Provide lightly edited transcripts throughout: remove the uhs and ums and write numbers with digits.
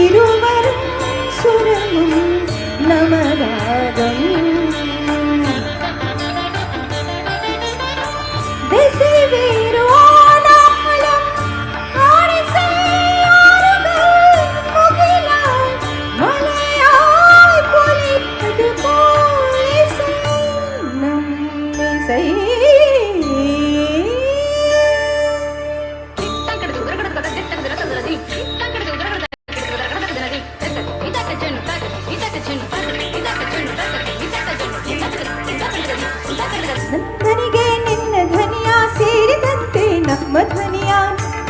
ഇരുവരും സുരമും നമരാഗം ధ్వనియా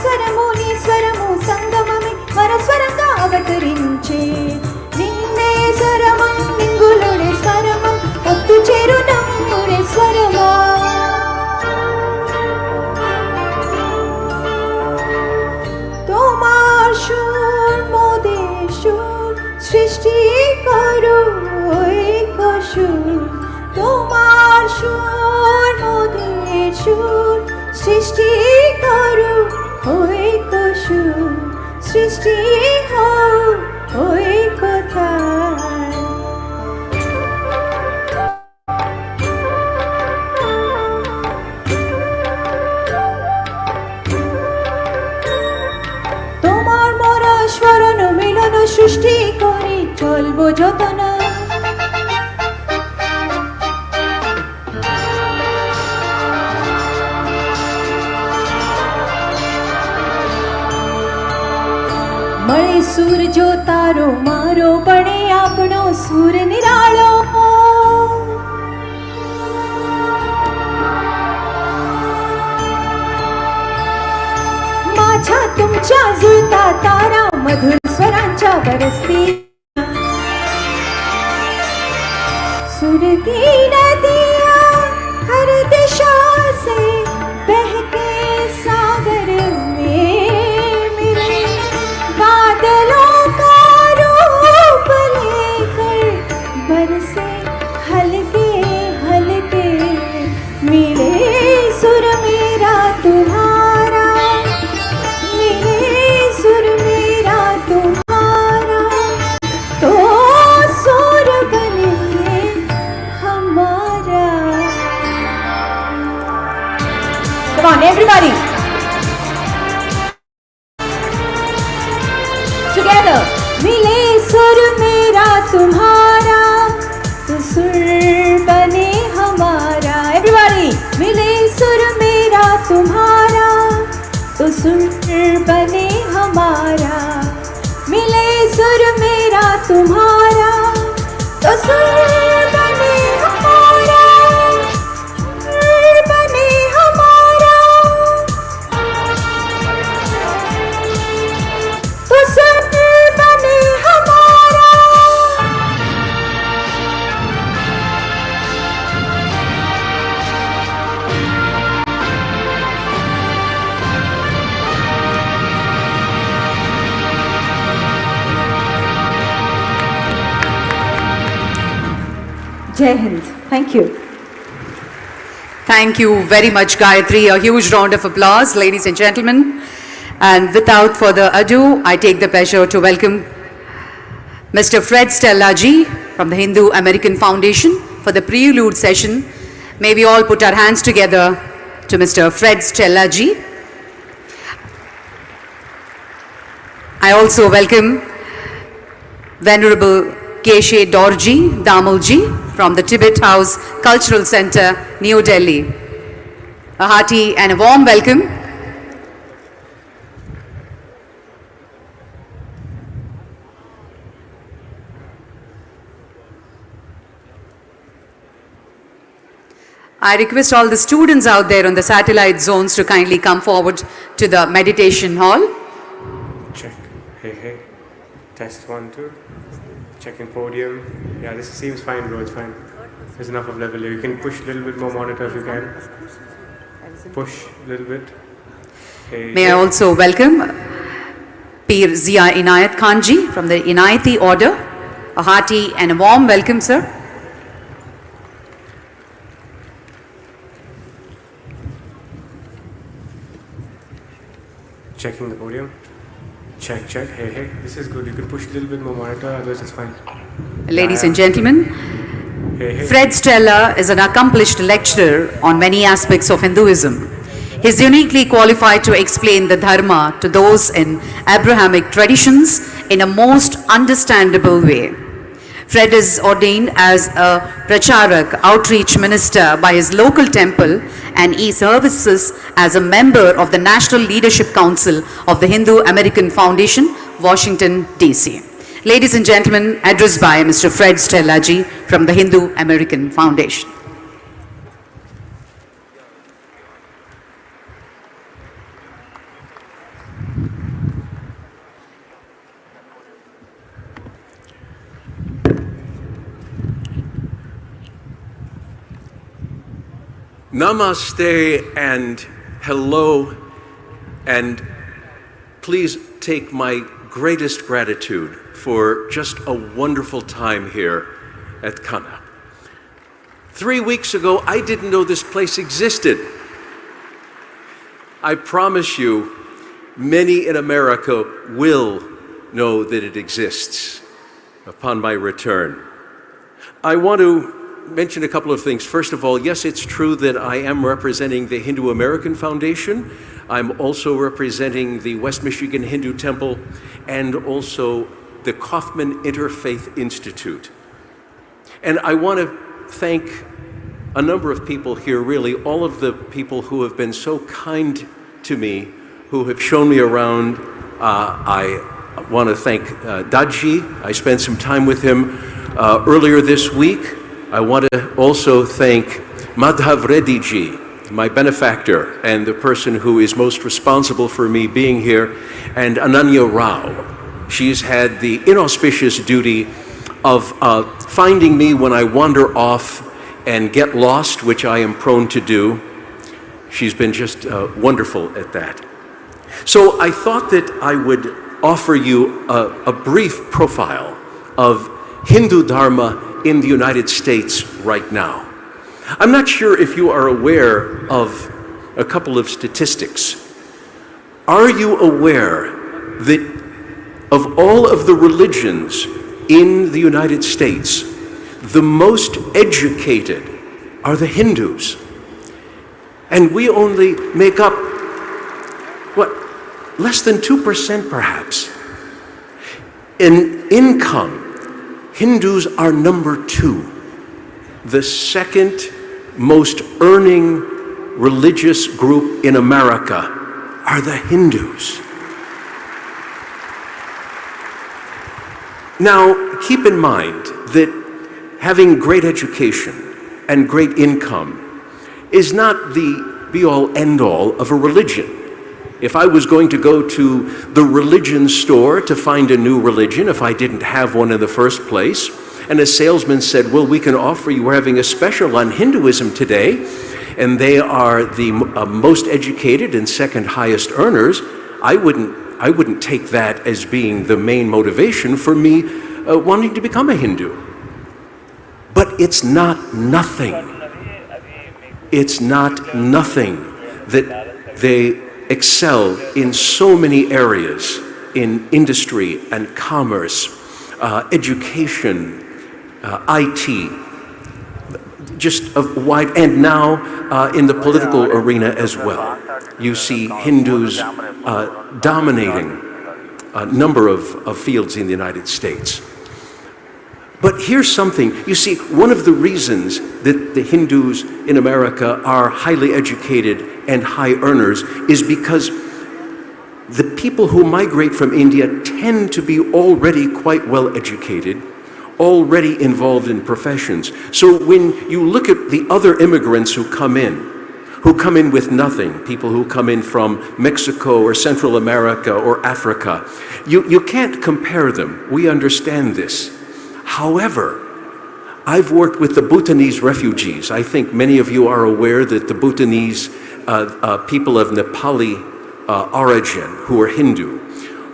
స్వరముని స్వరము సంగమమే వరస్వరంగా అవతరించే నిన్నే స్వరమం నింగులుడే స్వరమం ఒత్తు చేరు నమ్మురే స్వరమా তোমার সুর মোদের সুর সৃষ্টি করো এক সুর তোমার সুর মোদের সুর সৃষ্টি করো ওই সুর সৃষ্টি হও ওই কোথায় তোমার মোরা স্মরণ মিলন সৃষ্টি করি চলবো যতনা મળે સૂર જો તારો મારો બને આપણો સૂર નિરાળો माझ्या तुमच्या जुळता तारा मधुर स्वरांच्या बरसती सुर की नदिया हर दिशा से बहके सागर में बादलों का रूप लेकर बरसे हल्के हल्के मिले सुर मेरा तुम्हारा मिले सुर मेरा तुम्हारा तो सुर बने हमारा Come on everybody together मिले सुर मेरा तुम्हारा तो सुर बने हमारा everybody मिले सुर मेरा तुम्हारा तो सुर बने हमारा मिले सुर मेरा तुम्हारा तो सुर बने हमारा सुर बने हमारा तो सुर Jai Hind. Thank you. Thank you very much, Gayatri. A huge round of applause, ladies and gentlemen. And without further ado, I take the pleasure to welcome Mr. Stella ji from the Hindu American Foundation for the prelude session. May we all put our hands together to Mr. Stella ji. I also welcome Venerable Keshe Dorji Damalji from the Tibet House Cultural Center, New Delhi. A hearty and a warm welcome. I request all the students out there on the satellite zones to kindly come forward to the meditation hall. Check. Hey, hey. Test 1, 2. Checking podium. Yeah, this seems fine, bro. It's fine. There's enough of level here. You can push a little bit more monitor if you can. Push a little bit. Hey, May I also welcome Peer Zia Inayat Khanji from the Inayati order. A hearty and a warm welcome, sir. Checking the podium. Check, check. Hey, hey. This is good. You can push a little bit more monitor, otherwise it's fine. Ladies and gentlemen, Hey, hey. Fred Stella is an accomplished lecturer on many aspects of Hinduism. He is uniquely qualified to explain the Dharma to those in Abrahamic traditions in a most understandable way. Fred is ordained as a Pracharak outreach minister by his local temple, and he services as a member of the National Leadership Council of the Hindu American Foundation, Washington, D.C. Ladies and gentlemen, addressed by Mr. Fred Stella ji from the Hindu American Foundation. Namaste and hello, and please take my greatest gratitude for just a wonderful time here at Kanha. 3 weeks ago, I didn't know this place existed. I promise you, many in America will know that it exists upon my return. I want to mention a couple of things. First of all, yes, it's true that I am representing the Hindu American Foundation. I'm also representing the West Michigan Hindu Temple and also the Kaufman Interfaith Institute. And I want to thank a number of people here, really, all of the people who have been so kind to me, who have shown me around. I want to thank Daaji. I spent some time with him earlier this week. I want to also thank Madhav Reddy ji, my benefactor and the person who is most responsible for me being here, and Ananya Rao. She's had the inauspicious duty of finding me when I wander off and get lost, which I am prone to do. She's been just wonderful at that. So I thought that I would offer you a brief profile of Hindu Dharma in the United States right now. I'm not sure if you are aware of a couple of statistics. Are you aware that of all of the religions in the United States, the most educated are the Hindus? And we only make up, what, less than 2% perhaps. In income, Hindus are number 2. The second most earning religious group in America are the Hindus. Now, keep in mind that having great education and great income is not the be-all, end-all of a religion. If I was going to go to the religion store to find a new religion, if I didn't have one in the first place, and a salesman said, well, we can offer you, we're having a special on Hinduism today, and they are the most educated and second highest earners, I wouldn't take that as being the main motivation for me wanting to become a Hindu. But it's not nothing. It's not nothing that they excel in so many areas, in industry and commerce, education, IT, just a wide, and now in the political arena as well. You see Hindus dominating a number of fields in the United States. But here's something, you see, one of the reasons that the Hindus in America are highly educated and high earners is because the people who migrate from India tend to be already quite well educated, already involved in professions. So when you look at the other immigrants who come in with nothing, people who come in from Mexico or Central America or Africa, you can't compare them. We understand this. However, I've worked with the Bhutanese refugees. I think many of you are aware that the Bhutanese people of Nepali origin who are Hindu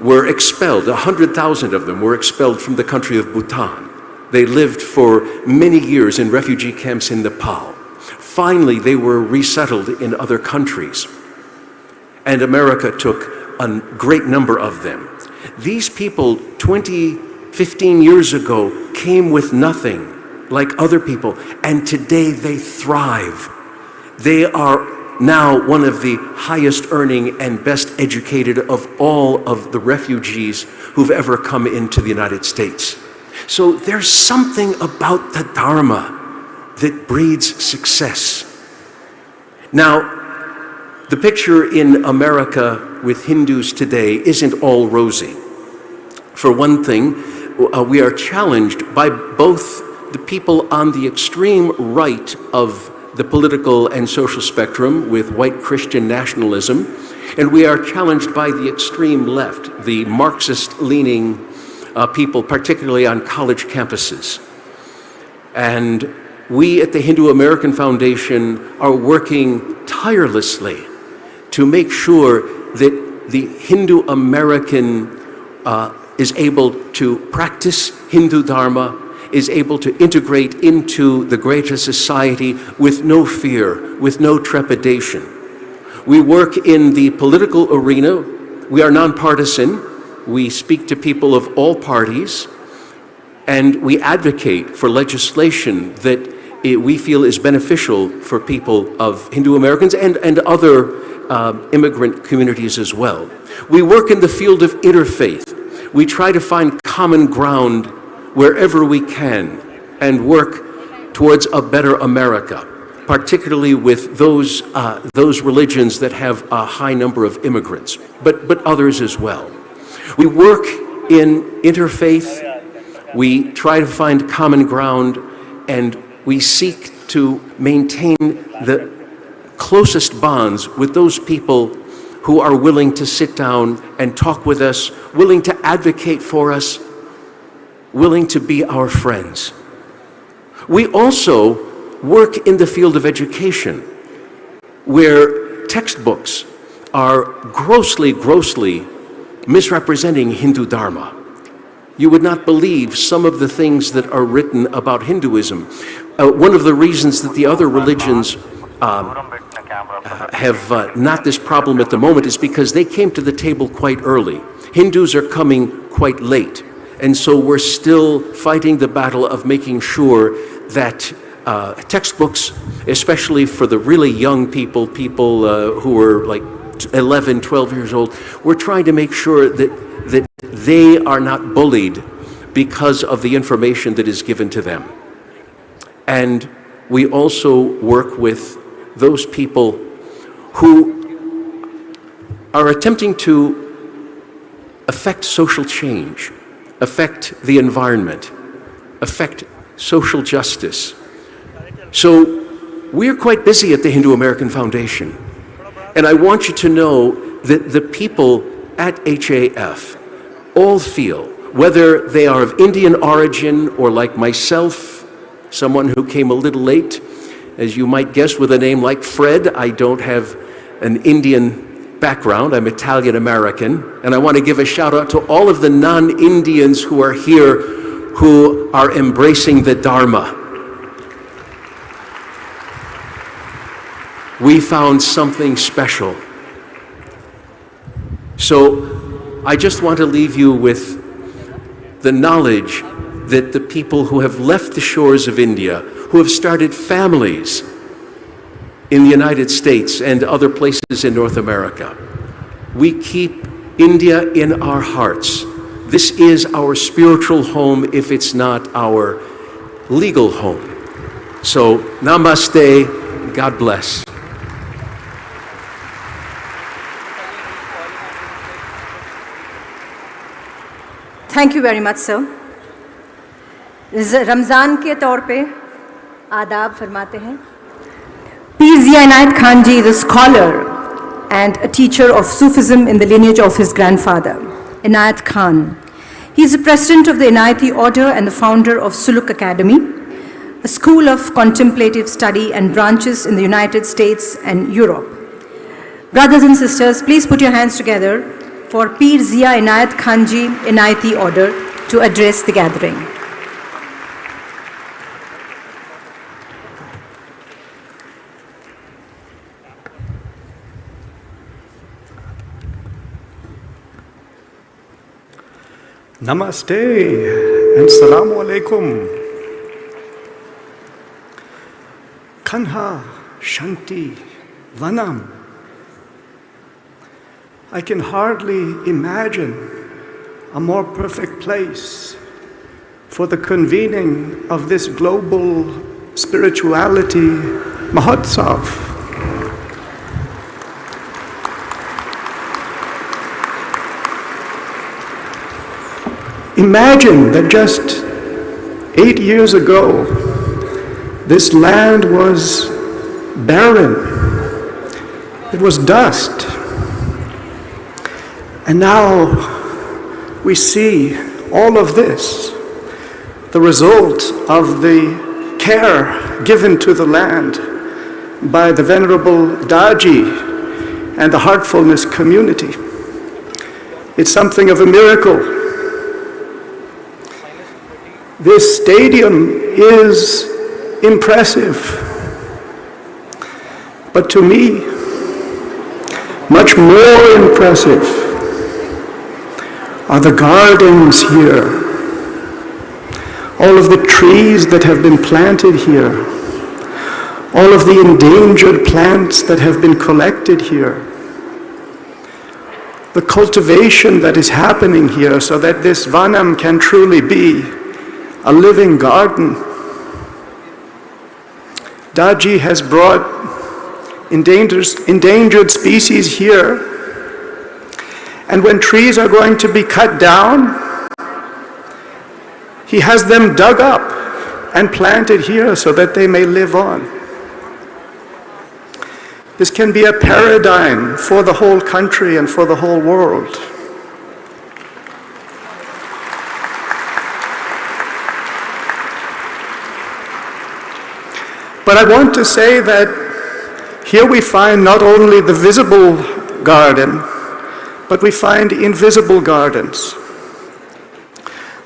were expelled. 100,000 of them were expelled from the country of Bhutan. They lived for many years in refugee camps in Nepal. Finally, they were resettled in other countries. And America took a great number of them. These people 20, 15 years ago came with nothing like other people, and today they thrive. They are now one of the highest earning and best educated of all of the refugees who've ever come into the United States. So there's something about the Dharma that breeds success. Now, the picture in America with Hindus today isn't all rosy. For one thing, we are challenged by both the people on the extreme right of the political and social spectrum with white Christian nationalism, and we are challenged by the extreme left, the Marxist-leaning people, particularly on college campuses. And we at the Hindu American Foundation are working tirelessly to make sure that the Hindu American is able to practice Hindu Dharma, is able to integrate into the greater society with no fear, with no trepidation. We work in the political arena. We are nonpartisan. We speak to people of all parties, and we advocate for legislation that we feel is beneficial for people of Hindu Americans and other immigrant communities as well. We work in the field of interfaith. We try to find common ground wherever we can and work towards a better America, particularly with those religions that have a high number of immigrants, but others as well. We work in interfaith. We try to find common ground, and we seek to maintain the closest bonds with those people who are willing to sit down and talk with us, willing to advocate for us, willing to be our friends. We also work in the field of education, where textbooks are grossly misrepresenting Hindu Dharma. You would not believe some of the things that are written about Hinduism. One of the reasons that the other religions have not this problem at the moment is because they came to the table quite early. Hindus are coming quite late. And so we're still fighting the battle of making sure that textbooks, especially for the really young people who are like 11, 12 years old, we're trying to make sure that they are not bullied because of the information that is given to them. And we also work with those people who are attempting to affect social change, affect the environment, affect social justice. So we're quite busy at the Hindu American Foundation. And I want you to know that the people at HAF all feel, whether they are of Indian origin or like myself, someone who came a little late, as you might guess with a name like Fred, I don't have an Indian background, I'm Italian American, and I want to give a shout out to all of the non-Indians who are here who are embracing the Dharma. We found something special. So I just want to leave you with the knowledge that the people who have left the shores of India, who have started families in the United States and other places in North America, we keep India in our hearts. This is our spiritual home if it's not our legal home. So namaste, God bless. Thank you very much sir. Ramzan के तौर पे आदाब फरमाते हैं. पीर ज़िया इनायत खान जी is a scholar and a teacher of Sufism in the lineage of his grandfather, Inayat Khan. He is the president of the Inayati Order and the founder of Suluk Academy, a school of contemplative study and branches in the United States and Europe. Brothers and sisters, please put your hands together for Pir Zia Inayat Khan Ji Inayati Order to address the gathering. Namaste and Salamu Alaikum. Kanha, Shanti, Vanam. I can hardly imagine a more perfect place for the convening of this global spirituality Mahotsav. Imagine that just 8 years ago, this land was barren. It was dust. And now we see all of this, the result of the care given to the land by the Venerable Daaji and the Heartfulness community. It's something of a miracle. This stadium is impressive, but to me, much more impressive are the gardens here, all of the trees that have been planted here, all of the endangered plants that have been collected here, the cultivation that is happening here so that this Vanam can truly be a living garden. Daaji has brought endangered species here, and when trees are going to be cut down, he has them dug up and planted here so that they may live on. This can be a paradigm for the whole country and for the whole world. But I want to say that here we find not only the visible garden, but we find invisible gardens.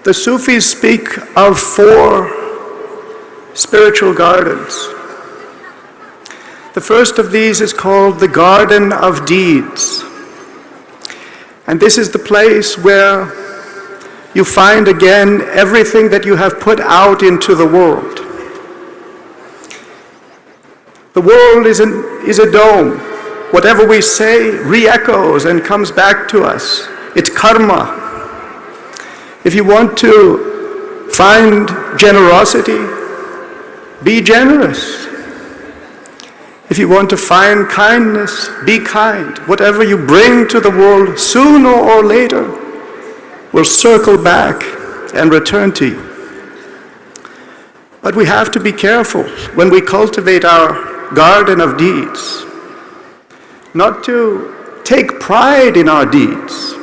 The Sufis speak of 4 spiritual gardens. The first of these is called the Garden of Deeds. And this is the place where you find again everything that you have put out into the world. The world is a dome. Whatever we say re-echoes and comes back to us. It's karma. If you want to find generosity, be generous. If you want to find kindness, be kind. Whatever you bring to the world, sooner or later, will circle back and return to you. But we have to be careful when we cultivate our garden of deeds, not to take pride in our deeds.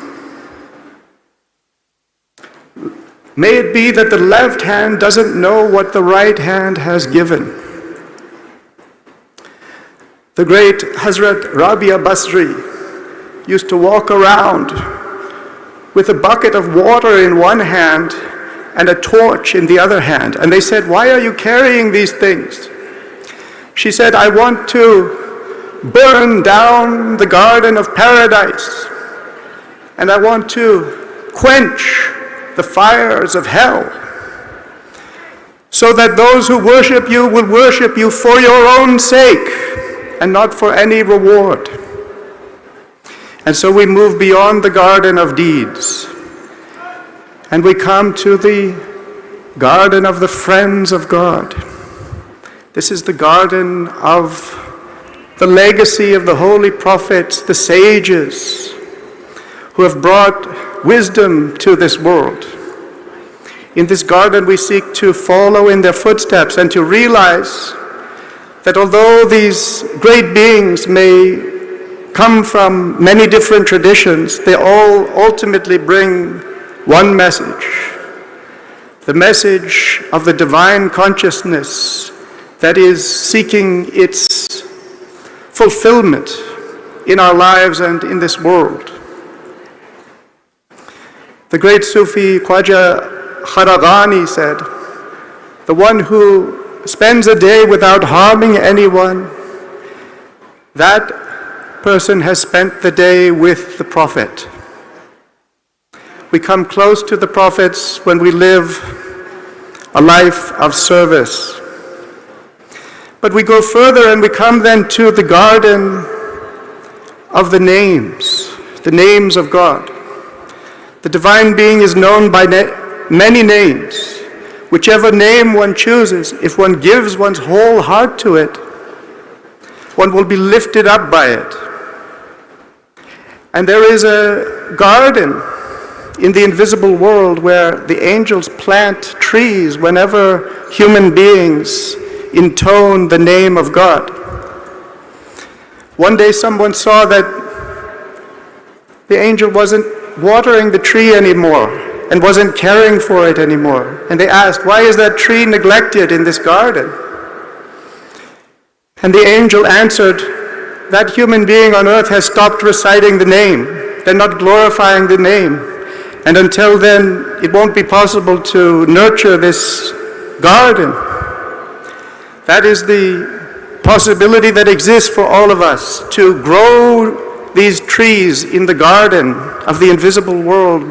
May it be that the left hand doesn't know what the right hand has given. The great Hazrat Rabia Basri used to walk around with a bucket of water in one hand and a torch in the other hand. And they said, "Why are you carrying these things?" She said, "I want to burn down the garden of paradise, and I want to quench the fires of hell, so that those who worship you will worship you for your own sake and not for any reward." And so we move beyond the garden of deeds, and we come to the garden of the friends of God. This is the garden of the legacy of the holy prophets, the sages, who have brought wisdom to this world. In this garden we seek to follow in their footsteps and to realize that although these great beings may come from many different traditions, they all ultimately bring one message, the message of the divine consciousness that is seeking its fulfillment in our lives and in this world. The great Sufi Khwaja Kharagani said, "The one who spends a day without harming anyone, that person has spent the day with the Prophet." We come close to the prophets when we live a life of service. But we go further and we come then to the garden of the names of God. The divine being is known by many names. Whichever name one chooses, if one gives one's whole heart to it, one will be lifted up by it. And there is a garden in the invisible world where the angels plant trees whenever human beings intone the name of God. One day someone saw that the angel wasn't watering the tree anymore and wasn't caring for it anymore. And they asked, why is that tree neglected in this garden? And the angel answered, that human being on earth has stopped reciting the name. They're not glorifying the name. And until then, it won't be possible to nurture this garden. That is the possibility that exists for all of us, to grow these trees in the garden of the invisible world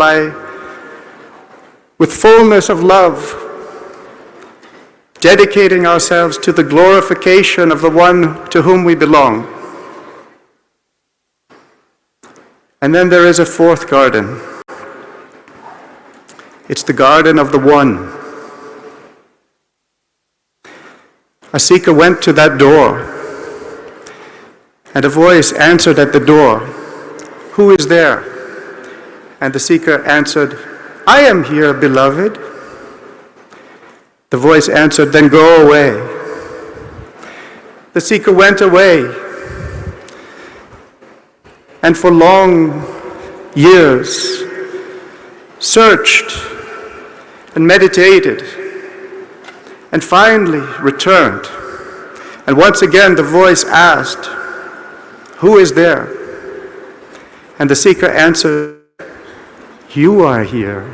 with fullness of love, dedicating ourselves to the glorification of the one to whom we belong. And then there is a fourth garden. It's the garden of the One. A seeker went to that door, and a voice answered at the door, "Who is there?" And the seeker answered, "I am here, beloved." The voice answered, "Then go away." The seeker went away, and for long years searched and meditated, and finally returned. And once again the voice asked, "Who is there?" And the seeker answered, "You are here."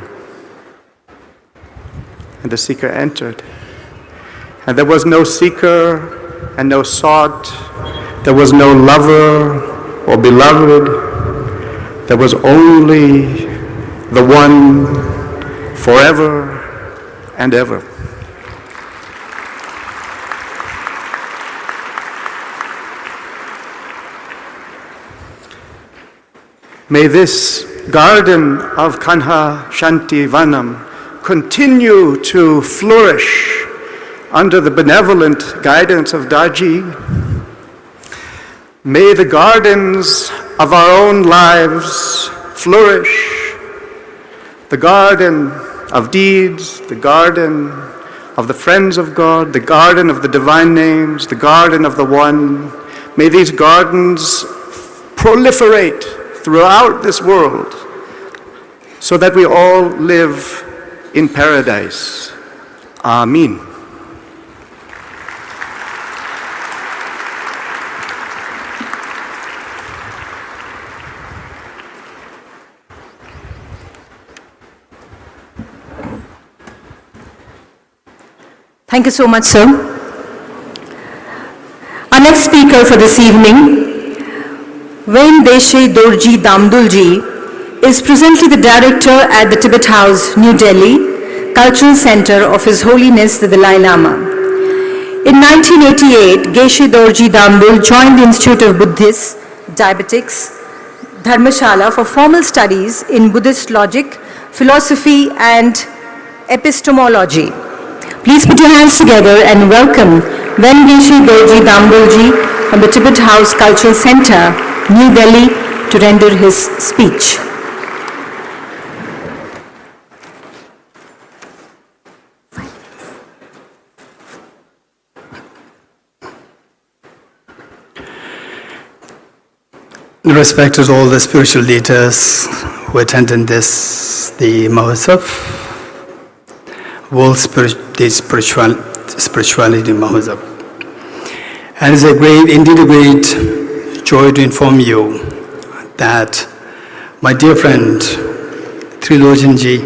And the seeker entered. And there was no seeker and no sought. There was no lover or beloved. There was only the one forever and ever. May this garden of Kanha, Shanti, Vanam continue to flourish under the benevolent guidance of Daaji. May the gardens of our own lives flourish, the garden of deeds, the garden of the friends of God, the garden of the divine names, the garden of the One. May these gardens proliferate throughout this world so that we all live in paradise. Amen. Thank you so much, sir. Our next speaker for this evening, Dorji Damdulji, is presently the director at the Tibet House, New Delhi, Cultural Center of His Holiness the Dalai Lama. In 1988, Geshe Dorji Damdul joined the Institute of Buddhist Diabetics, Dharmashala, for formal studies in Buddhist logic, philosophy, and epistemology. Please put your hands together and welcome Geshe Dorji Damdulji from the Tibet House Cultural Center, New Delhi, to render his speech. Respected all the spiritual leaders who attended the MAHOTSAV, World Spirituality MAHOTSAV. And it's indeed a great joy to inform you that my dear friend Trilojanji,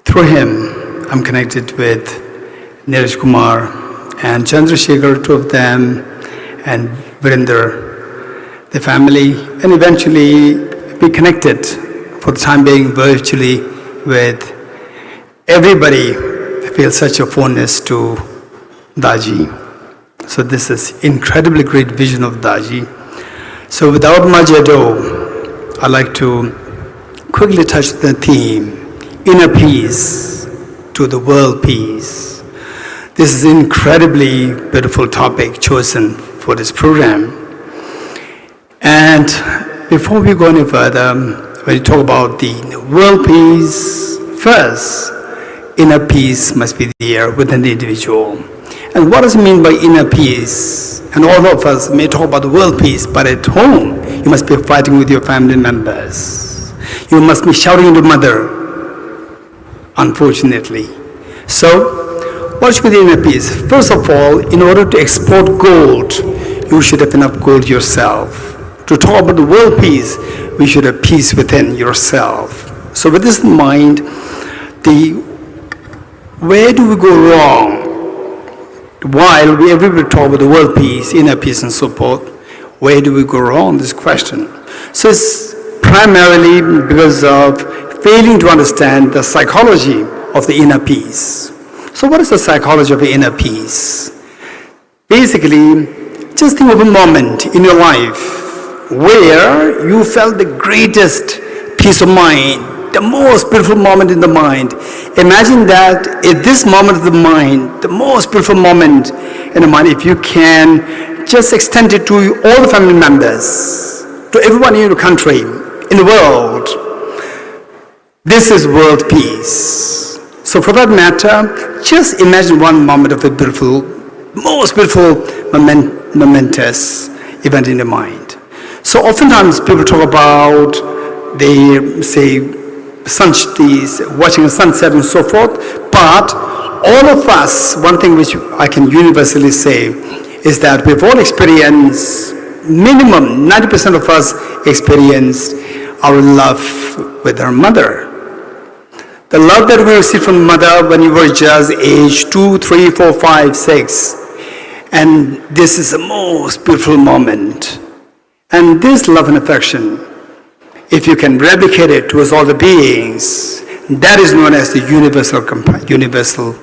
through him I'm connected with Neeraj Kumar and Chandrasekhar, two of them, and Virinder, the family, and eventually be connected for the time being virtually with everybody. I feel such a fondness to Daaji. So this is incredibly great vision of Daaji. So without much ado, I'd like to quickly touch the theme, inner peace to the world peace. This is an incredibly beautiful topic chosen for this program. And before we go any further, when you talk about the world peace, first, inner peace must be there within the individual. And what does it mean by inner peace? And all of us may talk about the world peace, but at home, you must be fighting with your family members. You must be shouting at your mother, unfortunately. So, what should be the inner peace? First of all, in order to export gold, you should have enough gold yourself. To talk about the world peace, we should have peace within yourself. So with this in mind, where do we go wrong? While everybody talk about the world peace, inner peace and so forth, where do we go wrong? This question. So it's primarily because of failing to understand the psychology of the inner peace. So what is the psychology of the inner peace? Basically, just think of a moment in your life where you felt the greatest peace of mind, the most beautiful moment in the mind. Imagine that at this moment of the mind, the most beautiful moment in the mind, if you can just extend it to all the family members, to everyone in your country, in the world. This is world peace. So for that matter, just imagine one moment of a beautiful, most beautiful, momentous event in the mind. So oftentimes people talk about, they say, watching a sunset and so forth, but all of us, one thing which I can universally say is that we've all experienced, minimum 90% of us experienced our love with our mother. The love that we received from mother when you were just age 2, 3, 4, 5, 6. And this is the most beautiful moment. And this love and affection, if you can replicate it towards all the beings, that is known as the universal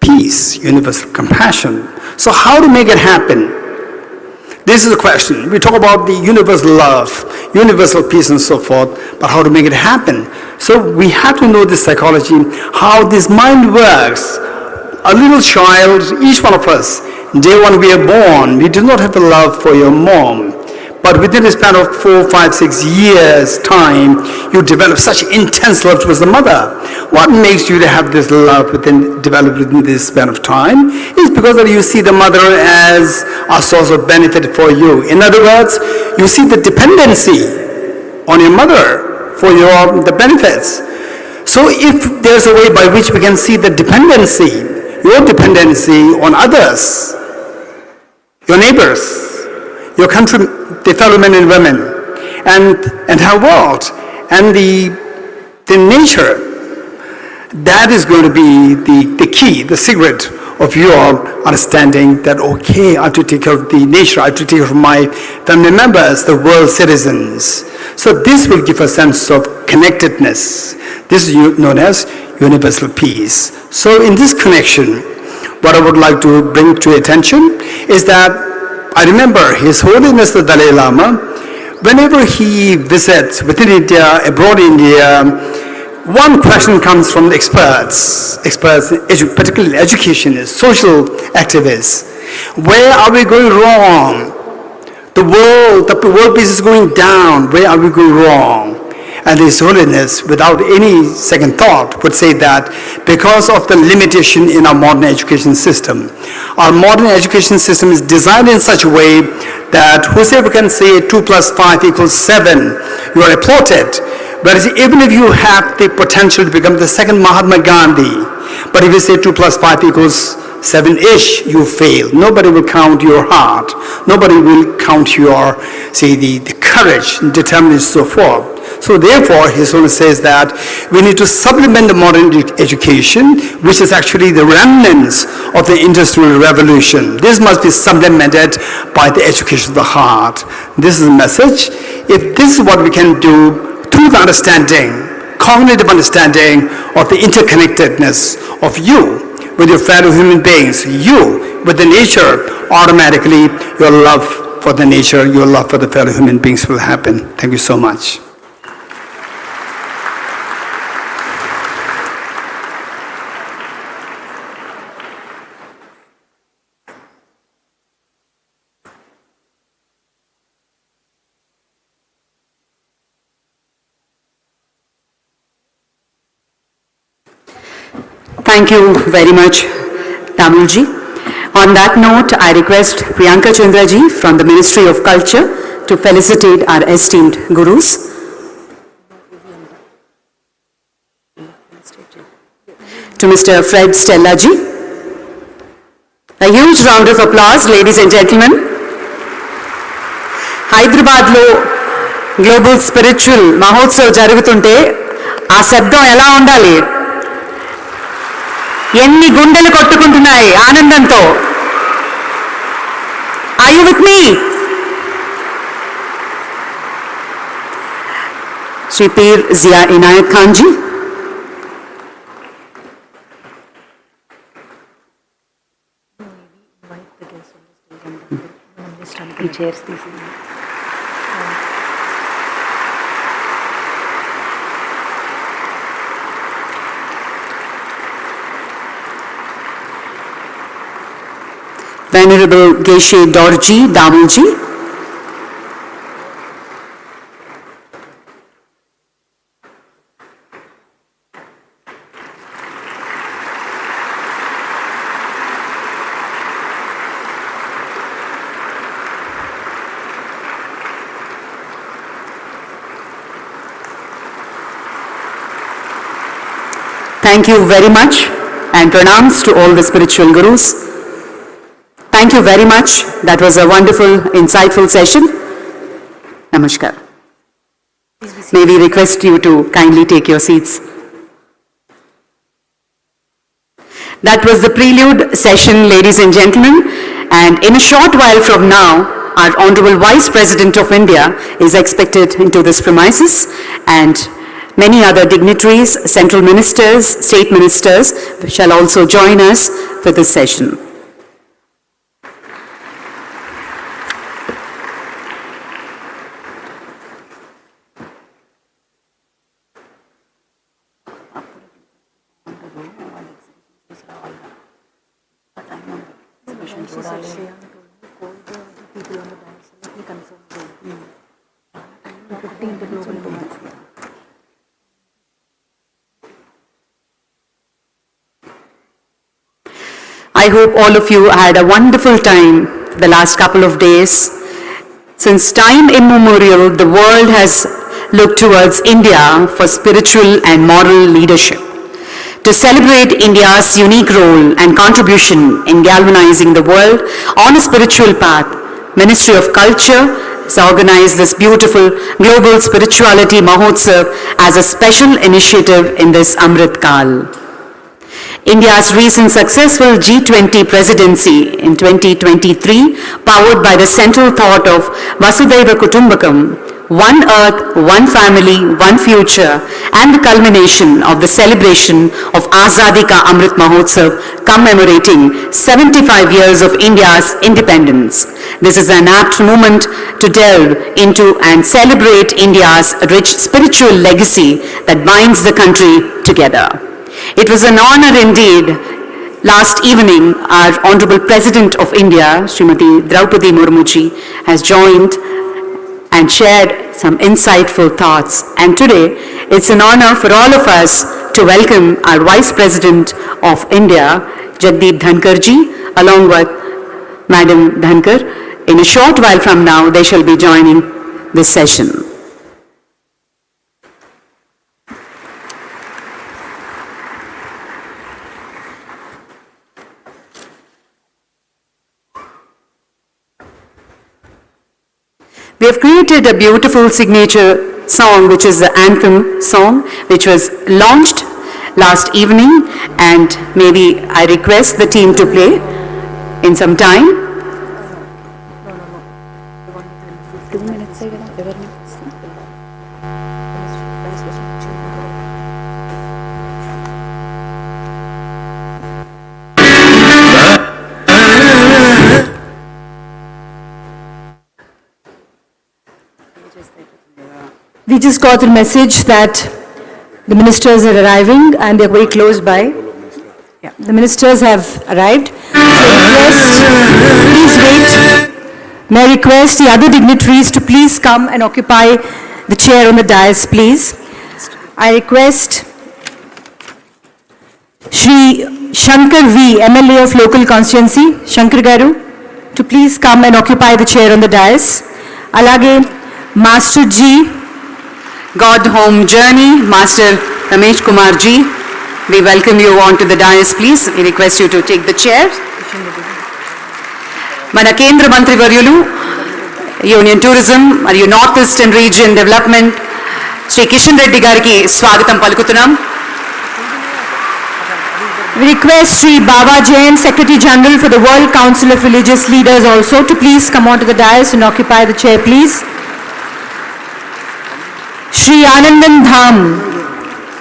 peace, universal compassion. So how to make it happen? This is the question. We talk about the universal love, universal peace and so forth, but how to make it happen? So we have to know this psychology, how this mind works. A little child, each one of us, day one we are born, we do not have a love for your mom. But within the span of 4, 5, 6 years time, you develop such intense love towards the mother. What makes you to have this love developed within this span of time is because that you see the mother as a source of benefit for you. In other words, you see the dependency on your mother for the benefits. So if there's a way by which we can see the dependency, your dependency on others, your neighbors, your country, the fellow men and women, and how what? And the nature, that is going to be the key, the secret of your understanding that, okay, I have to take care of the nature, I have to take care of my family members, the world citizens. So this will give a sense of connectedness. This is known as universal peace. So in this connection, what I would like to bring to your attention is that I remember His Holiness the Dalai Lama, whenever he visits within India, abroad India, one question comes from the experts, particularly educationists, social activists. Where are we going wrong? The world peace is going down. Where are we going wrong? And His Holiness, without any second thought, would say that because of the limitation in our modern education system. Our modern education system is designed in such a way that whosoever can say 2 + 5 = 7, you are applauded. Whereas even if you have the potential to become the second Mahatma Gandhi, but if you say 2 + 5 = 7-ish, you fail. Nobody will count your heart. Nobody will count your, say, the courage, determination, so forth. So therefore, His Holiness says that we need to supplement the modern education, which is actually the remnants of the Industrial Revolution. This must be supplemented by the education of the heart. This is the message. If this is what we can do truth understanding, cognitive understanding of the interconnectedness of you with your fellow human beings, you with the nature, automatically your love for the nature, your love for the fellow human beings will happen. Thank you so much. Thank you very much, Tamilji. On that note, I request Priyanka Chandraji from the Ministry of Culture to felicitate our esteemed gurus. To Mr. Fred Stella ji. A huge round of applause, ladies and gentlemen. Hyderabadlo Global Spiritual MAHOTSAV జరుగుతుంటే ఆ శబ్దం ఎలా ఉండాలి? ఎన్ని గుండెలు కొట్టుకుంటున్నాయి ఆనందంతో. Are you with me? Shri Pir Zia Inayat Khan ji. Venerable Geshe Dori Damalji. Thank you very much and pranams to all the spiritual gurus. Thank you very much. That was a wonderful, insightful session. Namaskar. May we request you to kindly take your seats. That was the prelude session, ladies and gentlemen. And in a short while from now, our Honorable Vice President of India is expected into this premises, and many other dignitaries, central ministers, state ministers shall also join us for this session. I hope all of you had a wonderful time the last couple of days. Since time immemorial, the world has looked towards India for spiritual and moral leadership. To celebrate India's unique role and contribution in galvanizing the world on a spiritual path, Ministry of Culture has organized this beautiful Global Spirituality Mahotsav as a special initiative in this Amrit Kal. India's recent successful G20 presidency in 2023, powered by the central thought of Vasudhaiva Kutumbakam, one earth, one family, one future, and the culmination of the celebration of Azadi Ka Amrit Mahotsav commemorating 75 years of India's independence. This is an apt moment to delve into and celebrate India's rich spiritual legacy that binds the country together. It was an honor indeed. Last evening, our Honorable President of India, Srimati Draupadi Murmuji, has joined and shared some insightful thoughts. And today, it's an honor for all of us to welcome our Vice President of India, Jagdeep Dhankarji, along with Madam Dhankar. In a short while from now, they shall be joining this session. We have created a beautiful signature song, which is the anthem song, which was launched last evening, and maybe I request the team to play in some time. We just got the message that the ministers are arriving and they're very close by. Yeah, the ministers have arrived. Please wait. May I request the other dignitaries to please come and occupy the chair on the dais, please. I request Sree Shankar V, MLA of local constituency, Shankar Garu, to please come and occupy the chair on the dais. Alage, Master G, God Home Journey, Master Ramesh Kumar Ji. We welcome you onto the dais, please. We request you to take the chair. Mana Kendra Mantri Varyulu, Union Tourism, మరియు North Eastern Region Development, Sri Kishan Reddy Gariki, Swagatam Palukutunam. we request Sri Baba Jain, Secretary General for the World Council of Religious Leaders also, to please come onto the dais and occupy the chair, please. Sri Anandan Dham,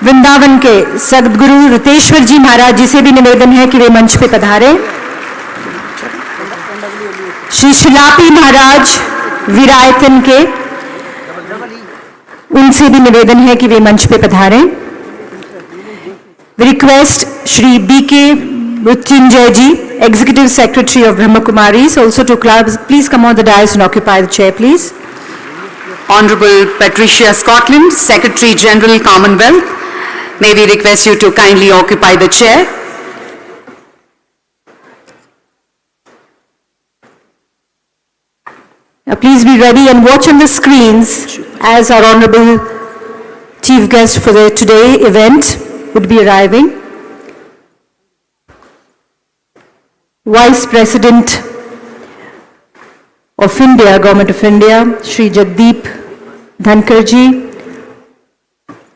Vrindavan के सद्गुरु रुतेश्वर जी महाराज जी से भी निवेदन है कि वे मंच पे पधारे। श्री शिलापी महाराज विरायतन के, उनसे भी निवेदन है कि वे मंच पे पधारे। We request Shri B.K. Mrutyunjay ji, Executive Secretary of Brahma Kumaris, also to please come on the dais and occupy the chair, please. Honorable Patricia Scotland, Secretary General Commonwealth. May we request you to kindly occupy the chair. Now please be ready and watch on the screens as our Honorable Chief Guest for the today event would be arriving. Vice President of India, Government of India, Shri Jagdeep Dhankar ji,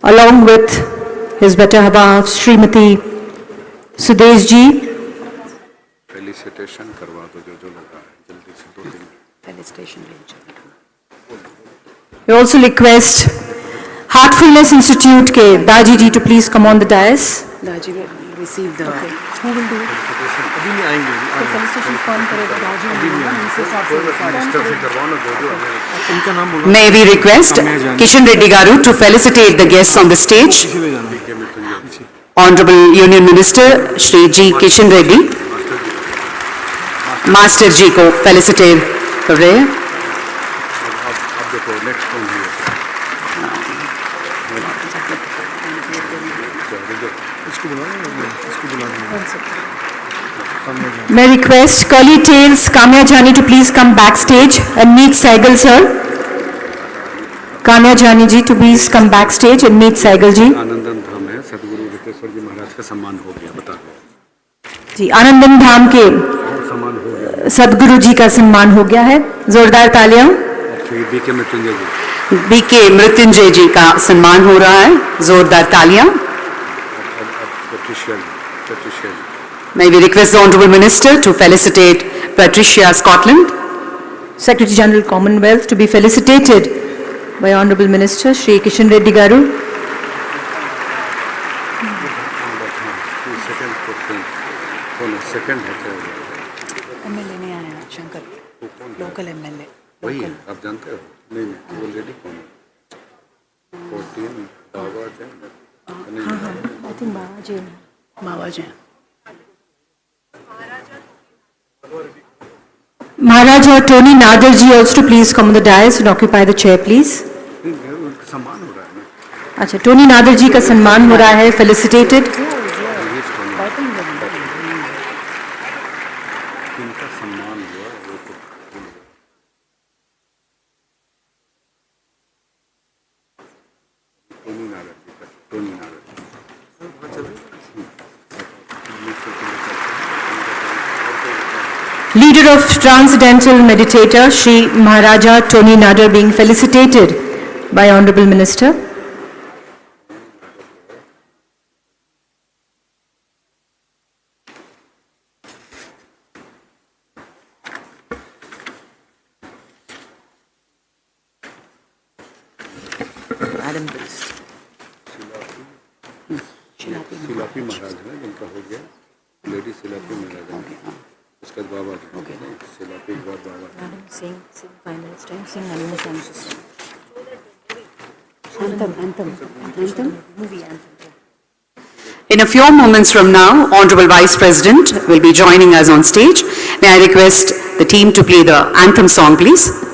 along with his better half, Srimati Sudesh ji. Felicitation करवा दो जो लगा है जल्दी से 2 दिन में। We also request Heartfulness Institute ke Daaji ji to please come on the dais. Daaji will receive the... Who will do it? अभी नहीं आएंगे तो felicitation कौन करेगा? Daaji मिनिस्टर से करवाओ ना दो उनका नाम बोलो। May we request Kishan Reddy Garu to felicitate the guests on the stage. Honorable Union Minister Shri G. Kishan Reddy, Master Ji को felicitate कर रहे हैं। अब देखो नेक्स्ट कौन है? इसको बुलाओ। May I request Curly Tails Kamya Jani to please come backstage and meet Saigal sir. Kamya Jani ji to please come backstage and meet Saigal ji. Anandan धाम है सदगुरु रुतेश्वर जी महाराज का सम्मान हो गया बता दो। जी आनंदन धाम के सम्मान हो गया। सदगुरु जी का सम्मान हो गया है। जोरदार तालियां। श्री बीके मृत्युंजय जी। बीके मृत्युंजय जी का सम्मान हो रहा है। जोरदार तालियां। Patricia. May we request the Honorable Minister to felicitate Patricia Scotland, Secretary General Commonwealth, to be felicitated by Honorable Minister Shri Kishan Reddy Garu. Second है क्या? MLA नहीं आया शंकर, लोकल MLA। वही है, आप जानते हो? नहीं वो लेडी कौन है? 14 दावाज है। I think Baba ji. Maharaja Tony Nadar ji also to please come on the dais and occupy the chair, please. सम्मान हो रहा है ना? अच्छा, टोनी नादर जी का सम्मान हो रहा है, felicitated. इनका सम्मान हुआ वो तो टोनी नागर Leader of Transcendental Meditator, Shri Maharaja Tony Nadar being felicitated by Honorable Minister. सिलापी महाराज है जिनका हो गया, लेडी सिलापी महाराज है, उसका बाबा सिलापी बाबा Sing 5 minutes time, sing 9 minutes time. In a few moments from now, Honorable Vice President will be joining us on stage. May I request the team to play the anthem song, please?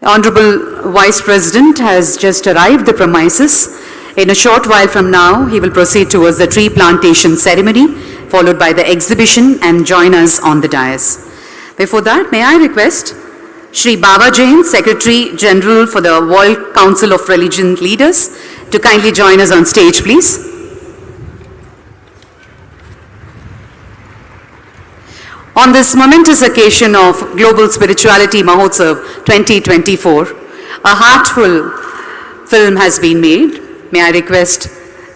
Honorable Vice President has just arrived the premises. In a short while from now, he will proceed towards the tree plantation ceremony, followed by the exhibition, and join us on the dais. Before that, may I request Sri Baba Jain, Secretary General for the World Council of Religion Leaders, to kindly join us on stage, please. On this momentous occasion of Global Spirituality Mahotsav 2024, a heartful film has been made. May I request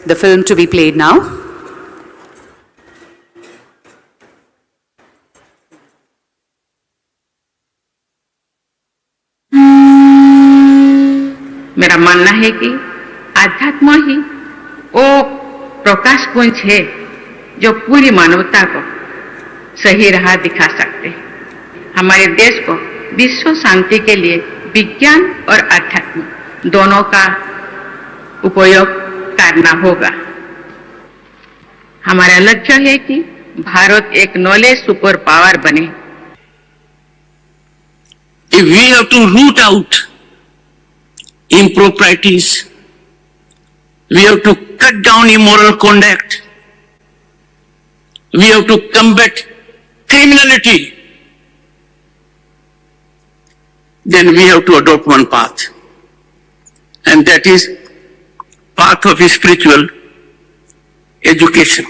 the film to be played now? मेरा मानना है कि आध्यात्म ही वो प्रकाश पुंज है जो पूरी मानवता को सही राह दिखा सकते हैं। हमारे देश को विश्व शांति के लिए विज्ञान और आध्यात्म दोनों का उपयोग करना होगा। हमारा लक्ष्य है कि भारत एक नॉलेज सुपर पावर बने। If we have to root out improprieties, we have to cut down immoral conduct, we have to combat criminality, then we have to adopt one path, and that is path of spiritual education.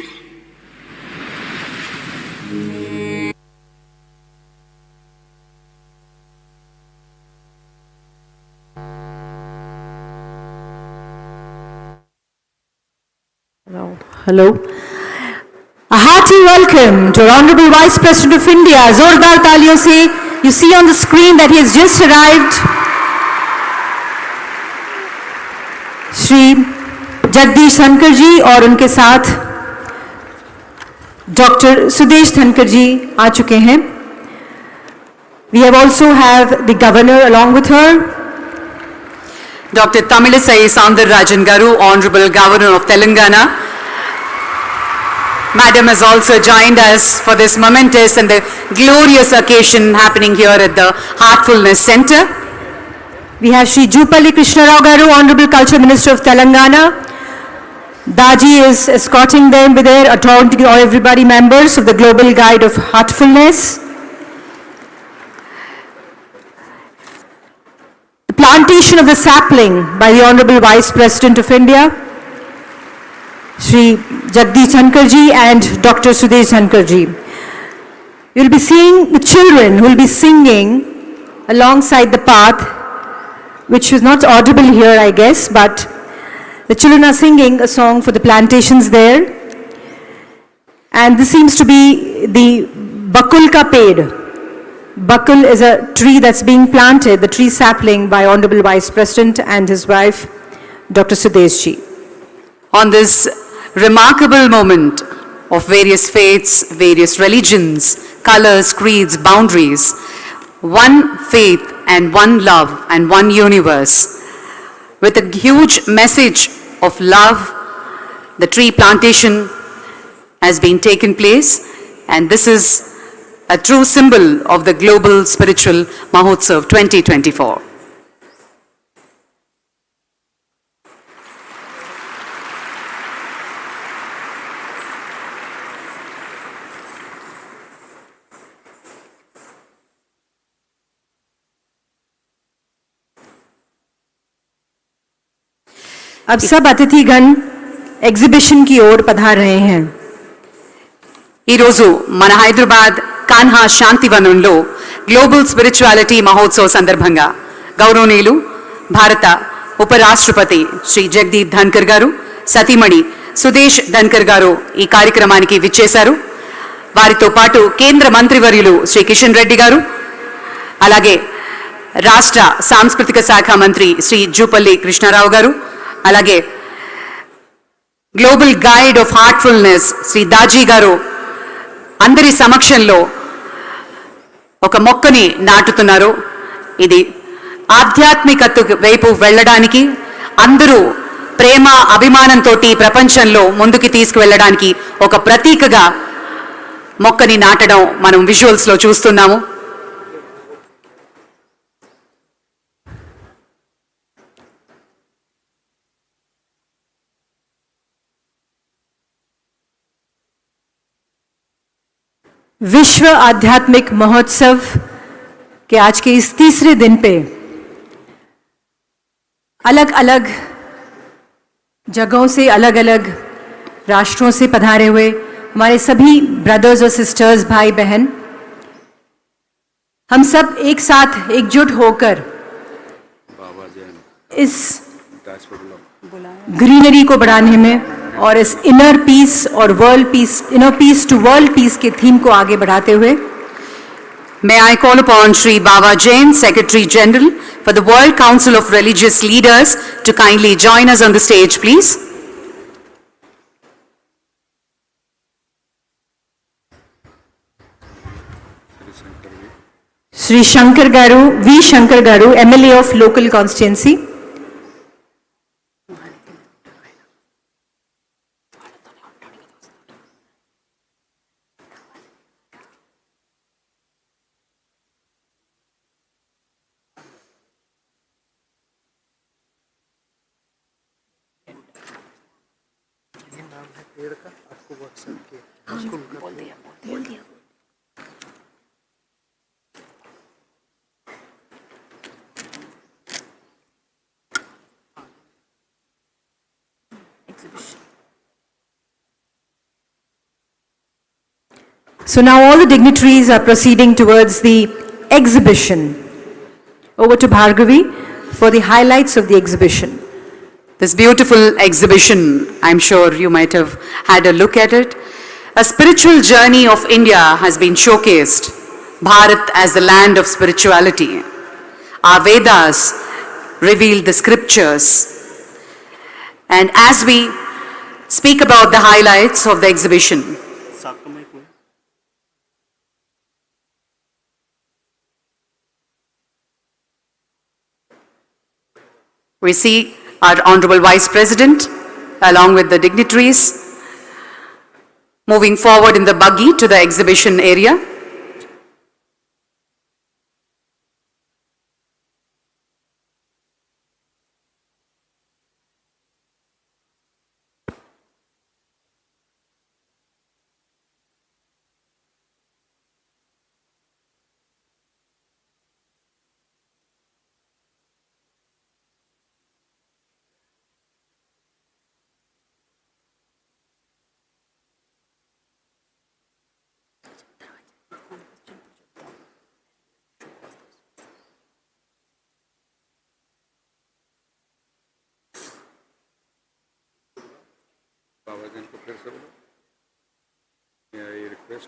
Hello. A hearty welcome to our Honorable Vice President of India. Zordar taaliyon se. You see on the screen that he has just arrived. Shri Jagdish धनकर जी और उनके साथ doctor Sudesh धनकर जी आ चुके हैं. We have also have the governor along with her. Dr. Tamilisai Soundararajan Garu, Honorable Governor of Telangana. Madam has also joined us for this momentous and the glorious occasion happening here at the Heartfulness Center. We have Sri Jupalli Krishna Rao Garu, Honorable Culture Minister of Telangana. Daaji is escorting them with their authority, all everybody members of the Global Guide of Heartfulness. The plantation of the sapling by the Honorable Vice President of India, Shri Jagdish Dhankar ji and Dr. Sudesh Dhankar ji. You will be seeing the children who will be singing alongside the path, which is not audible here, I guess, but the children are singing a song for the plantations there. And this seems to be the Bakul ka ped. Bakul is a tree that's being planted, the tree sapling by Honorable Vice President and his wife, Dr. Sudesh ji. On this remarkable moment of various faiths, various religions, colors, creeds, boundaries, one faith and one love and one universe, with a huge message of love, the tree plantation has been taken place, and this is a true symbol of the Global Spiritual Mahotsav 2024. अब सब अतिथिगण exhibition की ओर पधार रहे हैं. ఈ రోజు మన హైదరాబాద్ కాన్హా శాంతి వనంలో గ్లోబల్ స్పిరిచువాలిటీ మహోత్సవ్ సందర్భంగా గౌరవనీయులు భారత ఉపరాష్ట్రపతి శ్రీ జగదీప్ ధన్కర్ గారు, సతీమణి సుదేశ్ ధన్కర్ గారు ఈ కార్యక్రమానికి విచ్చేశారు. వారితో పాటు కేంద్ర మంత్రివర్యులు శ్రీ కిషన్ రెడ్డి గారు, అలాగే రాష్ట్ర సాంస్కృతిక శాఖ మంత్రి శ్రీ జూపల్లి కృష్ణారావు గారు, అలాగే global guide of heartfulness Shri Daaji garu అందరి సమక్షంలో ఒక మొక్కని నాటుతున్నారు. ఇది ఆధ్యాత్మికత వైపు వెళ్ళడానికి, అందరూ ప్రేమ అభిమానంతో ప్రపంచంలో ముందుకు తీసుకువెళ్ళడానికి ఒక ప్రతీకగా మొక్కని నాటడం మనం విజువల్స్ లో చూస్తున్నాము. विश्व आध्यात्मिक महोत्सव के आज के इस तीसरे दिन पे अलग अलग जगहों से, अलग अलग राष्ट्रों से पधारे हुए हमारे सभी ब्रदर्स और सिस्टर्स, भाई बहन, हम सब एक साथ एकजुट होकर इस ग्रीनरी को बढ़ाने में और इस इनर पीस और world peace, inner peace to world peace के थीम को आगे बढ़ाते हुए May I call upon Sri Baba Jain, Secretary General for the World Council of Religious Leaders, to kindly join us on the stage, please. Sri Shankar Garu, V. Shankar Garu, MLA of local constituency. So now all the dignitaries are proceeding towards the exhibition. Over to Bhargavi for the highlights of the exhibition. This beautiful exhibition, I'm sure you might have had a look at it. A spiritual journey of India has been showcased. Bharat as the land of spirituality. Our Vedas reveal the scriptures. And as we speak about the highlights of the exhibition, we see our Honorable Vice President along with the dignitaries moving forward in the buggy to the exhibition area. बाबा जी को फिर से बोलो। May I request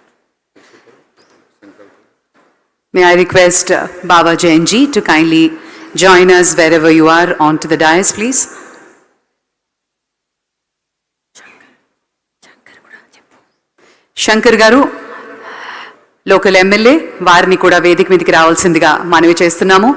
संकल्प? May I request Baba Jain ji to kindly join us wherever you are onto the dais, please. Shankar Garu, local MLA, వారిని కూడా వేదిక మీదకి రావాల్సిందిగా మనవి చేస్తున్నాము.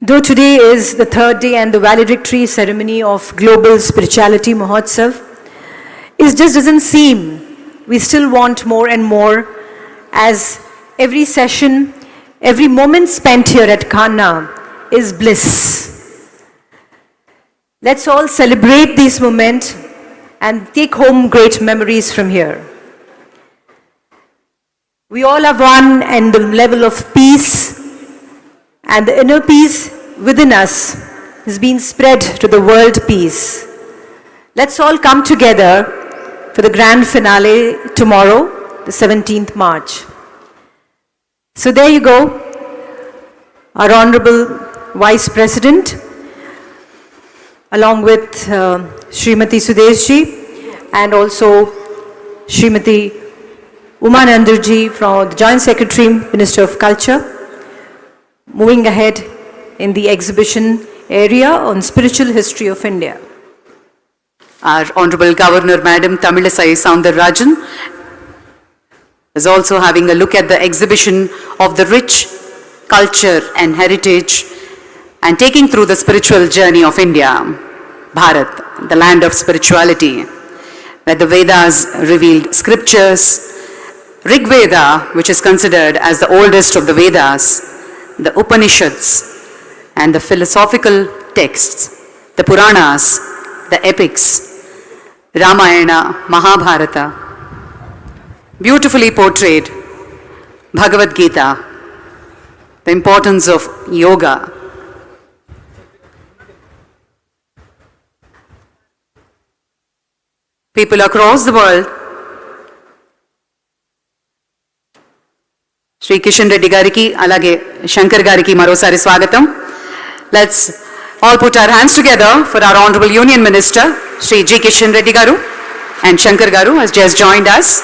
Though today is the third day and the valedictory ceremony of Global Spirituality MAHOTSAV, it just doesn't seem. We still want more and more, as every session, every moment spent here at Kanha is bliss. Let's all celebrate this moment and take home great memories from here. We all are one in the level of peace, and the inner peace within us has been spread to the world peace. Let's all come together for the grand finale tomorrow, the 17th March. So there you go, our Honorable Vice President, along with Srimati Sudeshji and also Srimati Umanandarji from the Joint Secretary, Minister of Culture, moving ahead in the exhibition area on spiritual history of India. Our Honorable Governor Madam Tamilisai Soundararajan is also having a look at the exhibition of the rich culture and heritage and taking through the spiritual journey of India, Bharat, the land of spirituality, where the Vedas revealed scriptures, Rig Veda, which is considered as the oldest of the Vedas, the Upanishads, and the philosophical texts, the Puranas, the epics, Ramayana, Mahabharata, beautifully portrayed Bhagavad Gita, the importance of yoga. People across the world Sri Kishan Reddy Gariki, alage Shankar Gariki marosari swagatam. Let's all put our hands together for our Honorable Union Minister, Sri G. Kishan Reddy Garu, and Shankar Garu has just joined us.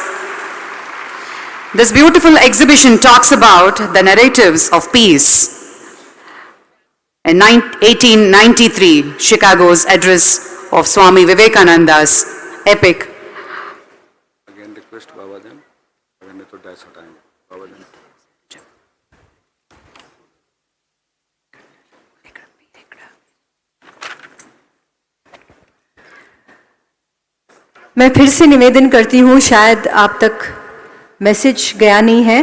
This beautiful exhibition talks about the narratives of peace. In 1893, Chicago's address of Swami Vivekananda's epic Again request Babajan, अगर तो dash हटाएंगे Babajan. मैं फिर से निवेदन करती हूँ, शायद आप तक मैसेज गया नहीं है।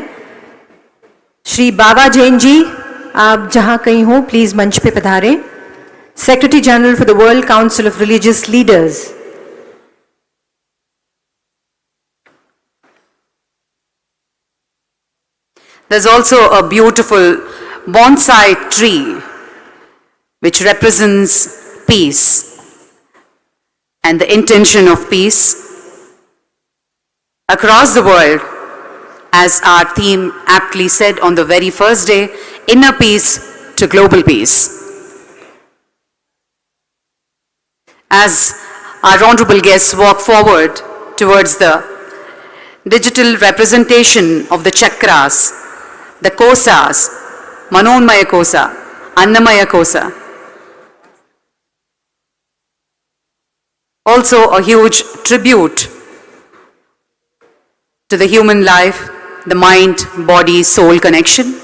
श्री बाबा जैन जी, आप जहाँ कहीं हो प्लीज मंच पे पधारें। Secretary general for the world council of religious leaders. There's also a beautiful bonsai tree which represents peace and the intention of peace across the world, as our theme aptly said on the very first day, inner peace to global peace. As our honorable guests walk forward towards the digital representation of the chakras, the kosas, Manonmaya kosa, Annamaya kosa. Also a huge tribute to the human life, the mind, body, soul connection.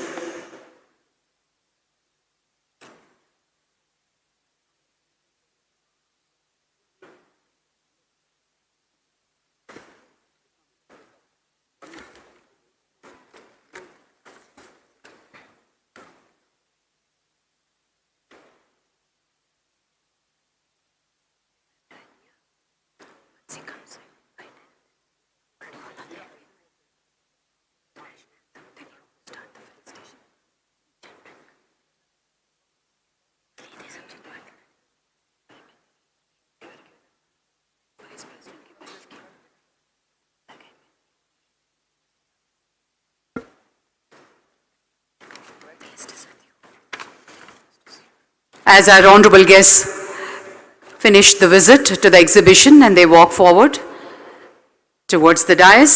As our honorable guests finish the visit to the exhibition and they walk forward towards the dais.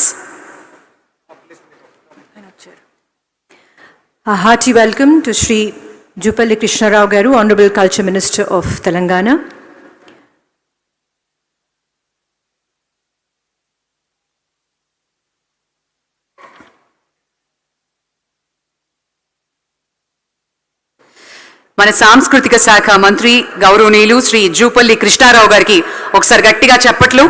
A hearty welcome to Sri Jupalli Krishna Rao Garu, Honorable Culture Minister of Telangana. మన సాంస్కృతిక శాఖ మంత్రి గౌరవనీయులు శ్రీ జూపల్లి కృష్ణారావు గారికి ఒకసారి గట్టిగా చప్పట్లు.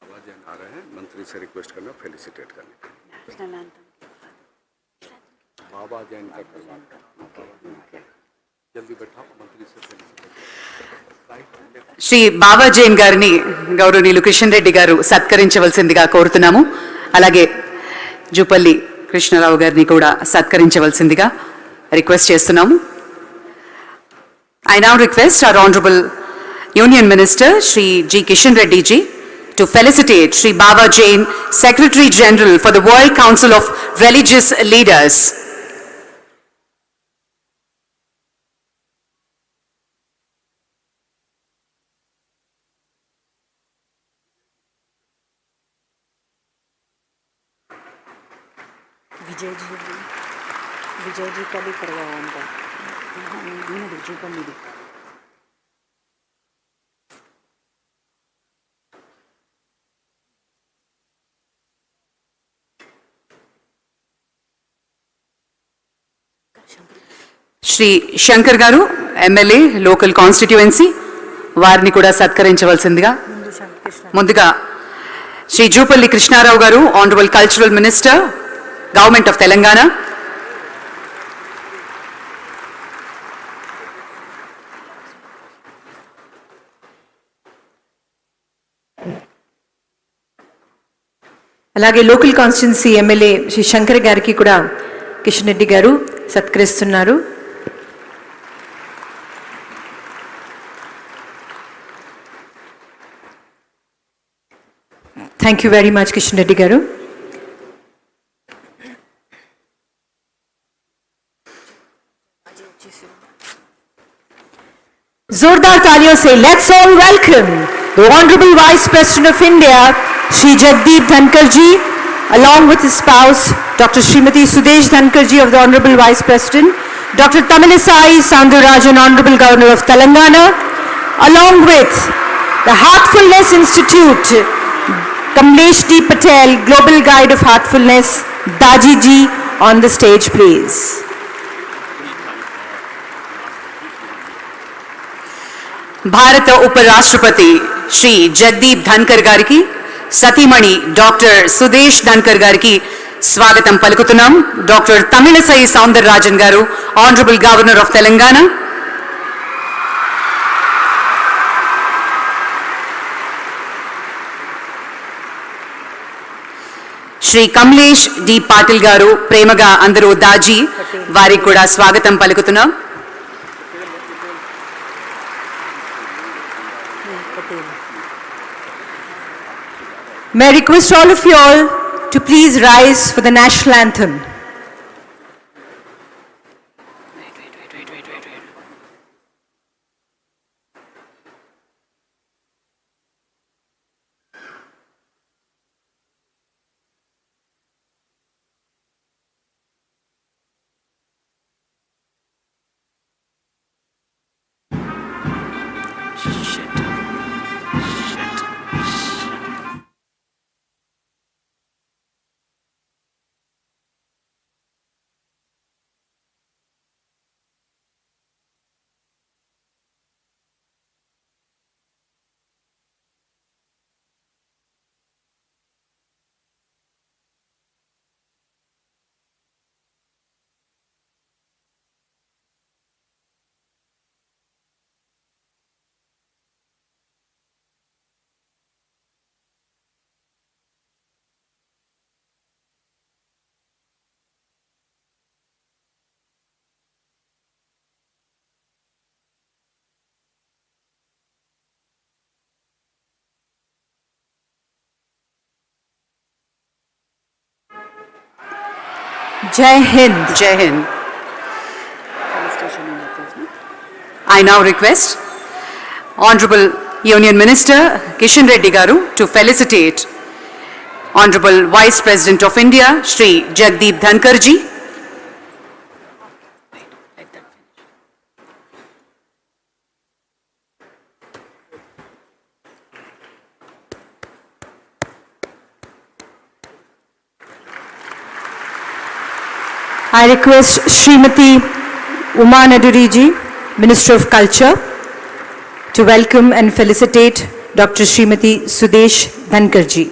बाबाजन आ रहे हैं, मंत्री से रिक्वेस्ट करना फेलिसिटेट करने के लिए। बाबाजन का करवा जल्दी बैठाओ, मंत्री से फेलिसिटेट। శ్రీ బాబా జైన్ గారిని గౌరవనీయులు కిషన్ రెడ్డి గారు సత్కరించవలసిందిగా కోరుతున్నాము. అలాగే జూపల్లి కృష్ణారావు గారిని కూడా సత్కరించవలసిందిగా రిక్వెస్ట్ చేస్తున్నాము. I now request our Honorable Union Minister Sri G. Kishan Reddy ji to felicitate Sri Baba Jain, Secretary General for the World Council of Religious Leaders. Vijay ji का भी करवाया उनका Sri Shankar Garu, MLA, local constituency, వారిని కూడా సత్కరించవలసిందిగా. ముందుగా శ్రీ జూపల్లి కృష్ణారావు గారు, Honorable Cultural Minister, Government of Telangana. అలాగే local constituency MLA Shri Shankar గారికి కూడా కిషన్ రెడ్డి గారు సత్కరిస్తున్నారు. Thank you very much Kishan Reddy garu. जोरदार तालियों से let's all welcome the honourable vice president of India Shri Jagdeep Dhankhar ji along with his spouse Dr. Srimati Sudesh Dhankar ji of the Honorable Vice President, Dr. Tamilisai Soundararajan, Honorable Governor of Telangana, along with the Heartfulness Institute, Kamlesh D. Patel, Global Guide of Heartfulness, Daaji ji on the stage please. భారత ఉపరాష్ట్రపతి శ్రీ జగదీప్ ధన్కర్ గారికి, సతీమణి doctor Sudesh Dhankhar గారికి స్వాగతం పలుకుతున్నాం. Doctor Tamilisai Soundararajan garu, honourable governor of Telangana. Shri Kamlesh D Patil garu, ప్రేమగా అందరూ దాజీ, వారికి కూడా స్వాగతం పలుకుతున్నాం. May I request all of you all to please rise for the national anthem. Jai Hind. Jai Hind. I now request Honorable Union Minister Kishan Reddy Garu to felicitate Honorable Vice President of India Shri Jagdeep Dhankar ji. I request Srimati Uma Naduri ji, Minister of Culture, to welcome and felicitate Dr. Srimati Sudesh Dhankar ji.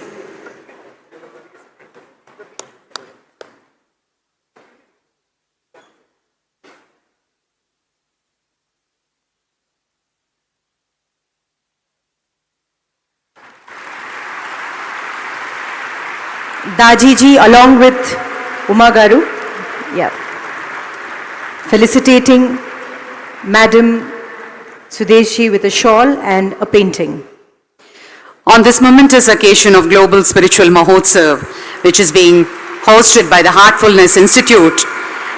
Daaji ji along with Uma Garu. Yeah. Felicitating Madam Sudeshi with a shawl and a painting. On this momentous occasion of Global Spiritual MAHOTSAV, which is being hosted by the Heartfulness Institute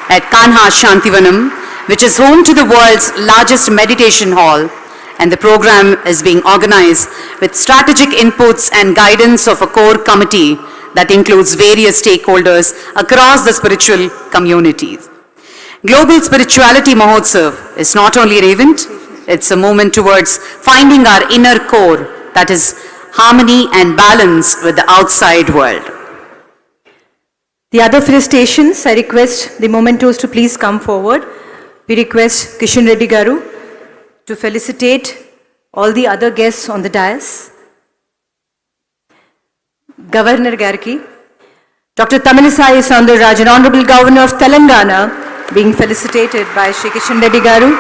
at Kanha Shanti Vanam, which is home to the world's largest meditation hall, and the program is being organized with strategic inputs and guidance of a core committee that includes various stakeholders across the spiritual communities. Global Spirituality MAHOTSAV is not only an event, it's a moment towards finding our inner core, that is harmony and balance with the outside world. The other felicitations, I request the mementos to please come forward. We request Kishan Reddy Garu, to felicitate all the other guests on the dais. Governor Garki, Dr. Tamilisai Soundararajan, Honorable Governor of Telangana, being felicitated by Sri Kishan Reddy Garu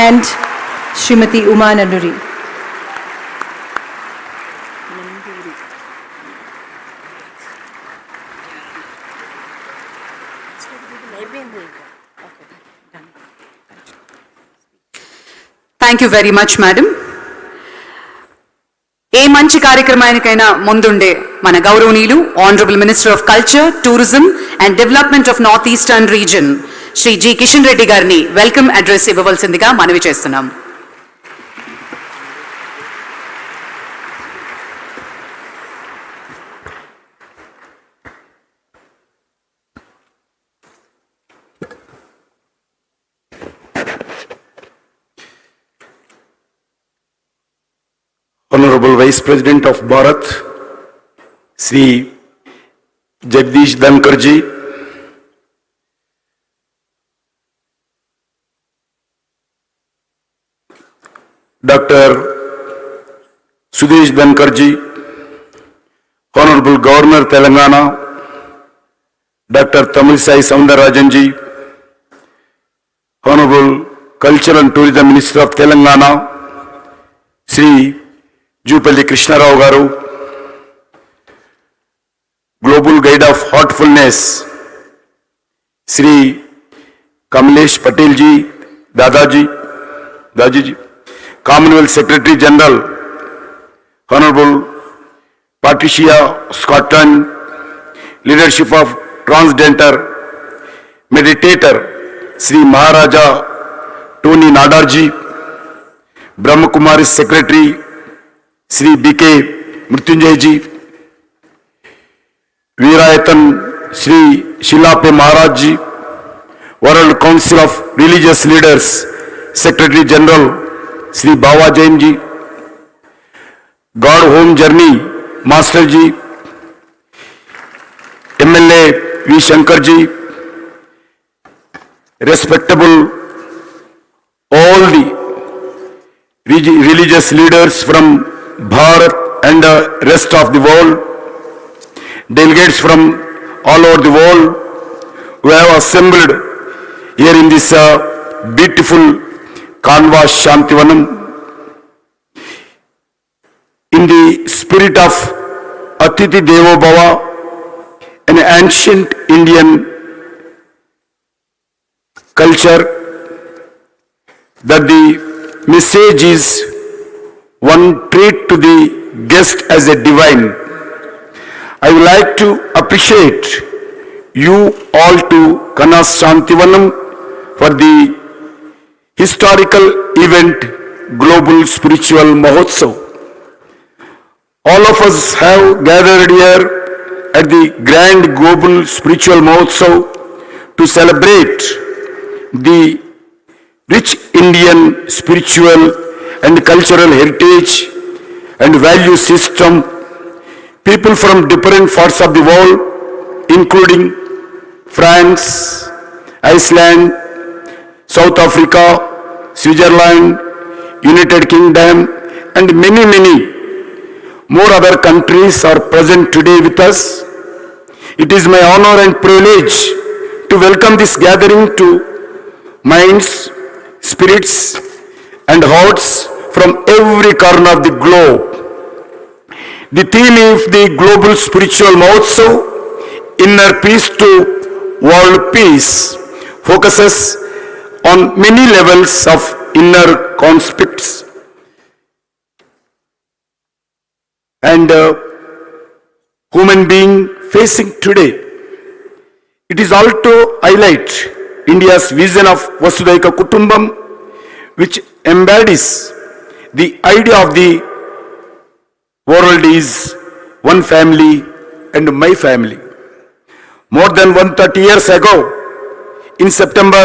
and Srimati Uma Nanduri. Thank you very much, madam. ఏ మంచి కార్యక్రమానికైనా ముందుండే మన గౌరవనీయులు honourable minister of culture, tourism and development of north eastern region Shri G Kishan Reddy గారిని welcome address ఇవ్వవలసిందిగా మనవి చేస్తున్నాం. Honorable Vice President of Bharat, Sri Jagdish Dhankarji, Dr. Sudesh Dhankarji, Honorable Governor Telangana, Dr. Tamilisai Soundararajanji, Honorable Culture and Tourism Minister of Telangana, Sri Jupalli Krishna Rao Garu, Global Guide of Heartfulness, Sri Kamlesh Patel ji, Daaji ji, Commonwealth Secretary General, Honorable Patricia Scotland, Leadership of Transgender Meditator, Sri Maharaja Tony Nadarji, Brahma Kumari Secretary, Sri B.K. Mrityunjay ji, Veerayatan Sri Shilape Maharaj ji, World Council of Religious Leaders, Secretary General Sri Baba Jain ji, God Home Journey Master ji, MLA V. Shankar ji, respectable all the religious leaders from Bharat and the rest of the world, delegates from all over the world who have assembled here in this beautiful Kanha Shanti Vanam. In the spirit of Atiti Devo Bhava, an ancient Indian culture, that the message is one treat to the guest as a divine. I would like to appreciate you all to Kanha Shantivanam for the historical event Global Spiritual MAHOTSAV. All of us have gathered here at the Grand Global Spiritual MAHOTSAV to celebrate the rich Indian spiritual and cultural heritage and value system. People from different parts of the world, including France, Iceland, South Africa, Switzerland, United Kingdom, and many more other countries are present today with us. It is my honor and privilege to welcome this gathering to minds, spirits, and hearts from every corner of the globe. The theme of the Global Spiritual MAHOTSAV, Inner Peace to World Peace, focuses on many levels of inner conflicts and human being facing today. It is all to highlight India's vision of Vasudhaiva Kutumbam, which embodies the idea of the world is one family and my family. More than 130 years ago, in September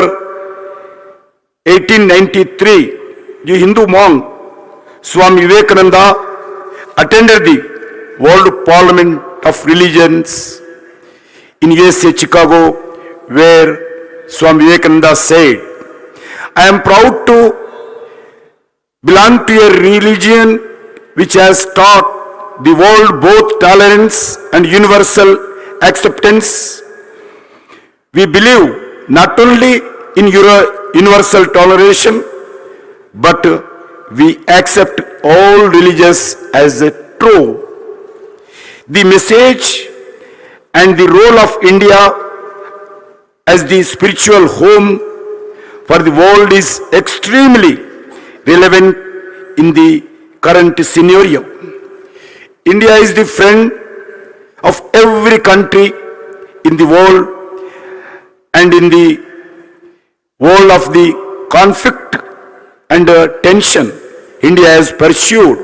1893, the Hindu monk Swami Vivekananda attended the World Parliament of Religions in USA, Chicago, where Swami Vivekananda said, I am proud to belong to a religion which has taught the world both tolerance and universal acceptance. We believe not only in universal toleration, but we accept all religions as true. The message and the role of India as the spiritual home for the world is extremely relevant in the current scenario. India is the friend of every country in the world, and in the world of the conflict and tension, India has pursued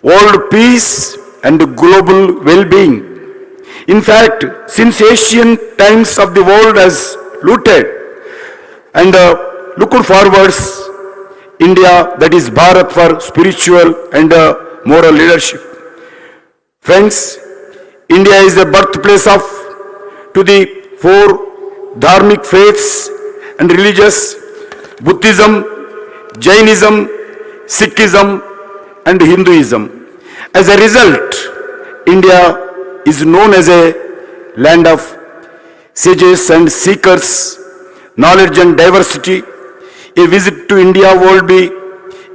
world peace and global well-being. In fact, since ancient times of the world has looted and looked forwards, India, that is Bharat, for spiritual and moral leadership. Friends, India is the birthplace of to the four dharmic faiths and religions: Buddhism, Jainism, Sikhism, and Hinduism. As a result, India is known as a land of sages and seekers, knowledge and diversity. A visit to India will be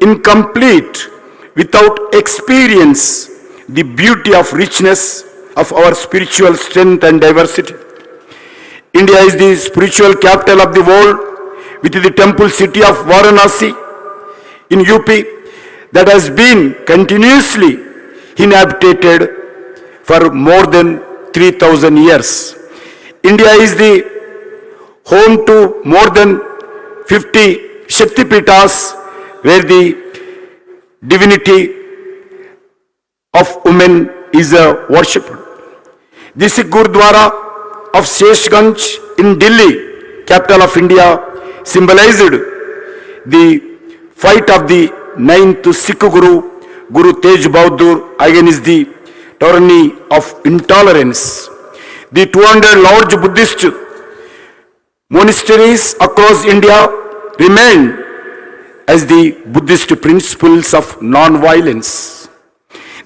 incomplete without experience the beauty of richness of our spiritual strength and diversity. India is the spiritual capital of the world, with the temple city of Varanasi in UP that has been continuously inhabited for more than 3,000 years. India is the home to more than 50 Shaktipitas, where the divinity of women is worshipped. The Sikh Gurudwara of Sheshganj in Delhi, capital of India, symbolized the fight of the 9th Sikh Guru, Guru Tej Bahadur, against the tyranny of intolerance. The 200 large Buddhist monasteries across India remain as the Buddhist principles of non-violence.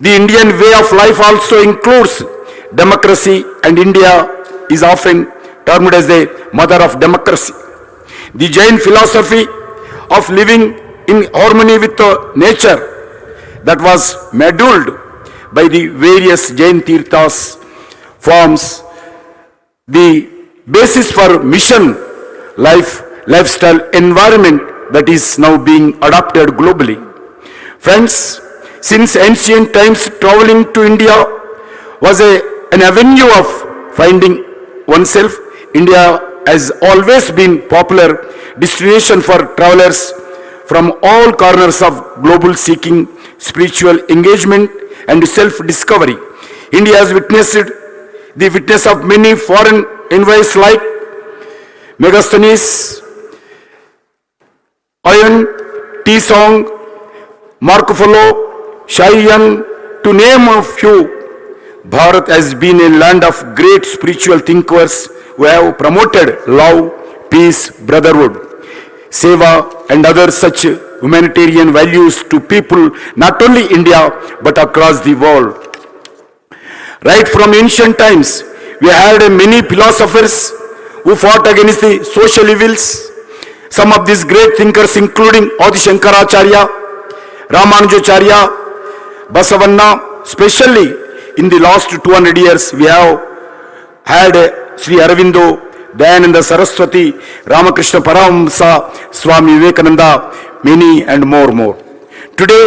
The Indian way of life also includes democracy, and India is often termed as the mother of democracy. The Jain philosophy of living in harmony with nature that was modeled by the various Jain Tirthas forms the basis for mission lifestyle environment that is now being adopted globally. Friends, since ancient times, traveling to India was an avenue of finding oneself. India has always been popular destination for travelers from all corners of global seeking spiritual engagement and self-discovery. India has witnessed the witness of many foreign envoys like Megasthenes, Iron, T-Song, Marco Polo, Cheyenne, to name a few. Bharat has been a land of great spiritual thinkers who have promoted love, peace, brotherhood, seva, and other such humanitarian values to people not only India but across the world. Right from ancient times, we had many philosophers who fought against the social evils. Some of these great thinkers including Adi Shankaracharya, Ramanujacharya, Basavanna. Especially in the last 200 years, we have had Sri Aurobindo, Dayananda Saraswati, Ramakrishna Paramahamsa, Swami Vivekananda, many and more. Today,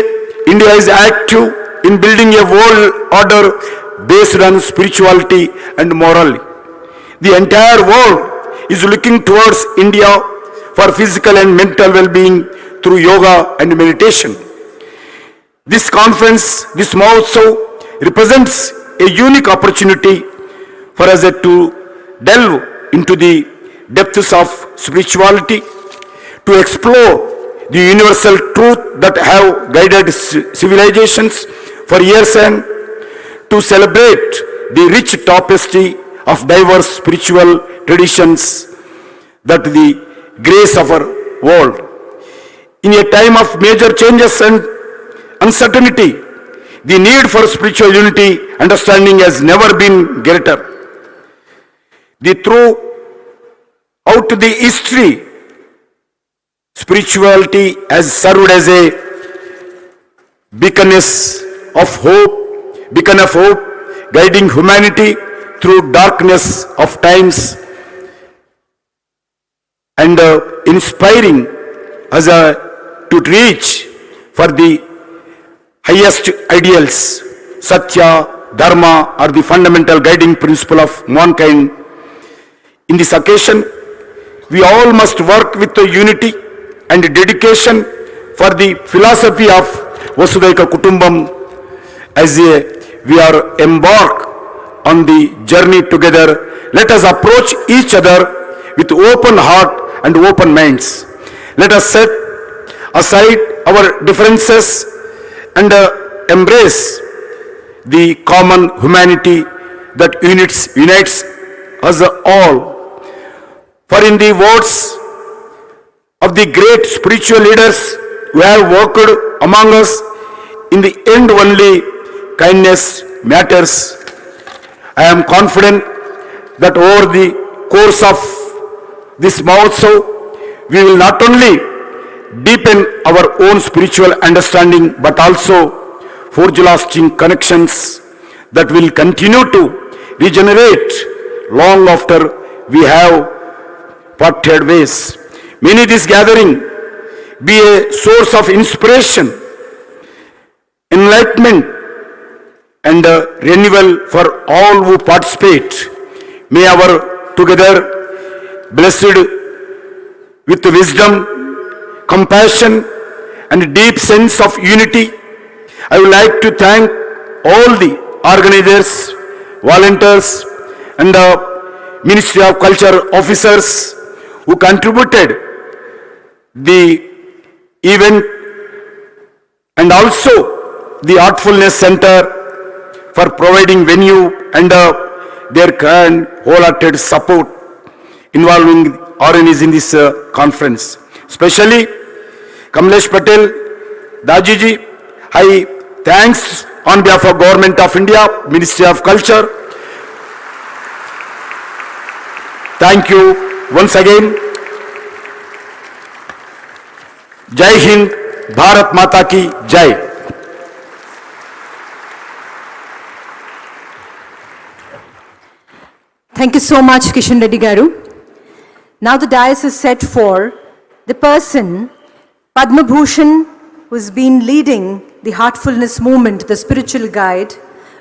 India is active in building a world order based on spirituality and morality. The entire world is looking towards India for physical and mental well-being through yoga and meditation. This conference, this MAHOTSAV, represents a unique opportunity for us to delve into the depths of spirituality, to explore the universal truth that have guided civilizations for years, and to celebrate the rich tapestry of diverse spiritual traditions that the grace of our world. In a time of major changes and uncertainty, the need for spiritual unity, understanding has never been greater. Throughout the history, spirituality has served as a beacon of hope, guiding humanity through darkness of times and inspiring us to reach for the highest ideals. Satya, Dharma are the fundamental guiding principle of mankind. In this occasion, we all must work with the unity and dedication for the philosophy of Vasudhaiva Kutumbam as we are embarked on the journey together. Let us approach each other with open heart and open minds. Let us set aside our differences and embrace the common humanity that unites us all. For in the words of the great spiritual leaders who have worked among us, in the end only kindness matters. I am confident that over the course of this Mahotsav, we will not only deepen our own spiritual understanding but also forge lasting connections that will continue to regenerate long after we have parted ways. May this gathering be a source of inspiration, enlightenment and renewal for all who participate. May our together blessed with wisdom, compassion and deep sense of unity, I would like to thank all the organizers, volunteers and Ministry of Culture officers who contributed the event and also the Artfulness Center for providing venue and their kind wholehearted support involving RNs in this conference. Especially Kamlesh Patel, Daaji ji, I thanks on behalf of Government of India, Ministry of Culture. Thank you once again. Jai Hind, Bharat Mata ki Jai. Thank you so much, Kishan Reddy Garu. Now the dais is set for the person, Padma Bhushan, who has been leading the Heartfulness Movement, the spiritual guide,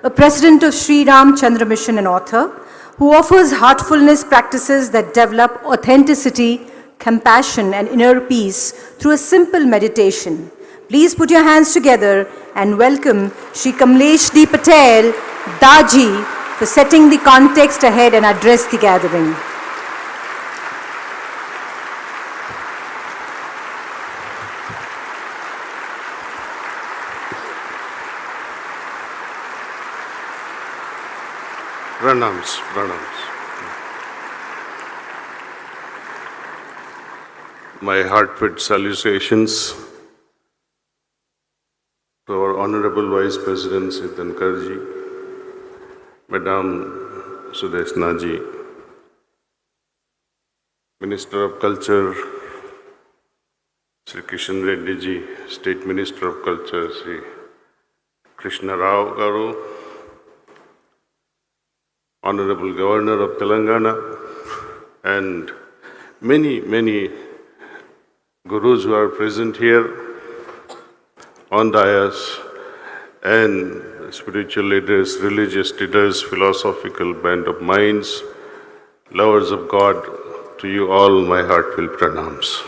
a president of Sri Ram Chandra Mission and author, who offers heartfulness practices that develop authenticity, compassion and inner peace through a simple meditation. Please put your hands together and welcome Shri Kamlesh D. Patel, Daaji, for setting the context ahead and address the gathering. Pranams, pranams. My heartfelt salutations to our Honorable Vice President Sri Thankyu, Madam Sudeshna ji, Minister of Culture Sri Kishan Reddy ji, State Minister of Culture Sri Krishna Rao Garu, Honorable Governor of Telangana, and many gurus who are present here on dais, and spiritual leaders, religious leaders, philosophical band of minds, lovers of God, to you all my heartfelt pranams.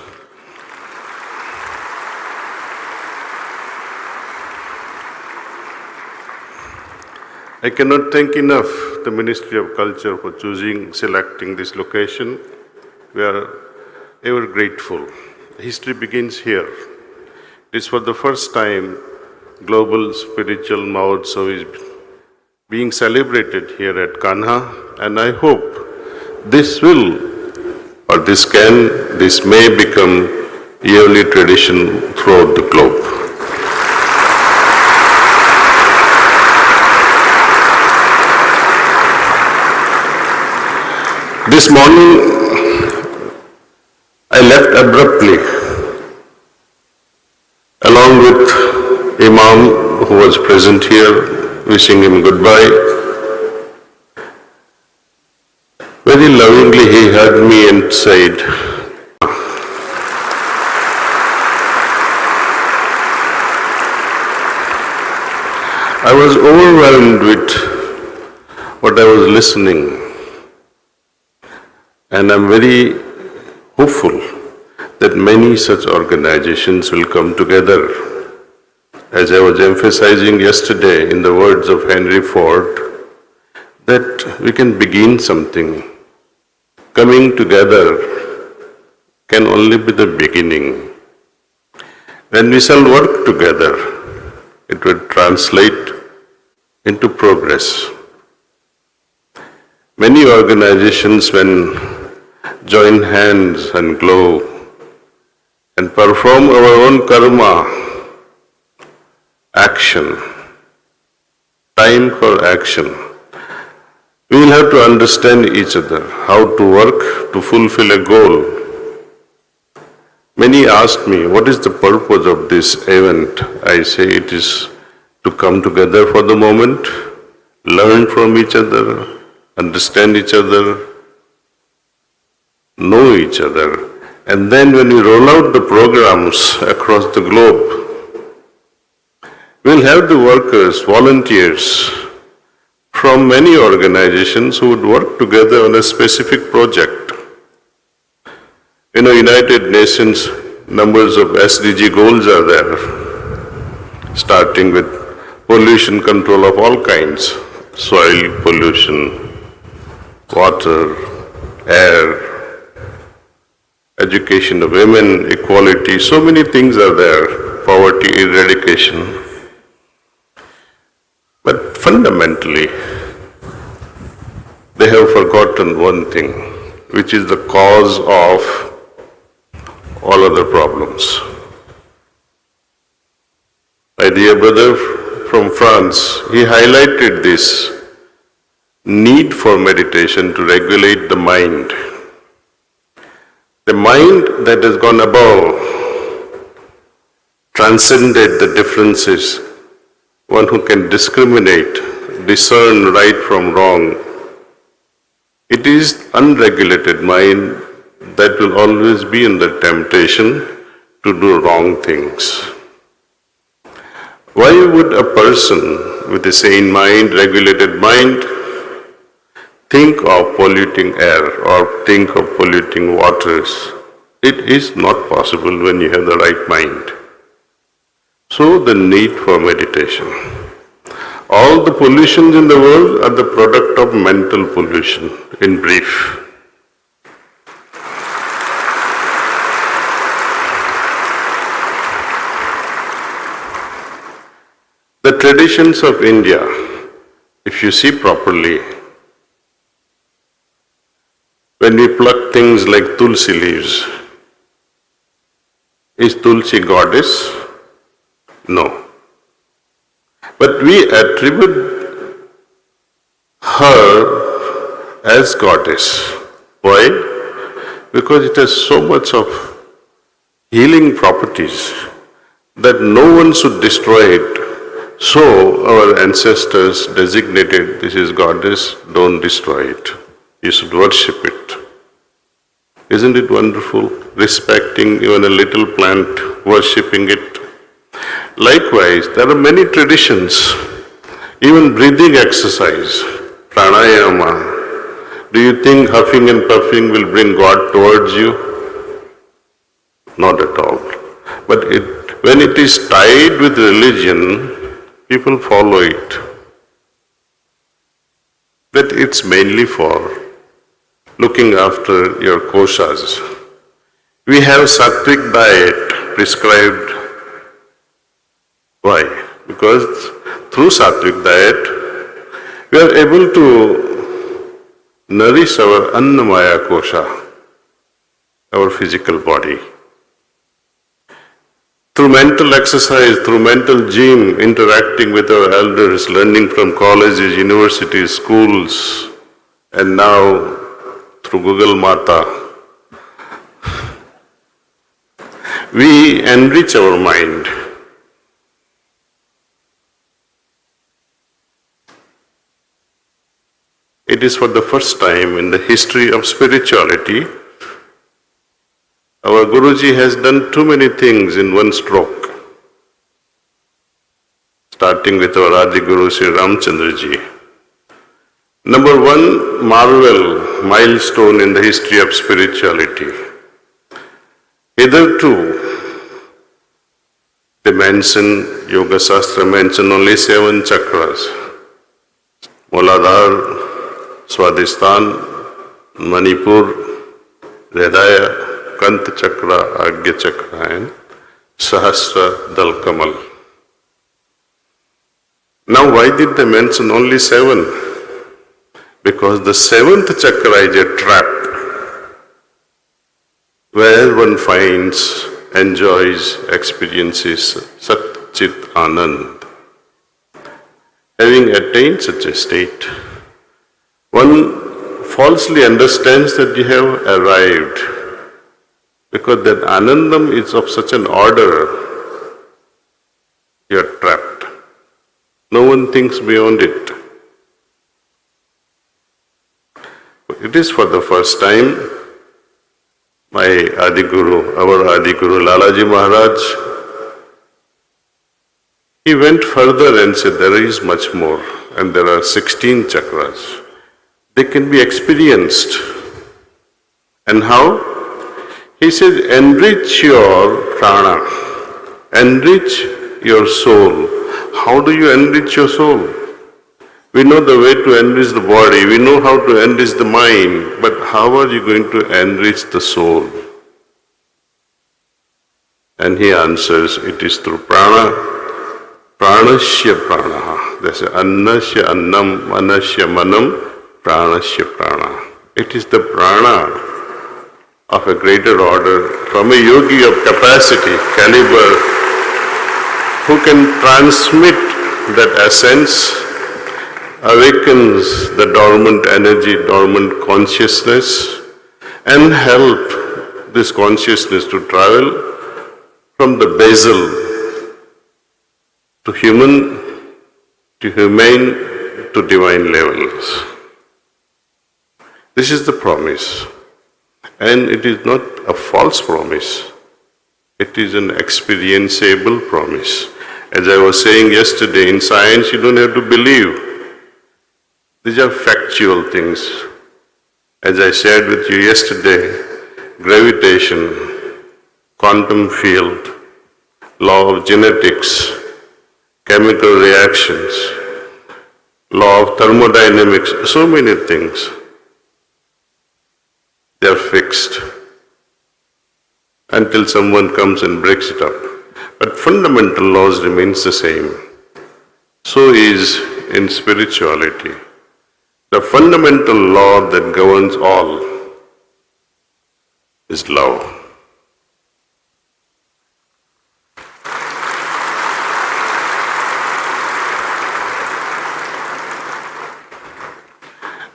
I cannot thank enough the Ministry of Culture for selecting this location. We are ever grateful. History begins here. It is for the first time Global Spiritual Mahotsav is being celebrated here at Kanha, and I hope this may become yearly tradition throughout the globe. This morning, I left abruptly, along with Imam, who was present here, wishing him goodbye. Very lovingly he hugged me and said, I was overwhelmed with what I was listening, and I'm very hopeful that many such organizations will come together. As I was emphasizing yesterday in the words of Henry Ford, that we can begin something. Coming together can only be the beginning. When we shall work together, it will translate into progress. Many organizations, when join hands and glow and perform our own karma, action, time for action, we will have to understand each other, how to work to fulfill a goal. Many ask me, what is the purpose of this event? I say it is to come together for the moment, learn from each other, understand each other, know each other, and then when we roll out the programs across the globe, we'll have the workers, volunteers from many organizations who would work together on a specific project. You know, United Nations, numbers of SDG goals are there, starting with pollution control of all kinds, soil pollution, water, air, education of women, equality, so many things are there, poverty eradication. But fundamentally, they have forgotten one thing, which is the cause of all other problems. My dear brother from France, he highlighted this need for meditation to regulate the mind. The mind that has gone above, transcended the differences, one who can discriminate, discern right from wrong. It is unregulated mind that will always be in the temptation to do wrong things. Why would a person with a sane mind, regulated mind, think of polluting air or think of polluting waters? It is not possible when you have the right mind. So the need for meditation. All the pollutions in the world are the product of mental pollution, in brief. The traditions of India, if you see properly, when we pluck things like tulsi leaves, is tulsi goddess? No. But we attribute her as goddess. Why? Because it has so much of healing properties that no one should destroy it. So our ancestors designated this is goddess, don't destroy it. You should worship it. Isn't it wonderful? Respecting even a little plant, worshipping it. Likewise, there are many traditions, even breathing exercise, pranayama. Do you think huffing and puffing will bring God towards you? Not at all. But when it is tied with religion, people follow it. But it's mainly for looking after your koshas. We have sattvic diet prescribed. Why? Because through sattvic diet, we are able to nourish our annamaya kosha, our physical body. Through mental exercise, through mental gym, interacting with our elders, learning from colleges, universities, schools, and now through Google Mata, we enrich our mind. It is for the first time in the history of spirituality, our Guruji has done too many things in one stroke. Starting with our Adi Guru Sri Ramchandraji. Number one marvel, milestone in the history of spirituality. Hitherto, they mention, Yoga Shastra mention only 7 chakras. Muladhara, Swadhisthana, Manipur, Hridaya, Kanta Chakra, Agya Chakra, and Sahasra Dal Kamal. Now, why did they mention only 7? Because the 7th chakra is a trap where one finds, enjoys, experiences Sat Chit Anand. Having attained such a state, one falsely understands that you have arrived, because that Anandam is of such an order, you are trapped. No one thinks beyond it. It is for the first time, my Adi Guru, our Adi Guru, Lalaji Maharaj, he went further and said there is much more, and there are 16 chakras. They can be experienced. And how? He said, enrich your prana, enrich your soul. How do you enrich your soul? We know the way to enrich the body, we know how to enrich the mind, but how are you going to enrich the soul? And he answers, it is through prana, pranasya pranaha. They say, annasya annam, manasya manam, pranasya prana. It is the prana of a greater order, from a yogi of capacity, caliber, who can transmit that essence, awakens the dormant energy, dormant consciousness, and help this consciousness to travel from the basal to human, to humane, to divine levels. This is the promise. And it is not a false promise. It is an experienceable promise. As I was saying yesterday, in science you don't have to believe. These are factual things. As I shared with you yesterday, gravitation, quantum field, law of genetics, chemical reactions, law of thermodynamics, so many things. They are fixed until someone comes and breaks it up. But fundamental laws remains the same. So is in spirituality. The fundamental law that governs all is love.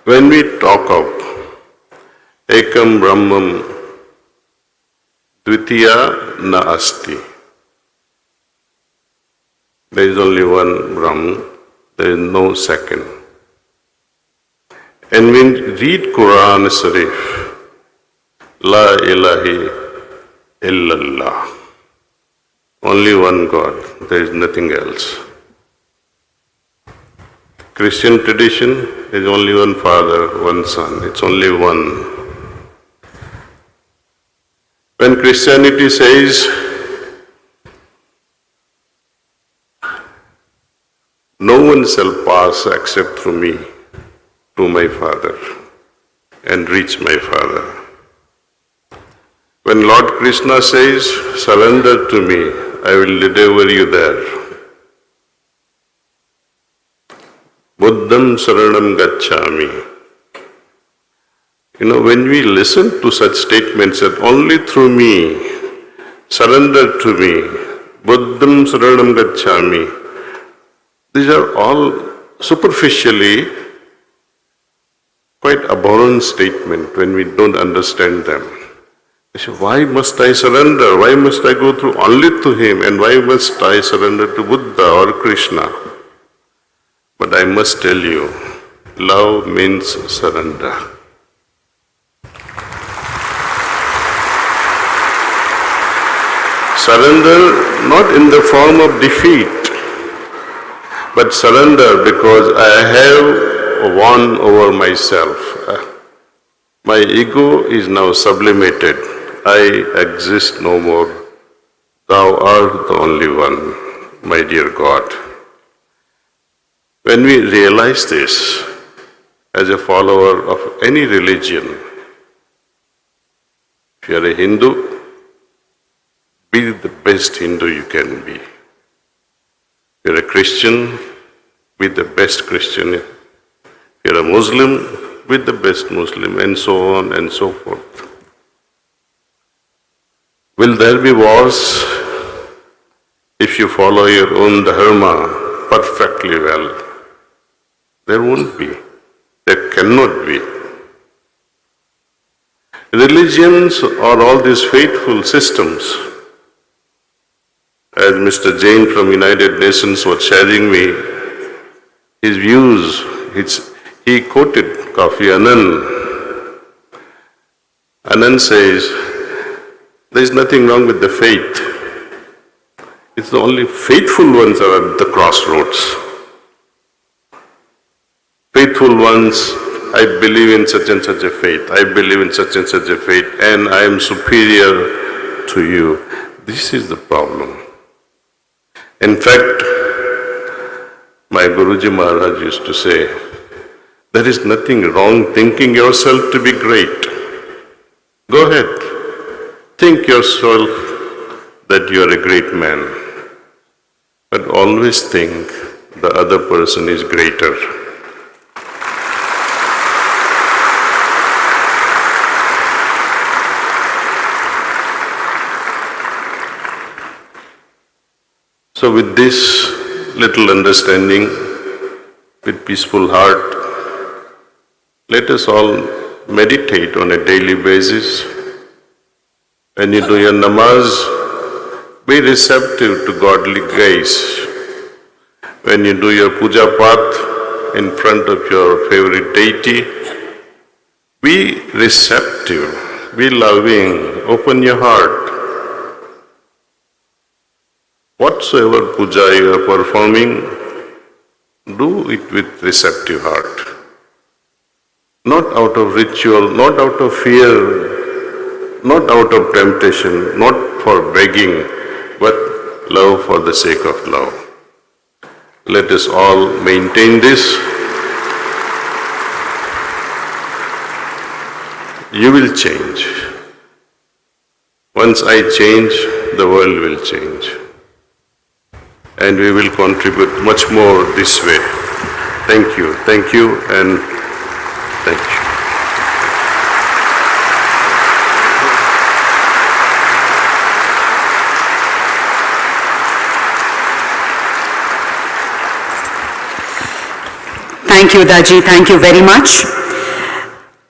When we talk of Ekam Brahmam Dvitiya Na Asti, there is only one Brahman, there is no second. And when we read Quran Sharif, La ilaha illallah, only one God, there is nothing else. Christian tradition is only one Father, one Son, it's only one. When Christianity says, no one shall pass except through me to my Father and reach my Father. When Lord Krishna says, surrender to me, I will deliver you there. Buddham saranam gacchami. When we listen to such statements that only through me, surrender to me, Buddham Saranam Gacchami. These are all superficially quite abhorrent statement when we don't understand them. I say, why must I surrender? Why must I go through only to him? And why must I surrender to Buddha or Krishna? But I must tell you, love means surrender. Surrender not in the form of defeat, but surrender because I have won over myself. My ego is now sublimated. I exist no more. Thou art the only one, my dear God. When we realize this, as a follower of any religion, if you are a Hindu, be the best Hindu you can be. If you are a Christian, be the best Christian. If you are a Muslim, be the best Muslim, and so on and so forth. Will there be wars if you follow your own dharma perfectly well? There won't be. There cannot be. Religions are all these faithful systems. As Mr. Jain from United Nations was sharing me his views, he quoted Kofi Annan. Annan says, there is nothing wrong with the faith. It's the only faithful ones are at the crossroads. Faithful ones, I believe in such and such a faith, I believe in such and such a faith, and I am superior to you. This is the problem. In fact, my Guruji Maharaj used to say, there is nothing wrong thinking yourself to be great. Go ahead. Think yourself that you are a great man. But always think the other person is greater. So with this little understanding, with peaceful heart, let us all meditate on a daily basis. When you do your namaz, be receptive to godly grace. When you do your puja path in front of your favorite deity, be receptive, be loving, open your heart. Whatsoever puja you are performing, do it with receptive heart. Not out of ritual, not out of fear, not out of temptation, not for begging, but love for the sake of love. Let us all maintain this. You will change. Once I change, the world will change. And we will contribute much more this way. Thank you, and thank you. Thank you, Daaji. Thank you very much.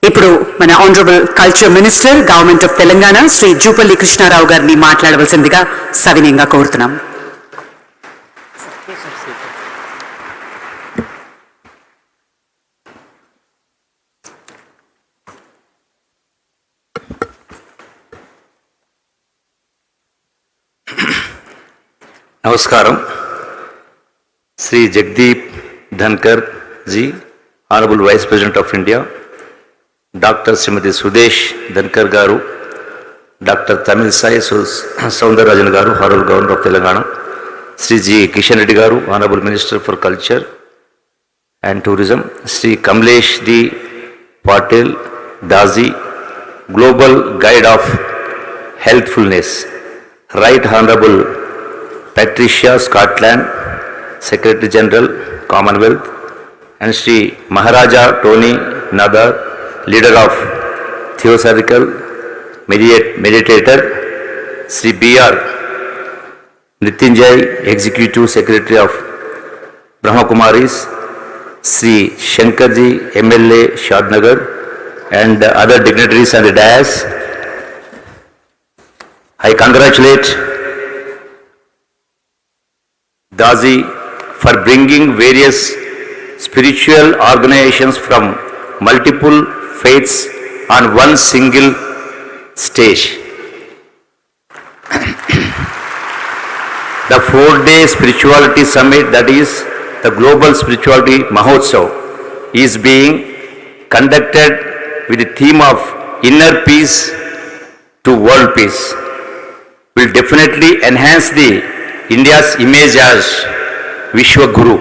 ఇప్పుడు మన honourable culture minister government of Telangana Shri Jupally Krishna Rao గారిని మాట్లాడవలసిందిగా సవినయంగా కోరుతున్నాం. Namaskaram. Sri Jagdeep Dhankar ji, Honorable Vice President of India, Dr. Srimati Sudesh Dhankar Garu, Dr. Tamil Sai Soundararajan Garu, Honorable Governor of Telangana, Sri G. Kishan Reddy Garu, Honorable Minister for Culture and Tourism, Sri Kamlesh D. Patel, Daaji, Global Guide of Healthfulness, Right Honorable Patricia Scotland, Secretary General, Commonwealth, and Sri Maharaja Tony Nadar, Leader of Theosophical Meditator, Sri B.R. Nitinjay, Executive Secretary of Brahma Kumaris, Sri Shankarji, MLA, Shadnagar, and other dignitaries and the dais. I congratulate Daaji for bringing various spiritual organizations from multiple faiths on one single stage. The 4-day spirituality summit, that is the Global Spirituality MAHOTSAV, is being conducted with the theme of Inner Peace to World Peace. Will definitely enhance India's image as Vishwa Guru.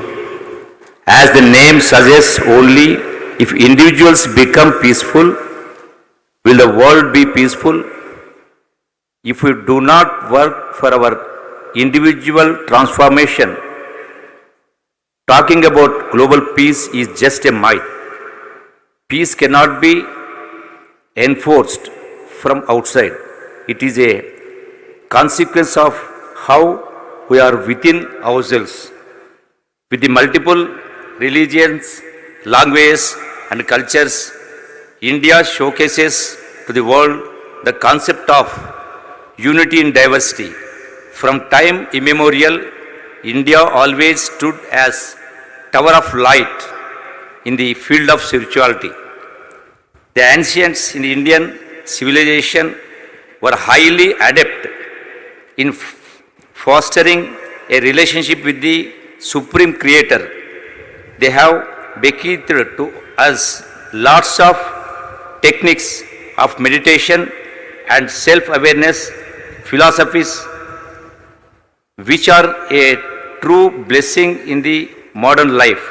As the name suggests, only if individuals become peaceful, will the world be peaceful. If we do not work for our individual transformation, talking about global peace is just a myth. Peace cannot be enforced from outside. It is a consequence of how we are within ourselves. With the multiple religions, languages and cultures, India showcases to the world the concept of unity in diversity. From time immemorial, India always stood as tower of light in the field of spirituality. The ancients in Indian civilization were highly adept in fostering a relationship with the Supreme Creator. They have bequeathed to us lots of techniques of meditation and self-awareness philosophies, which are a true blessing in the modern life.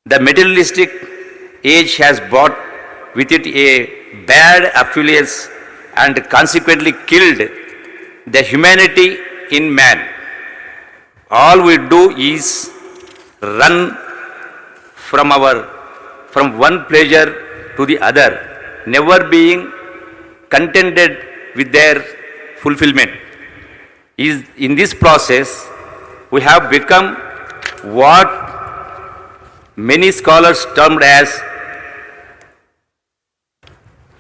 The materialistic age has brought with it a bad affluence and consequently killed the humanity in man. All we do is run from one pleasure to the other, never being contented with their fulfillment. In this process, we have become what many scholars termed as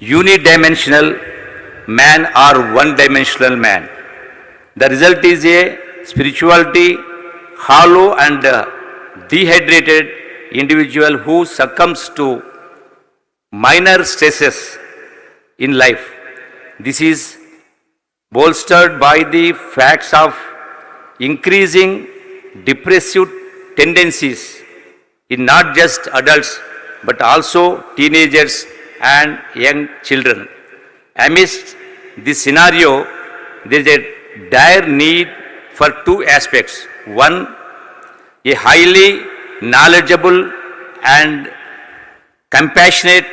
unidimensional man or one-dimensional man. The result is a spirituality hollow and dehydrated individual who succumbs to minor stresses in life. This is bolstered by the facts of increasing depressive tendencies in not just adults but also teenagers and young children. Amidst this scenario, there is a dire need for two aspects. One, a highly knowledgeable and compassionate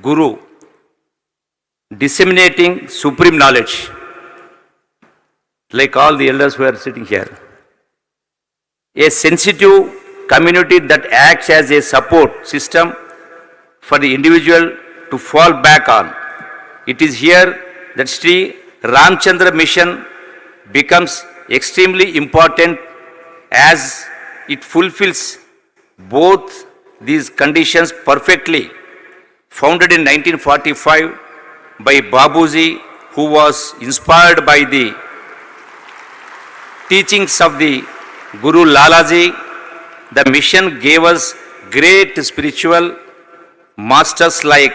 guru disseminating supreme knowledge, like all the elders who are sitting here. A sensitive community that acts as a support system for the individual to fall back on. It is here that Sri Ramchandra mission becomes extremely important, as it fulfills both these conditions perfectly. Founded in 1945 by Babuji, who was inspired by the teachings of the Guru Lalaji, the mission gave us great spiritual masters like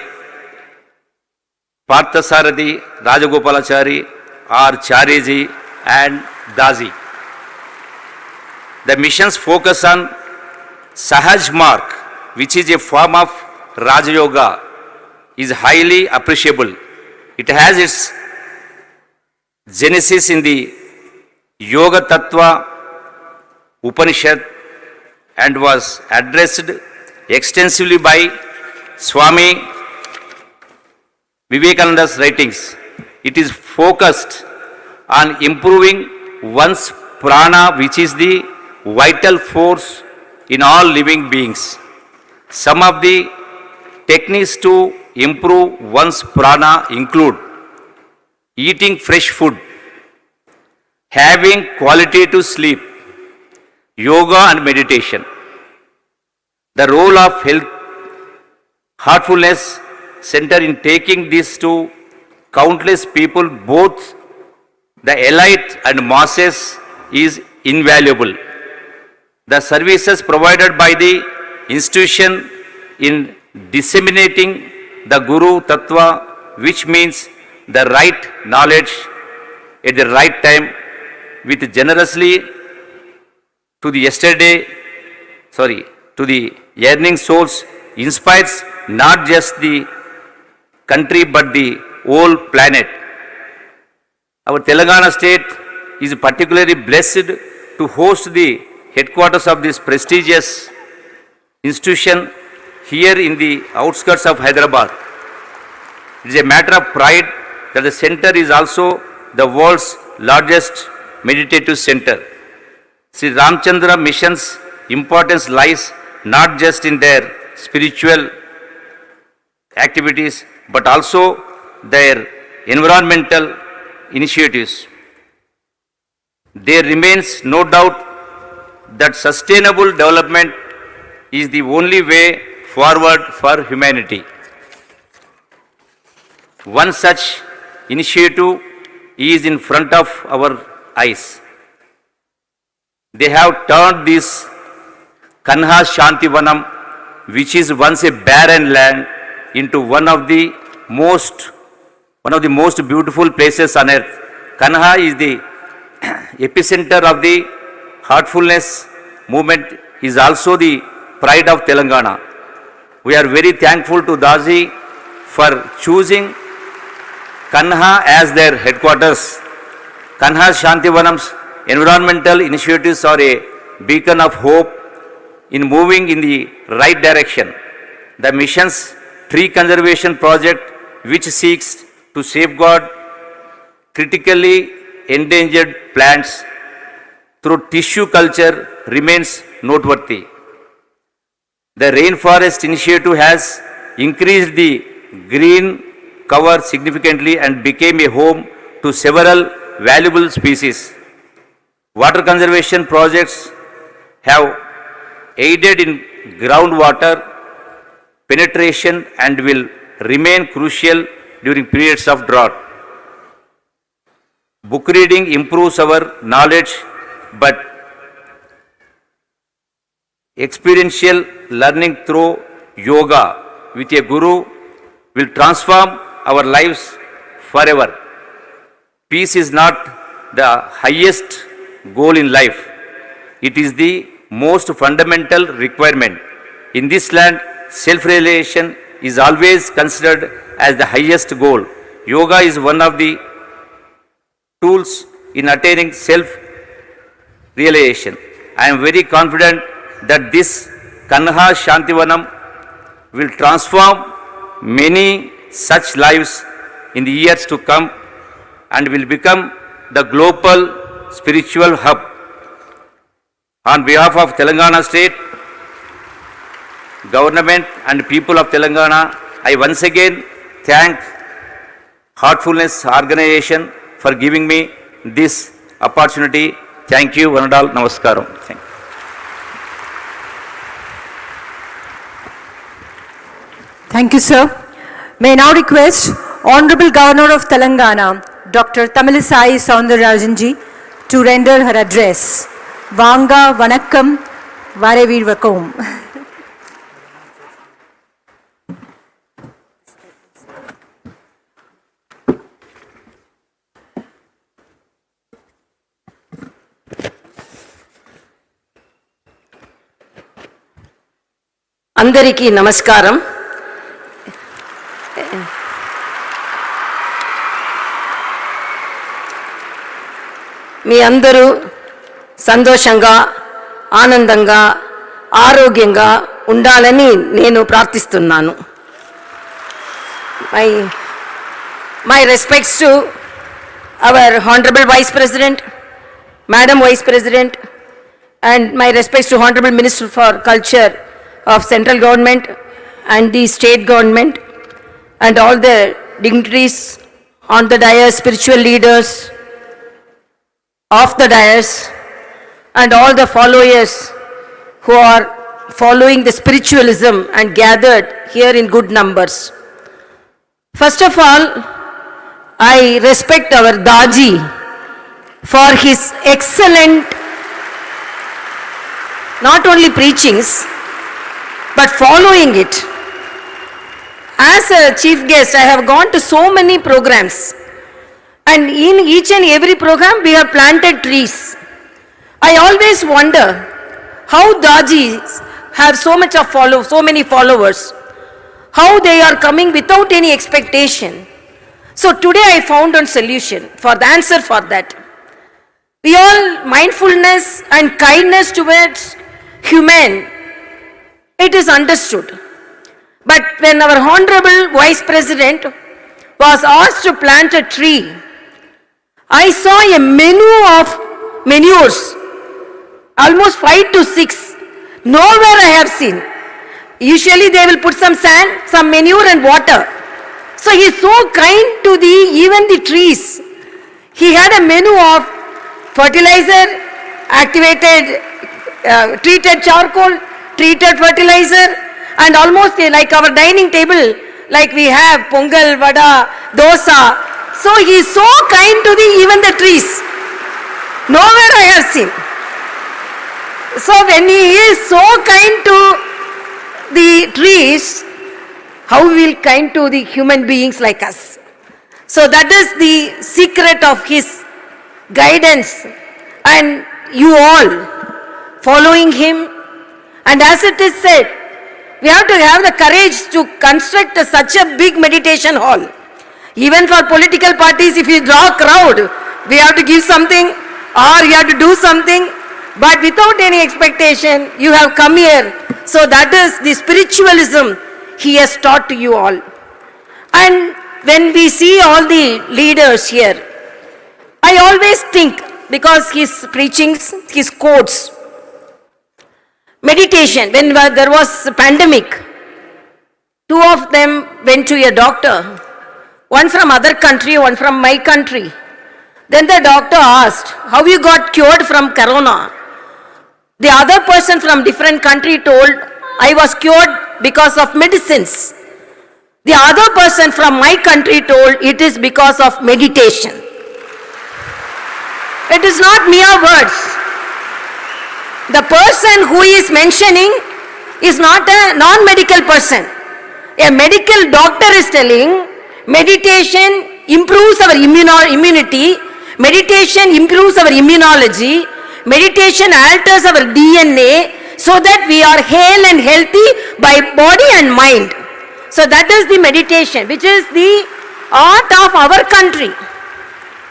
Parthasarathi, Rajagopalachari, R. Chariji and Daaji. The missions focus on Sahaj Mark, which is a form of Raja Yoga, is highly appreciable. It has its genesis in the Yoga Tattva Upanishad and was addressed extensively by Swami Vivekananda's writings. It is focused on improving one's prana, which is the vital force in all living beings. Some of the techniques to improve one's prana include eating fresh food, having quality to sleep, yoga and meditation. The role of heartfulness center in taking this to countless people, both the elite and masses, is invaluable. The services provided by the institution in disseminating the Guru Tattva, which means the right knowledge at the right time, with generously to the to the yearning souls, inspires not just the country but the whole planet. Our Telangana state is particularly blessed to host the headquarters of this prestigious institution here in the outskirts of Hyderabad. It is a matter of pride that the center is also the world's largest meditative center. Sri Ramchandra Mission's importance lies not just in their spiritual activities but also their environmental initiatives. There remains no doubt that sustainable development is the only way forward for humanity. One such initiative is in front of our eyes. They have turned this Kanha Shanti Vanam, which is once a barren land, into one of the most beautiful places on earth. Kanha is the epicenter of the heartfulness movement, is also the pride of Telangana. We are very thankful to Daaji for choosing Kanha as their headquarters. Kanha Shantivanam's environmental initiatives are a beacon of hope in moving in the right direction. The mission's tree conservation project, which seeks to safeguard critically endangered plants through tissue culture, remains noteworthy. The rainforest initiative has increased the green cover significantly and became a home to several valuable species. Water conservation projects have aided in groundwater penetration and will remain crucial during periods of drought. Book reading improves our knowledge, but experiential learning through yoga with a guru will transform our lives forever. Peace is not the highest goal in life. It is the most fundamental requirement. In this land, self-realization is always considered as the highest goal. Yoga is one of the tools in attaining self-realization. I am very confident that this Kanha Shantivanam will transform many such lives in the years to come and will become the global spiritual hub. On behalf of Telangana State, Government and people of Telangana, I once again thank Heartfulness Organization for giving me this opportunity. Thank you, Vanadal, Namaskaram. Thank you. Thank you, sir. May I now request Honorable Governor of Telangana, Dr. Tamilisai Soundararajan to render her address. Vanga Vanakkam Varevirvakom. అందరికీ నమస్కారం. మీ అందరూ సంతోషంగా ఆనందంగా ఆరోగ్యంగా ఉండాలని నేను ప్రార్థిస్తున్నాను. My respects to our Honorable Vice President, Madam Vice President, and my respects to Honorable Minister for Culture of Central Government and the State Government and all the dignitaries on the dais, spiritual leaders, of the dais, and all the followers who are following the spiritualism and gathered here in good numbers. First of all, I respect our Daaji for his excellent, not only preachings, but following it. As a chief guest, I have gone to so many programs, and in each and every program we have planted trees. I always wonder how Daajis have so many followers, how they are coming without any expectation. So today I found a solution for the answer for that. We all mindfulness and kindness towards human, it is understood. But when our Honorable Vice President was asked to plant a tree, I saw a menu of manures, almost 5 to 6. Nowhere I have seen. Usually they will put some sand, some manure and water. So he is so kind to even the trees. He had a menu of fertilizer, activated, treated charcoal, treated fertilizer, and almost like our dining table, like we have pongal, vada, dosa. So he is so kind to even the trees. Nowhere I have seen. So when he is so kind to the trees, how we will kind to the human beings like us? So that is the secret of his guidance, and you all following him. And as it is said, we have to have the courage to construct such a big meditation hall. Even for political parties, if you draw a crowd, we have to give something or you have to do something. But without any expectation, you have come here. So that is the spiritualism he has taught to you all. And when we see all the leaders here, I always think, because his preachings, his quotes, meditation, when there was a pandemic, 2 of them went to a doctor, one from other country, one from my country. Then the doctor asked, how you got cured from corona? The other person from different country told, I was cured because of medicines. The other person from my country told, it is because of meditation. It is not mere words. The person who is mentioning is not a non-medical person. A medical doctor is telling, meditation improves our immunity, meditation improves our immunology, meditation alters our DNA so that we are hale and healthy by body and mind. So that is the meditation, which is the art of our country.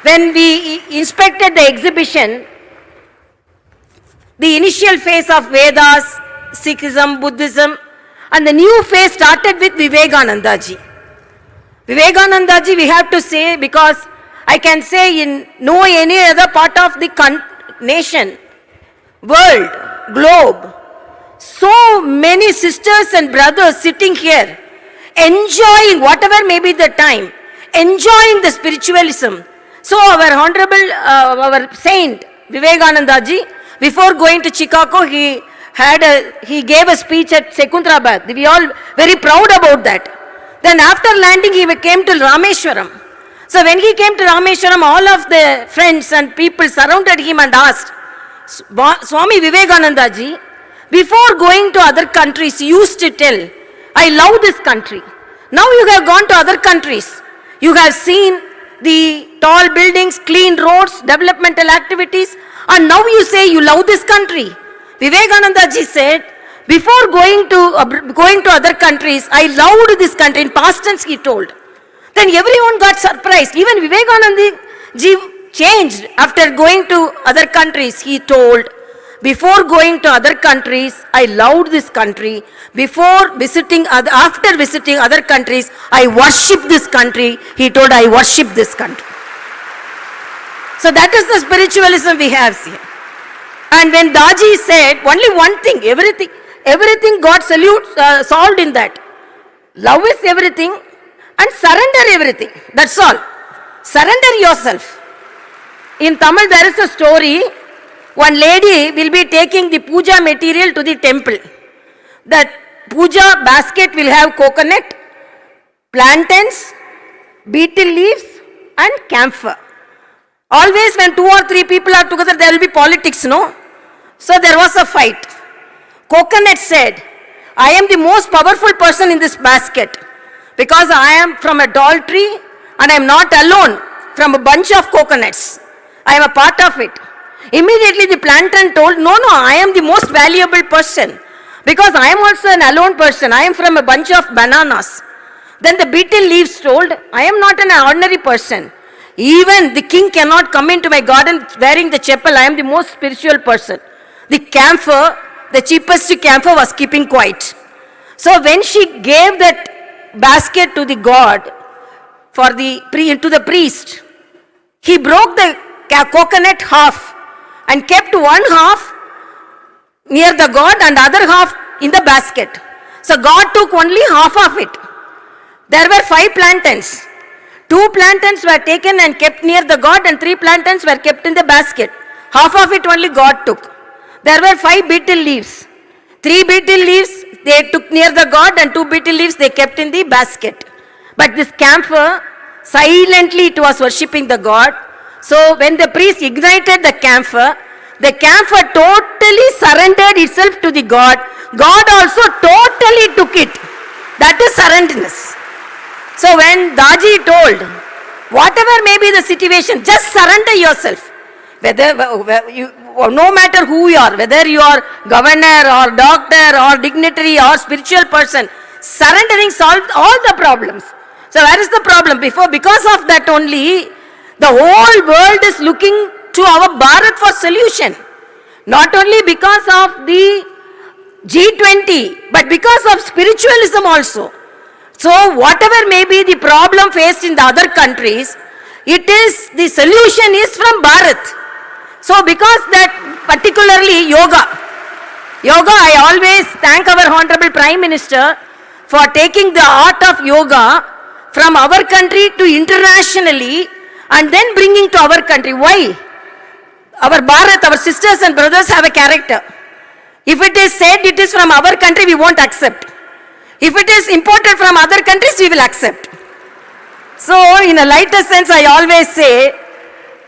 When we inspected the exhibition, the initial phase of Vedas, Sikhism, Buddhism, and the new phase started with Vivekanandaji. Vivekanandaji we have to say, because I can say in no any other part of the nation, world, globe, so many sisters and brothers sitting here, enjoying whatever may be the time, enjoying the spiritualism. So our honorable, our saint Vivekanandaji, before going to Chicago, he gave a speech at Secunderabad. We all very proud about that. Then after landing, he came to Rameshwaram. So when he came to Rameshwaram, all of the friends and people surrounded him and asked, Swami Vivekanandaji, before going to other countries, he used to tell, I love this country. Now you have gone to other countries. You have seen the tall buildings, clean roads, developmental activities, and now you say you love this country. Vivekanandaji said, before going to other countries, I loved this country. In past tense he told. Then everyone got surprised. Even Vivekanandaji changed after going to other countries. He told, before going to other countries, I loved this country. After visiting other countries, I worship this country. He told, I worship this country. So that is the spiritualism we have here. And when Daaji said, only one thing, everything got solved in that. Love is everything and surrender everything. That's all. Surrender yourself. in Tamil there is a story. One lady will be taking the puja material to the temple. That puja basket will have coconut, plantains, betel leaves and camphor. Always when 2 or 3 people are together, there will be politics, no? So there was a fight. Coconut said, I am the most powerful person in this basket because I am from a tall tree and I am not alone from a bunch of coconuts. I am a part of it. Immediately the plantain told, no, I am the most valuable person because I am also an alone person. I am from a bunch of bananas. Then the betel leaves told, I am not an ordinary person. Even the king cannot come into my garden wearing the chapel. I am the most spiritual person. The camphor, the cheapest camphor was keeping quiet. So when she gave that basket to the god, to the priest, he broke the coconut half and kept one half near the god and other half in the basket. So God took only half of it. There were 5 plantains. 2 plantains were taken and kept near the god and 3 plantains were kept in the basket. Half of it only God took. There were 5 betel leaves. 3 betel leaves they took near the god and 2 betel leaves they kept in the basket. But this camphor, silently it was worshipping the god. So when the priest ignited the camphor totally surrendered itself to the god. God also totally took it. That is surrenderness. So when Daaji told, whatever may be the situation, just surrender yourself. No matter who you are, whether you are governor or doctor or dignitary or spiritual person, surrendering solved all the problems. So where is the problem? Because of that only, the whole world is looking to our Bharat for solution. Not only because of the G20, but because of spiritualism also. So whatever may be the problem faced in the other countries, the solution is from Bharat. So because that particularly yoga, I always thank our Honorable Prime Minister for taking the art of yoga from our country to internationally and then bringing to our country. Why? Our Bharat, our sisters and brothers have a character. If it is said it is from our country, we won't accept. If it is imported from other countries, we will accept. So in a lighter sense, I always say,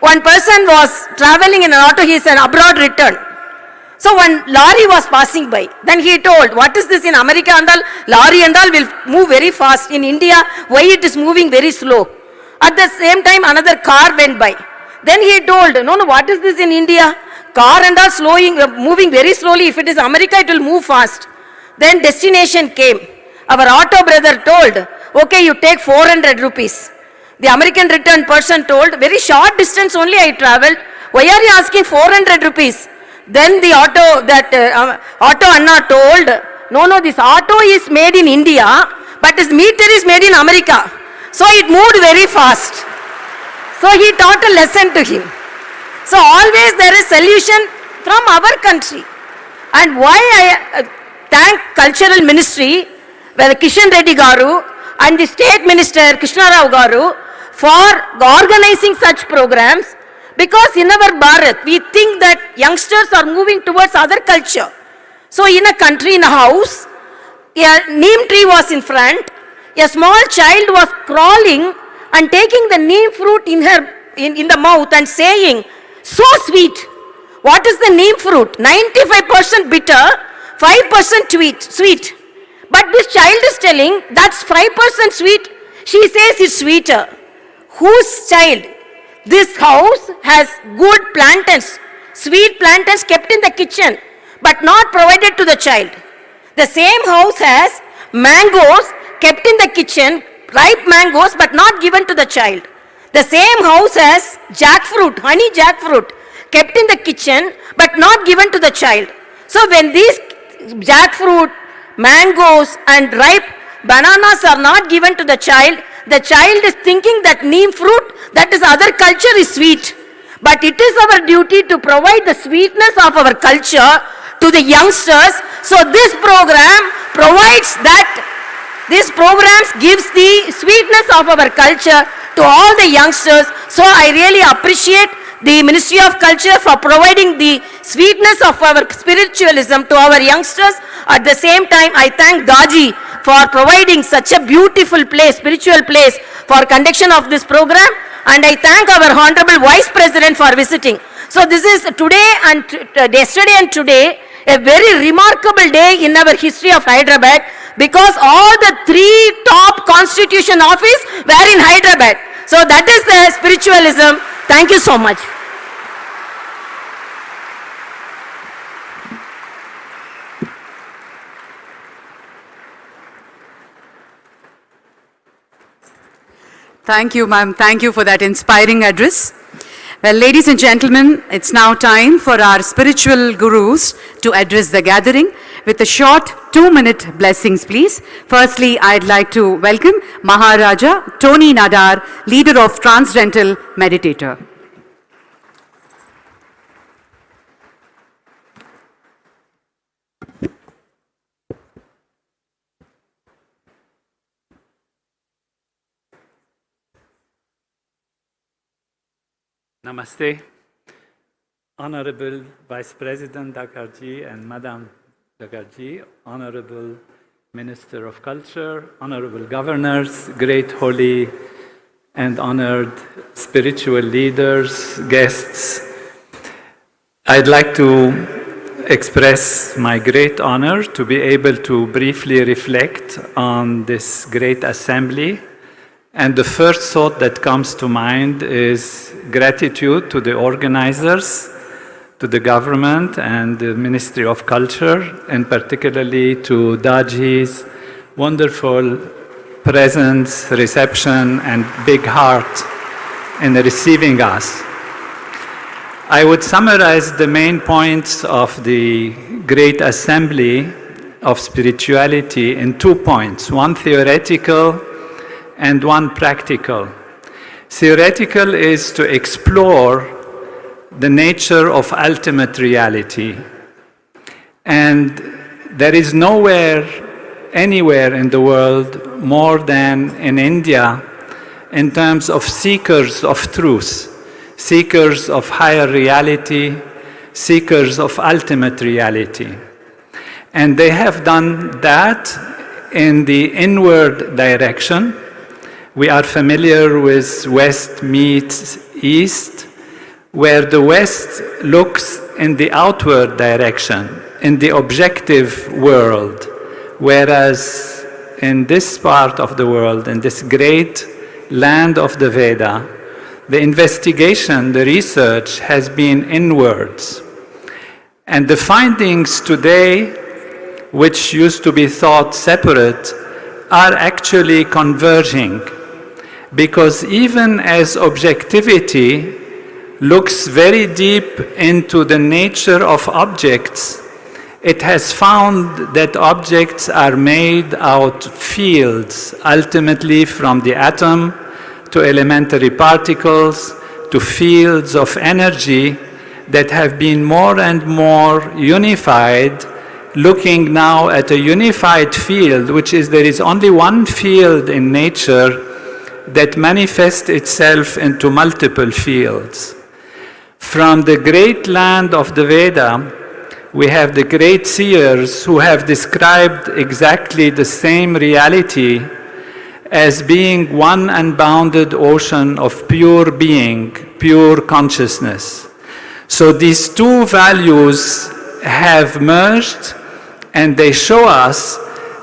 one person was traveling in an auto, he is an abroad return. So one lorry was passing by. Then he told, what is this in America and all? Lorry and all will move very fast. In India, why it is moving very slow? At the same time, another car went by. Then he told, no, what is this in India? Car and all moving very slowly. If it is America, it will move fast. Then destination came. Our auto brother told, okay, you take 400 rupees. The American return person told, very short distance only I travelled. Why are you asking 400 rupees? Then the auto Anna told, no, this auto is made in India, but this meter is made in America. So it moved very fast. So he taught a lesson to him. So always there is solution from our country. And why I thank Cultural Ministry, where Kishan Reddy Garu and the State Minister Krishna Rao Garu for organizing such programs, because in our Bharat, we think that youngsters are moving towards other culture. So in a country, in a house, a neem tree was in front, a small child was crawling and taking the neem fruit in the mouth and saying, so sweet. What is the neem fruit? 95% bitter, 5% sweet. But this child is telling, that's 5% sweet. She says it's sweeter. Whose child? This house has good plantains, sweet plantains kept in the kitchen, but not provided to the child. The same house has mangoes kept in the kitchen, ripe mangoes, but not given to the child. The same house has jackfruit, honey jackfruit, kept in the kitchen, but not given to the child. So when these jackfruit, mangoes and ripe bananas are not given to the child is thinking that neem fruit, that is other culture, is sweet. But it is our duty to provide the sweetness of our culture to the youngsters. So this program provides that, this program gives the sweetness of our culture to all the youngsters. So I really appreciate the Ministry of Culture for providing the sweetness of our spiritualism to our youngsters. At the same time, I thank Daaji for providing such a beautiful place, spiritual place for conduction of this program. And I thank our Honorable Vice President for visiting. So this is today and yesterday and today a very remarkable day in our history of Hyderabad, because all the 3 top constitution office were in Hyderabad. So that is the spiritualism. Thank you so much. Thank you, ma'am. Thank you for that inspiring address. Well, ladies and gentlemen, it's now time for our spiritual gurus to address the gathering with a short 2-minute blessings, please. Firstly, I'd like to welcome Maharaja Tony Nadar, leader of Transcendental Meditator. Namaste. Honorable Vice President Dakarji and Madam Dakarji, Honorable Minister of Culture, Honorable Governors, great holy and honored spiritual leaders, guests, I'd like to express my great honor to be able to briefly reflect on this great assembly. And the first thought that comes to mind is gratitude to the organizers, to the government and the Ministry of Culture, and particularly to Daaji's wonderful presence, reception, and big heart in receiving us. I would summarize the main points of the great assembly of spirituality in 2 points, one theoretical and one practical. Theoretical is to explore the nature of ultimate reality. And there is nowhere, anywhere in the world more than in India in terms of seekers of truth, seekers of higher reality, seekers of ultimate reality. And they have done that in the inward direction. We are familiar with West meets East, where the West looks in the outward direction, in the objective world, whereas in this part of the world, in this great land of the Veda, the investigation, the research has been inwards. And the findings today, which used to be thought separate, are actually converging. Because even as objectivity looks very deep into the nature of objects, it has found that objects are made out of fields, ultimately from the atom to elementary particles to fields of energy that have been more and more unified, looking now at a unified field, which is there is only one field in nature that manifests itself into multiple fields. From the great land of the Veda, we have the great seers who have described exactly the same reality as being one unbounded ocean of pure being, pure consciousness. So these 2 values have merged, and they show us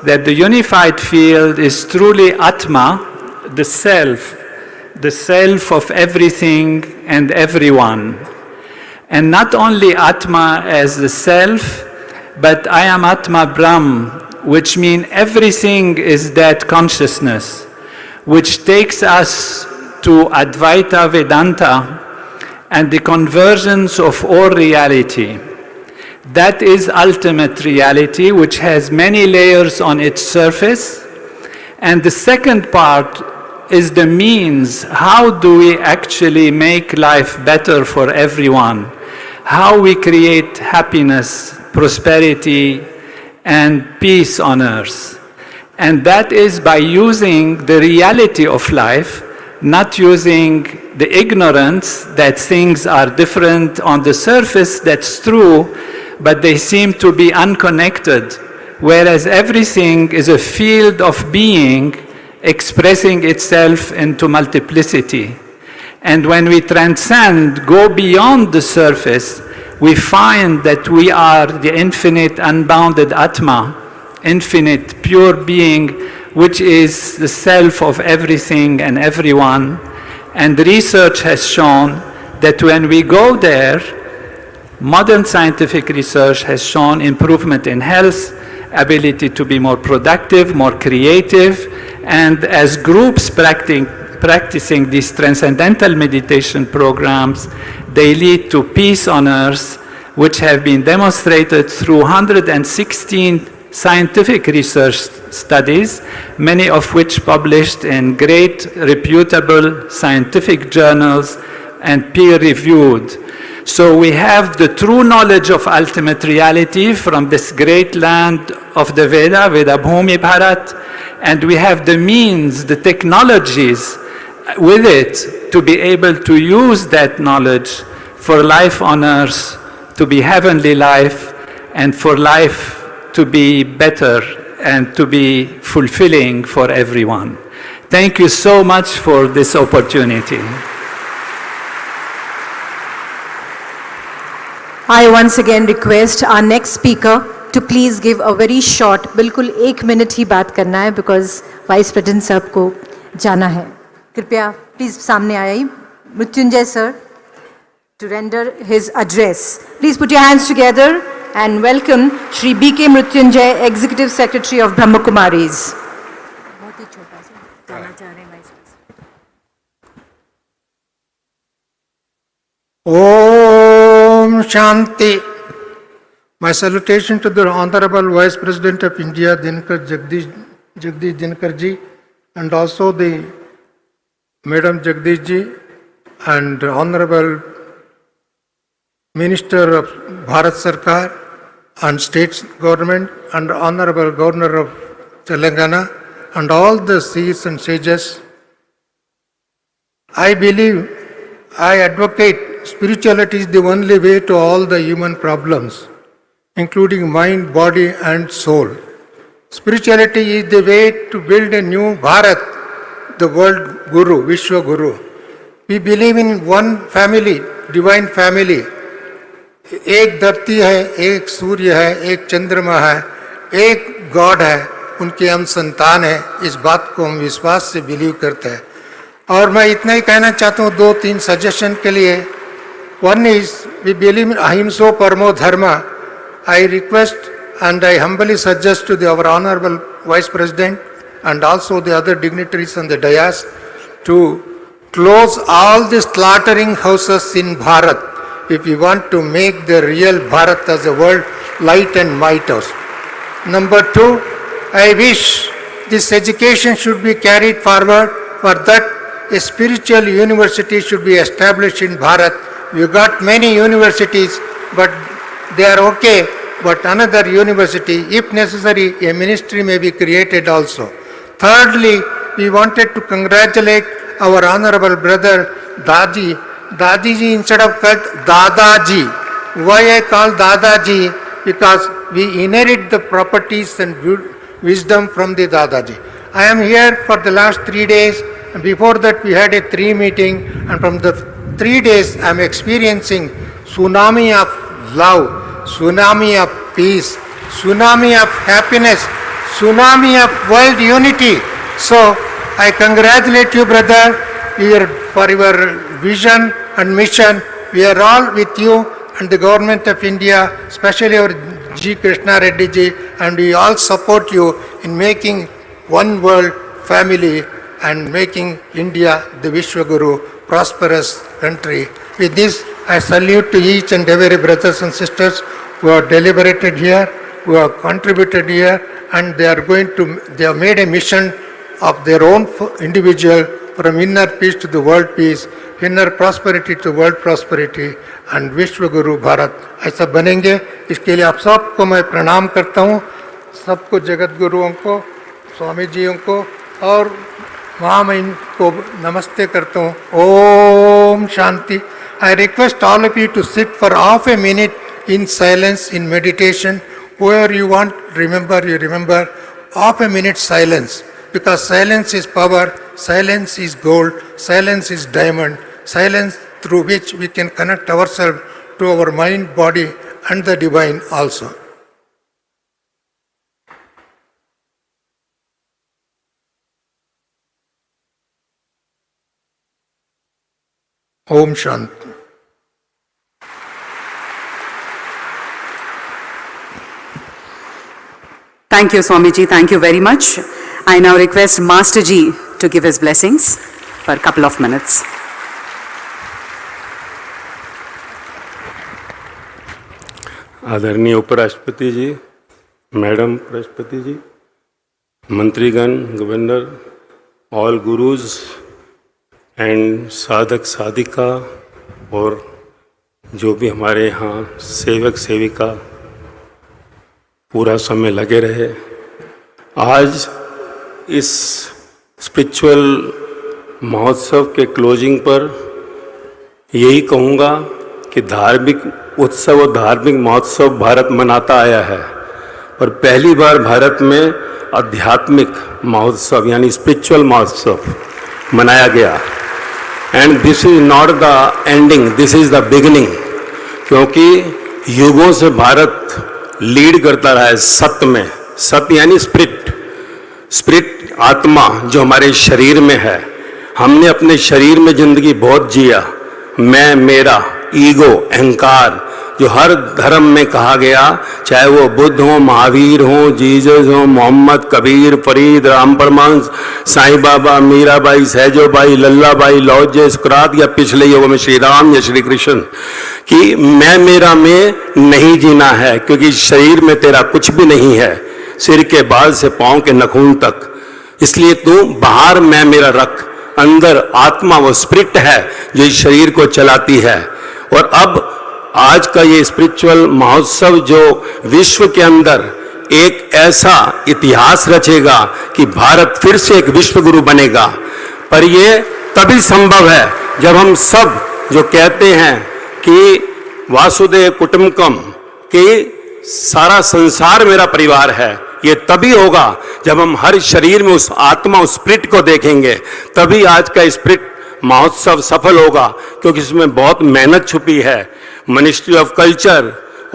that the unified field is truly Atma, the self of everything and everyone. And not only Atma as the self, but I am Atma Brahm, which means everything is that consciousness, which takes us to Advaita Vedanta and the convergence of all reality. That is ultimate reality, which has many layers on its surface. And the second part is the means. How do we actually make life better for everyone? How we create happiness, prosperity, and peace on earth. And that is by using the reality of life, not using the ignorance that things are different on the surface, that's true, but they seem to be unconnected, whereas everything is a field of being expressing itself into multiplicity. And when we transcend, go beyond the surface, we find that we are the infinite, unbounded Atma, infinite, pure being, which is the self of everything and everyone. And research has shown that when we go there, modern scientific research has shown improvement in health, ability to be more productive, more creative, and as groups practicing these transcendental meditation programs, they lead to peace on earth, which have been demonstrated through 116 scientific research studies, many of which published in great reputable scientific journals and peer-reviewed. So we have the true knowledge of ultimate reality from this great land of the Veda, Veda Bhumi Bharat, and we have the means, the technologies with it to be able to use that knowledge for life on earth to be heavenly life and for life to be better and to be fulfilling for everyone. Thank you so much for this opportunity. I once again request our next speaker to please give a very short, बिल्कुल 1 minute ही बात करना है because Vice President साहब को जाना है. कृपया please सामने आइए, Mrityunjay sir, to render his address. Please put your hands together and welcome Shri B.K. Mrityunjay, Executive Secretary of Brahma Kumaris. Om Shanti. My salutation to the Honorable Vice President of India, Jagdish Dinkar ji, and also the Madam Jagdish ji, and Honorable Minister of Bharat Sarkar and State Government, and Honorable Governor of Telangana, and all the seers and sages. I believe, I advocate spirituality is the only way to all the human problems, including mind, body and soul. Spirituality is the way to build a new Bharat, the world Guru, Vishwa Guru. We believe in one family, divine family. एक धरती है, एक सूर्य है, एक चंद्रमा है, एक God है, उनके हम संतान हैं. इस बात को हम विश्वास से बिलीव करते हैं. और मैं इतना ही कहना चाहता हूँ 2-3 सजेशन के लिए. One is, we believe in ahimso paramo dharma. I request and I humbly suggest to our Honorable Vice President and also the other dignitaries on the dais to close all the slaughtering houses in Bharat if we want to make the real Bharat as a world light and might house. Number 2, I wish this education should be carried forward. For that, a spiritual university should be established in Bharat. We got many universities, but they are okay. But another university, if necessary, a ministry may be created also. Thirdly, we wanted to congratulate our honorable brother Daaji. Daaji ji instead of called Dadaji. Why I call Dadaji? Because we inherit the properties and wisdom from the Dadaji. I am here for the last 3 days. And before that we had a 3 meeting, and from the 3 days I am experiencing tsunami of love, tsunami of peace, tsunami of happiness, tsunami of world unity. So I congratulate you, brother, for your vision and mission. We are all with you and the government of India, especially our G. Krishna Reddy ji, and we all support you in making one world family and making India the Vishwaguru, prosperous country. With this, I salute to each and every brothers and sisters who have deliberated here, who have contributed here, and they have made a mission of their own individual from inner peace to the world peace, inner prosperity to world prosperity, and Vishwaguru Bharat. ऐसा बनेंगे, इसके लिए आप सबको मैं प्रणाम करता हूँ, सबको जगत गुरुओं को, स्वामी जियों को, और वहाँ मैं इनको नमस्ते करता हूँ. Om Shanti. I request all of you to sit for half a minute in silence, in meditation. Whoever you want, remember, you remember. Half a minute silence. Because silence is power, silence is gold, silence is diamond, silence through which we can connect ourselves to our mind, body, and the divine also. Om Shanti. Thank you, Swamiji. Thank you very much. I now request Master Ji to give his blessings for a couple of minutes. आदरणीय उपराष्ट्रपति जी, madam राष्ट्रपति जी, मंत्रीगण, governor, all gurus and साधक साधिका और जो भी हमारे यहाँ सेवक सेविका पूरा समय लगे रहे। आज इस स्पिरिचुअल महोत्सव के क्लोजिंग पर यही कहूँगा कि धार्मिक उत्सव और धार्मिक महोत्सव भारत मनाता आया है और पहली बार भारत में आध्यात्मिक महोत्सव यानी स्पिरिचुअल महोत्सव मनाया गया। And this is not the ending, this is the beginning, क्योंकि युगों से भारत लीड करता रहा है सत्य में। सत्य यानी स्पिरिट, स्पिरिट आत्मा जो हमारे शरीर में है। हमने अपने शरीर में जिंदगी बहुत जिया, मैं मेरा ईगो अहंकार जो हर धर्म में कहा गया, चाहे वो बुद्ध हो, महावीर हो, जीसस हो, मोहम्मद, कबीर, फरीद, राम परमहंस, साईं बाबा, मीराबाई, सहजोबाई, लल्लाबाई, लौजे, सुकरात या पिछले युगों में श्री राम या श्री कृष्ण, कि मैं मेरा में नहीं जीना है, क्योंकि शरीर में तेरा कुछ भी नहीं है, सिर के बाल से पांव के नखून तक। इसलिए तू बाहर मैं मेरा रख, अंदर आत्मा वो स्पिरिट है जो इस शरीर को चलाती है। और अब आज का ये स्पिरिचुअल महोत्सव जो विश्व के अंदर एक ऐसा इतिहास रचेगा कि भारत फिर से एक विश्व गुरु बनेगा। पर ये तभी संभव है जब हम सब जो कहते हैं कि वासुदेव कुटुंबकम, कि सारा संसार मेरा परिवार है, ये तभी होगा जब हम हर शरीर में उस आत्मा, उस स्पिरिट को देखेंगे। तभी आज का स्पिरिट महोत्सव सफल होगा, क्योंकि इसमें बहुत मेहनत छुपी है। मिनिस्ट्री ऑफ कल्चर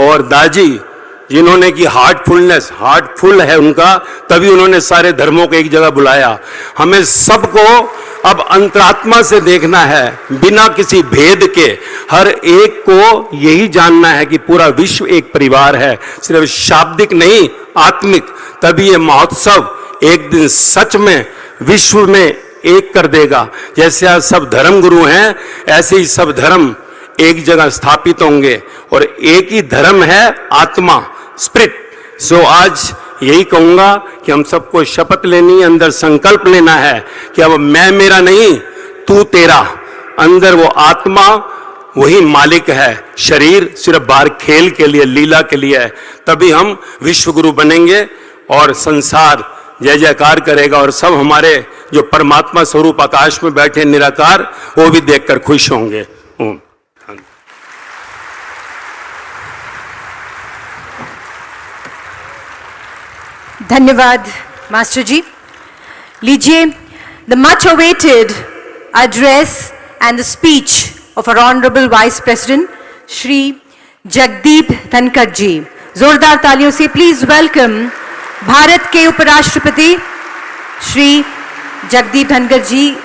और दाजी जिन्होंने की हार्टफुलनेस, हार्टफुल है उनका, तभी उन्होंने सारे धर्मों को एक जगह बुलाया। हमें सबको अब अंतरात्मा से देखना है, बिना किसी भेद के। हर एक को यही जानना है कि पूरा विश्व एक परिवार है, सिर्फ शाब्दिक नहीं, आत्मिक। तभी ये महोत्सव एक दिन सच में विश्व में एक कर देगा। जैसे आज सब धर्म गुरु हैं, ऐसे ही सब धर्म एक जगह स्थापित होंगे और एक ही धर्म है आत्मा, स्पिरिट। सो आज यही कहूंगा कि हम सबको शपथ लेनी है, अंदर संकल्प लेना है कि अब मैं मेरा नहीं, तू तेरा। अंदर वो आत्मा वही मालिक है, शरीर सिर्फ बाहर खेल के लिए, लीला के लिए है। तभी हम विश्व गुरु बनेंगे और संसार जय जयकार करेगा और सब हमारे जो परमात्मा स्वरूप आकाश में बैठे निराकार, वो भी देखकर खुश होंगे। ओम। धन्यवाद मास्टर जी। लीजिए the much awaited address and the speech of our honorable vice president Shri Jagdeep Dhankhar जी। जोरदार तालियों से प्लीज वेलकम भारत के उपराष्ट्रपति श्री जगदीप धनखड़ जी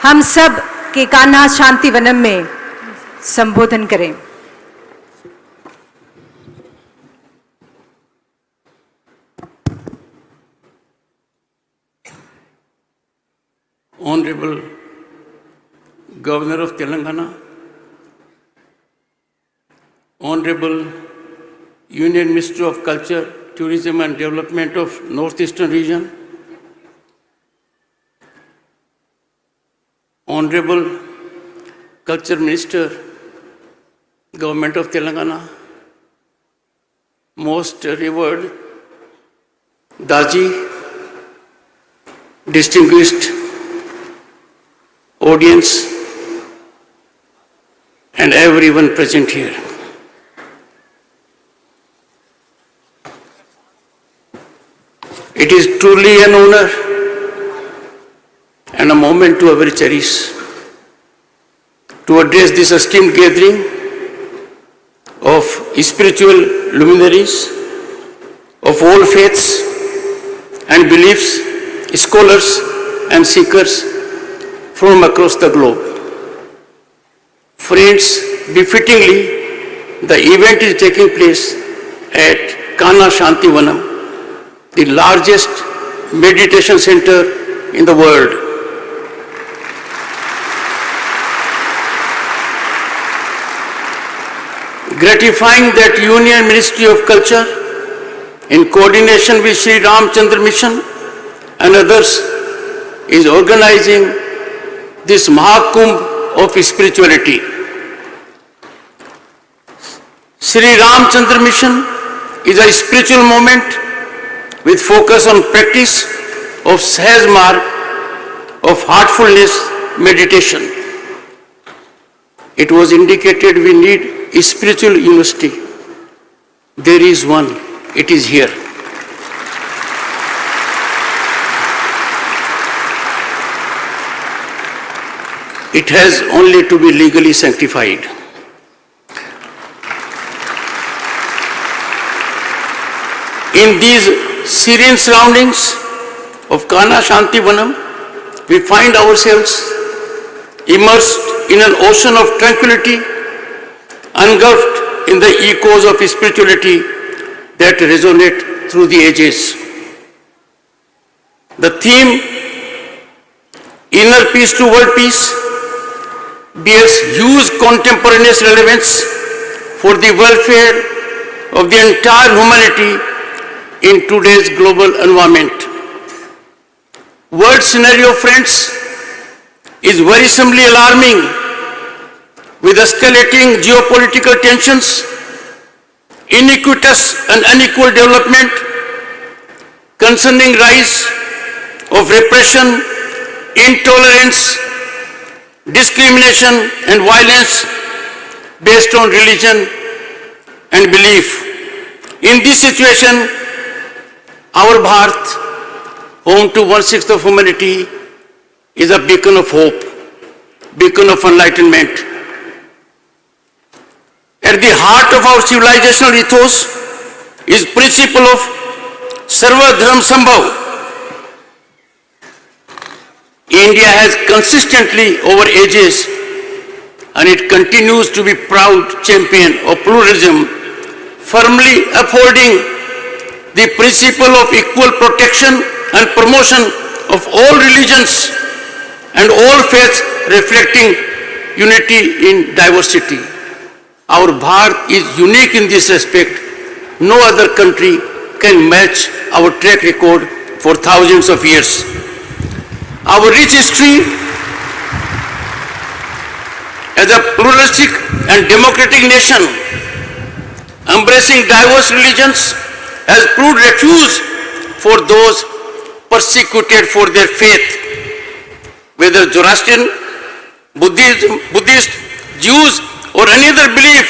हम सब के कान्हा शांति वनम में संबोधन करें। Honorable Governor of Telangana, Honorable Union Minister of Culture, Tourism and Development of Northeastern Region, Honorable Culture Minister, Government of Telangana, most revered Daaji, distinguished audience, and everyone present here. It is truly an honor and a moment to ever cherish to address this esteemed gathering of spiritual luminaries of all faiths and beliefs, scholars and seekers from across the globe. Friends, befittingly, the event is taking place at Kanha Shanti Vanam, the largest meditation center in the world. Gratifying that Union Ministry of Culture, in coordination with Sri Ramchandra Mission and others, is organizing this Mahakumbh of spirituality. Sri Ramchandra Mission is a spiritual movement with focus on practice of Sahaj Marg, of heartfulness meditation. It was indicated we need a spiritual university. There is one. It is here. It has only to be legally sanctified. In these serene surroundings of Kanha Shanti Vanam, we find ourselves immersed in an ocean of tranquility, engulfed in the echoes of spirituality that resonate through the ages. The theme, Inner Peace to World Peace, bears huge contemporaneous relevance for the welfare of the entire humanity in today's global environment. World scenario, friends, is worrisomely alarming, with escalating geopolitical tensions, iniquitous and unequal development, concerning rise of repression, intolerance, discrimination and violence based on religion and belief. In this situation, our Bharat, home to 1/6 of humanity, is a beacon of hope, beacon of enlightenment. At the heart of our civilizational ethos is principle of Sarva Dharma Sambhav. India has consistently over ages, and it continues to be proud champion of pluralism, firmly upholding the principle of equal protection and promotion of all religions and all faiths, reflecting unity in diversity. Our Bharat is unique in this respect. No other country can match our track record for thousands of years. Our rich history as a pluralistic and democratic nation, embracing diverse religions, has proved refuge for those persecuted for their faith, whether Zoroastrian, Buddhist, Jews, or any other belief.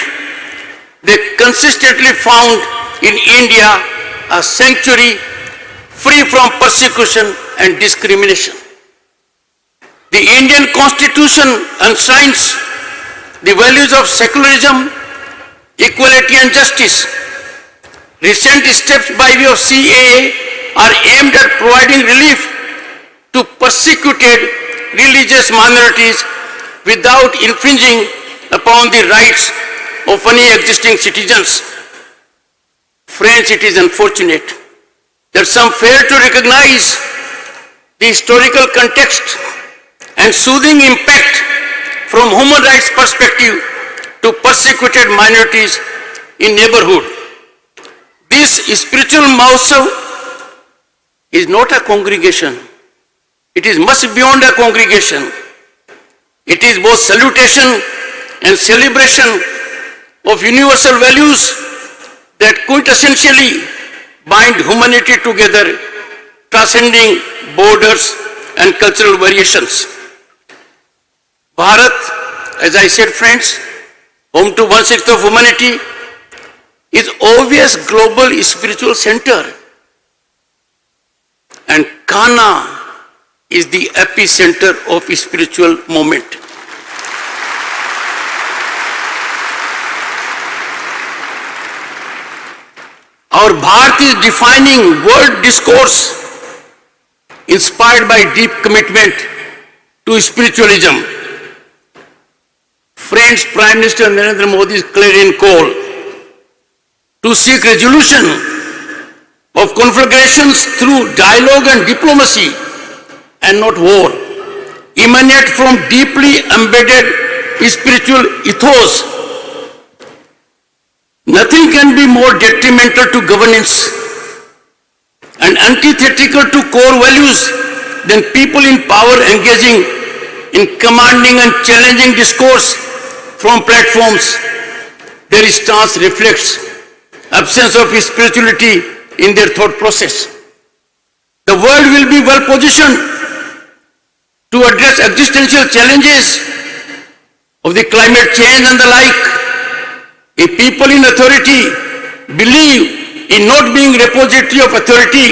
They consistently found in India a sanctuary free from persecution and discrimination. The Indian Constitution enshrines the values of secularism, equality and justice. Recent steps by way of CAA are aimed at providing relief to persecuted religious minorities without infringing upon the rights of any existing citizens. Friends, it is unfortunate that some fail to recognize the historical context and soothing impact from human rights perspective to persecuted minorities in neighborhood. This spiritual Mahotsav is not a congregation. It is much beyond a congregation. It is both salutation and celebration of universal values that quintessentially bind humanity together, transcending borders and cultural variations. Bharat, as I said, friends, home to 1/6 of humanity, is obvious global spiritual center. And Kanha is the epicenter of spiritual movement. Our Bharat is defining world discourse inspired by deep commitment to spiritualism. Friends, Prime Minister Narendra Modi's clarion call to seek resolution of conflagrations through dialogue and diplomacy and not war emanate from deeply embedded spiritual ethos. Nothing can be more detrimental to governance and antithetical to core values than people in power engaging in commanding and challenging discourse from platforms. Their stance reflects absence of spirituality in their thought process. The world will be well positioned to address existential challenges of the climate change and the like if people in authority believe in not being repository of authority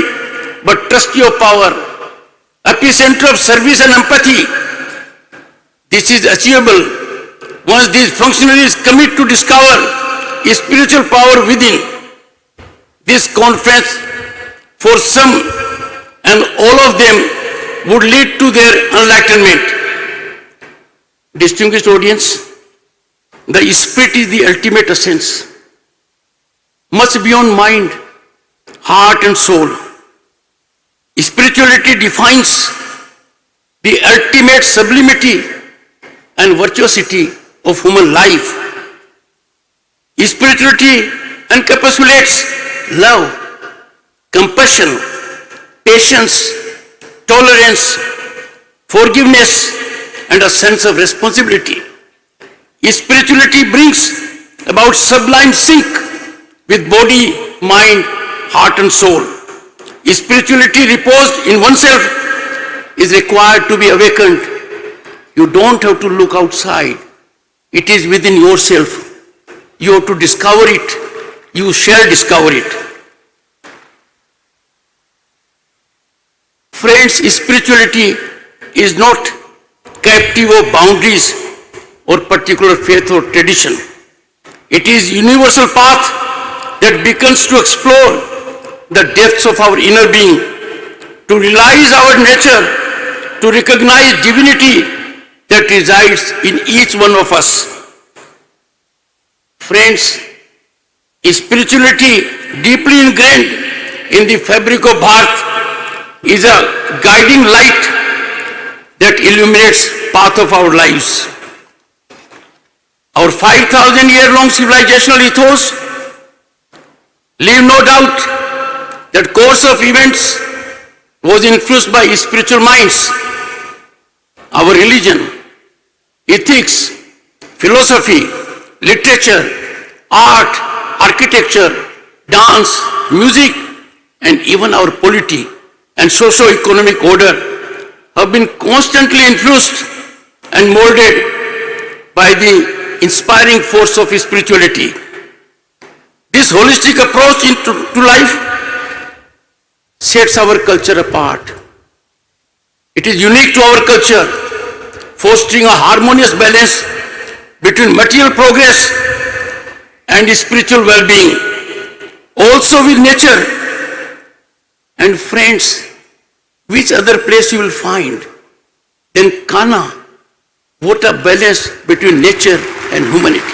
but trustee of power, epicenter of service and empathy. This is achievable once these functionaries commit to discover spiritual power within. This conference for some and all of them would lead to their enlightenment. Distinguished audience, the spirit is the ultimate essence, much beyond mind, heart and soul. Spirituality defines the ultimate sublimity and virtuosity of human life. Spirituality encapsulates love, compassion, patience, tolerance, forgiveness, and a sense of responsibility. Spirituality brings about sublime sync with body, mind, heart, and soul. Spirituality reposed in oneself is required to be awakened. You don't have to look outside. It is within yourself. You have to discover it. You shall discover it. Friends, spirituality is not captive of boundaries or particular faith or tradition. It is universal path that beckons to explore the depths of our inner being, to realize our nature, to recognize divinity that resides in each one of us. Friends, spirituality deeply ingrained in the fabric of Bharat is a guiding light that illuminates path of our lives. Our 5,000-year-long civilizational ethos leave no doubt that course of events was influenced by spiritual minds. Our religion, ethics, philosophy, literature, art, architecture, dance, music, and even our polity and socio-economic order have been constantly influenced and molded by the inspiring force of spirituality. This holistic approach to life sets our culture apart. It is unique to our culture, fostering a harmonious balance between material progress and spiritual well-being, also with nature. And friends, which other place you will find than Kanha? What a balance between nature and humanity.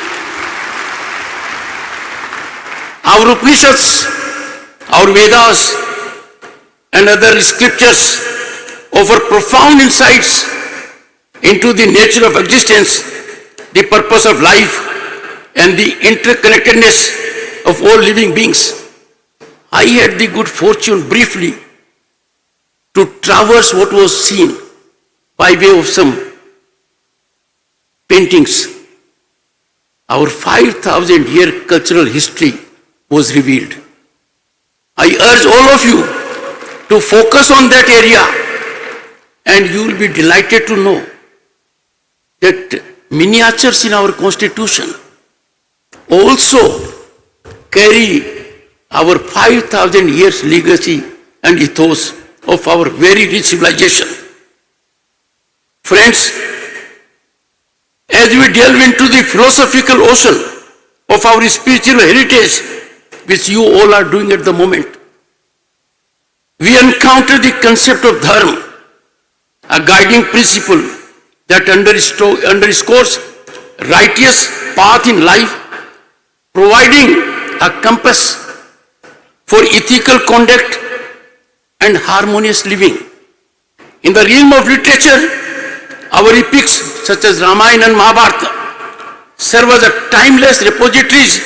Our Upanishads, our Vedas, and other scriptures offer profound insights into the nature of existence, the purpose of life, and the interconnectedness of all living beings. I had the good fortune briefly to traverse what was seen by way of some paintings. Our 5,000-year cultural history was revealed. I urge all of you to focus on that area and you will be delighted to know that miniatures in our constitution also carry our 5,000 years legacy and ethos of our very rich civilization. Friends, as we delve into the philosophical ocean of our spiritual heritage, which you all are doing at the moment, we encounter the concept of dharma, a guiding principle that underscores righteous path in life, providing a compass for ethical conduct and harmonious living. In the realm of literature, our epics such as Ramayana and Mahabharata serve as a timeless repositories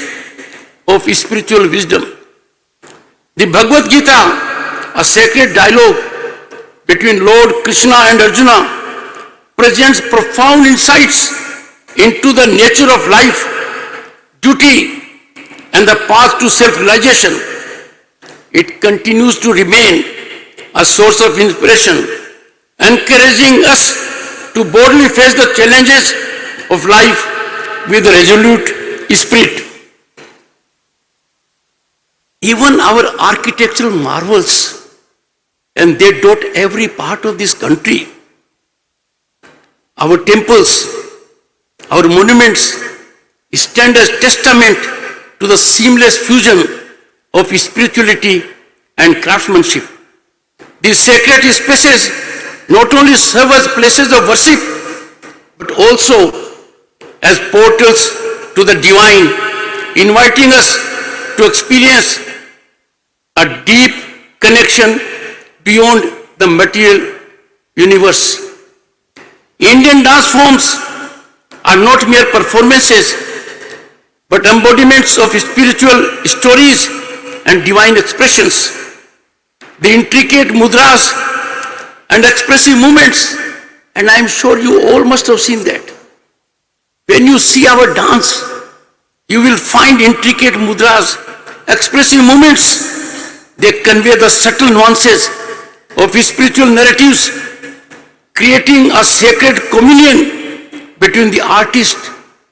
of spiritual wisdom. The Bhagavad Gita, a sacred dialogue between Lord Krishna and Arjuna, presents profound insights into the nature of life, duty, and the path to self-realization. It continues to remain a source of inspiration, encouraging us to boldly face the challenges of life with a resolute spirit. Even our architectural marvels, and they dot every part of this country, our temples, our monuments stand as testament to the seamless fusion of spirituality and craftsmanship. These sacred spaces not only serve as places of worship, but also as portals to the divine, inviting us to experience a deep connection beyond the material universe. Indian dance forms are not mere performances, but embodiments of spiritual stories and divine expressions. The intricate mudras and expressive movements, and I am sure you all must have seen that. When you see our dance, you will find intricate mudras, expressive movements. They convey the subtle nuances of spiritual narratives, creating a sacred communion between the artist,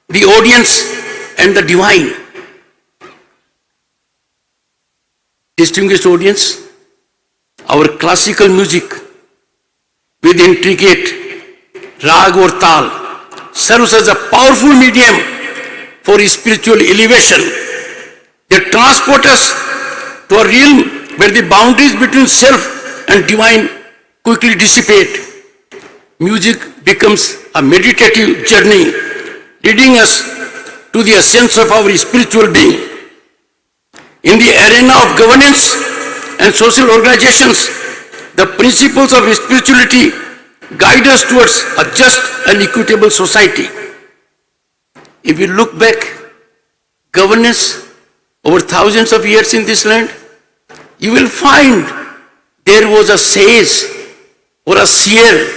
the audience, and the divine. Distinguished audience, our classical music with intricate rag or tal serves as a powerful medium for spiritual elevation. They transport us to a realm where the boundaries between self and divine quickly dissipate. Music becomes a meditative journey, leading us to the essence of our spiritual being. In the arena of governance and social organizations, the principles of spirituality guide us towards a just and equitable society. If you look back, governance over thousands of years in this land, you will find there was a sage or a seer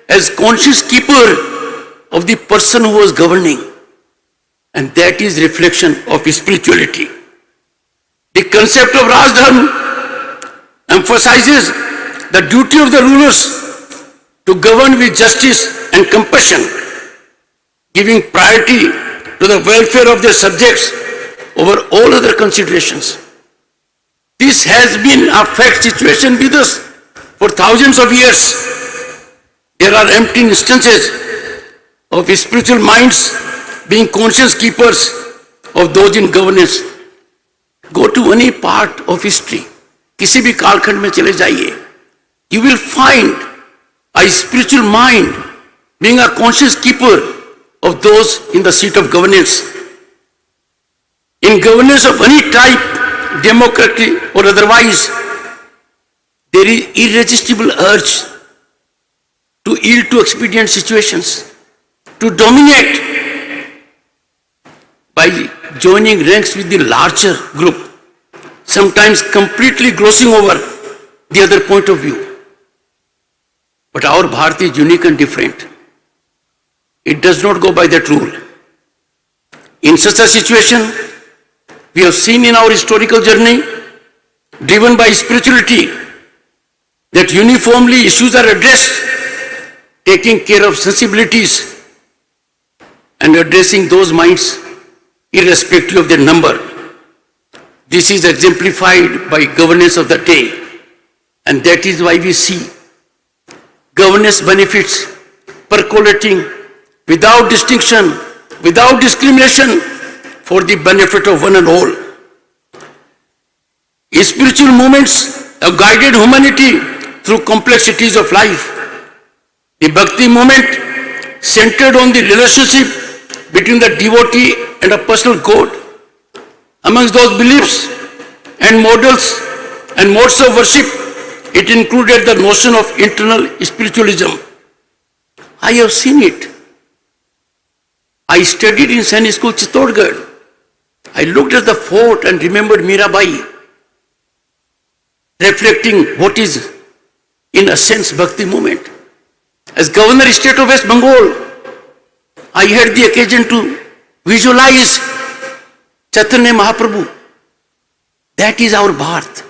as conscious keeper of the person who was governing. And that is reflection of spirituality. The concept of Rajdharma emphasizes the duty of the rulers to govern with justice and compassion, giving priority to the welfare of their subjects over all other considerations. This has been a fact situation with us for thousands of years. There are empty instances of spiritual minds being conscious keepers of those in governance. Go to any part of history, किसी भी कालखंड में चले जाइए, you will find a spiritual mind being a conscious keeper of those in the seat of governance. In governance of any type, democratic or otherwise, there is irresistible urge to yield to expedient situations, to dominate by joining ranks with the larger group, sometimes completely glossing over the other point of view. But our Bharati is unique and different. It does not go by that rule. In such a situation, we have seen in our historical journey, driven by spirituality, that uniformly issues are addressed, taking care of sensibilities and addressing those minds irrespective of their number. This is exemplified by governance of the day, and that is why we see governance benefits percolating without distinction, without discrimination, for the benefit of one and all. Spiritual movements have guided humanity through complexities of life. The Bhakti movement centered on the relationship between the devotee and a personal God. Amongst those beliefs and models and modes of worship, it included the notion of internal spiritualism. I have seen it. I studied in Sainik School, Chittorgarh. I looked at the fort and remembered Mirabai, reflecting what is, in a sense, Bhakti movement. As Governor State of West Bengal, I had the occasion to visualize Chaitanya Mahaprabhu. That is our Bharat,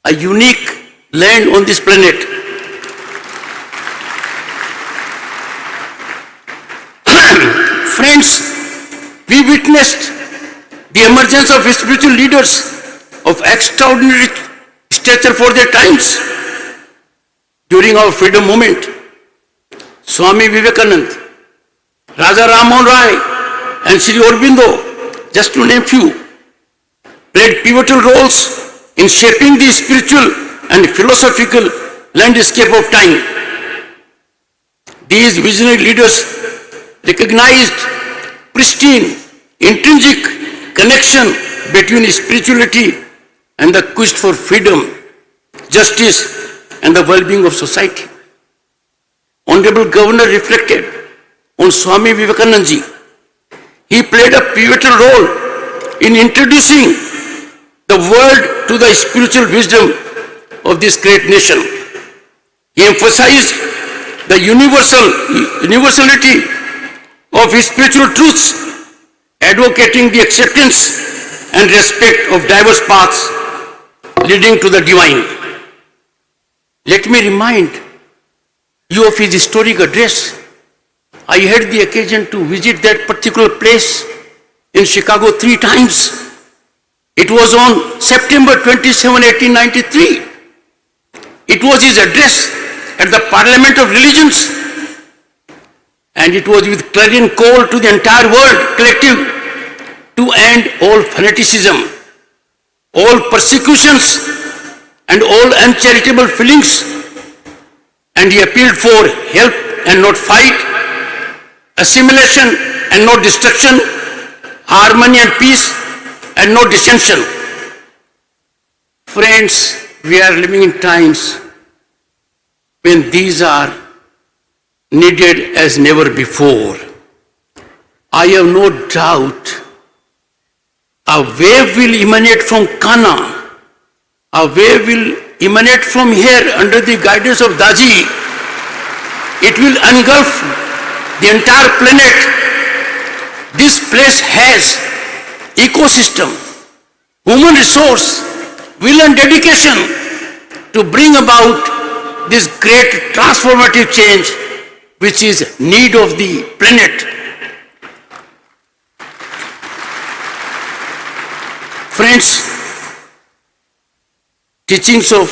a unique land on this planet. Friends, we witnessed the emergence of spiritual leaders of extraordinary stature for their times. During our freedom movement, Swami Vivekananda, Raja Ram Mohan Rai, and Sri Aurobindo, just to name few, played pivotal roles in shaping the spiritual and philosophical landscape of time. These visionary leaders recognized pristine, intrinsic connection between spirituality and the quest for freedom, justice, and the well-being of society. Honorable Governor reflected on Swami Vivekananda ji. He played a pivotal role in introducing the world to the spiritual wisdom of this great nation. He emphasized the universality of his spiritual truths, advocating the acceptance and respect of diverse paths leading to the divine. Let me remind you of his historic address. I had the occasion to visit that particular place in Chicago 3 times. It was on September 27, 1893. It was his address at the Parliament of Religions, and it was with clarion call to the entire world collective to end all fanaticism, all persecutions, and all uncharitable feelings. And he appealed for help and not fight, assimilation and not destruction, harmony and peace and not dissension. Friends, we are living in times when these are needed as never before. I have no doubt a wave will emanate from Kanha, a wave will emanate from here under the guidance of Daaji. It will engulf the entire planet. This place has ecosystem, human resource, will and dedication to bring about this great transformative change which is need of the planet. Friends, teachings of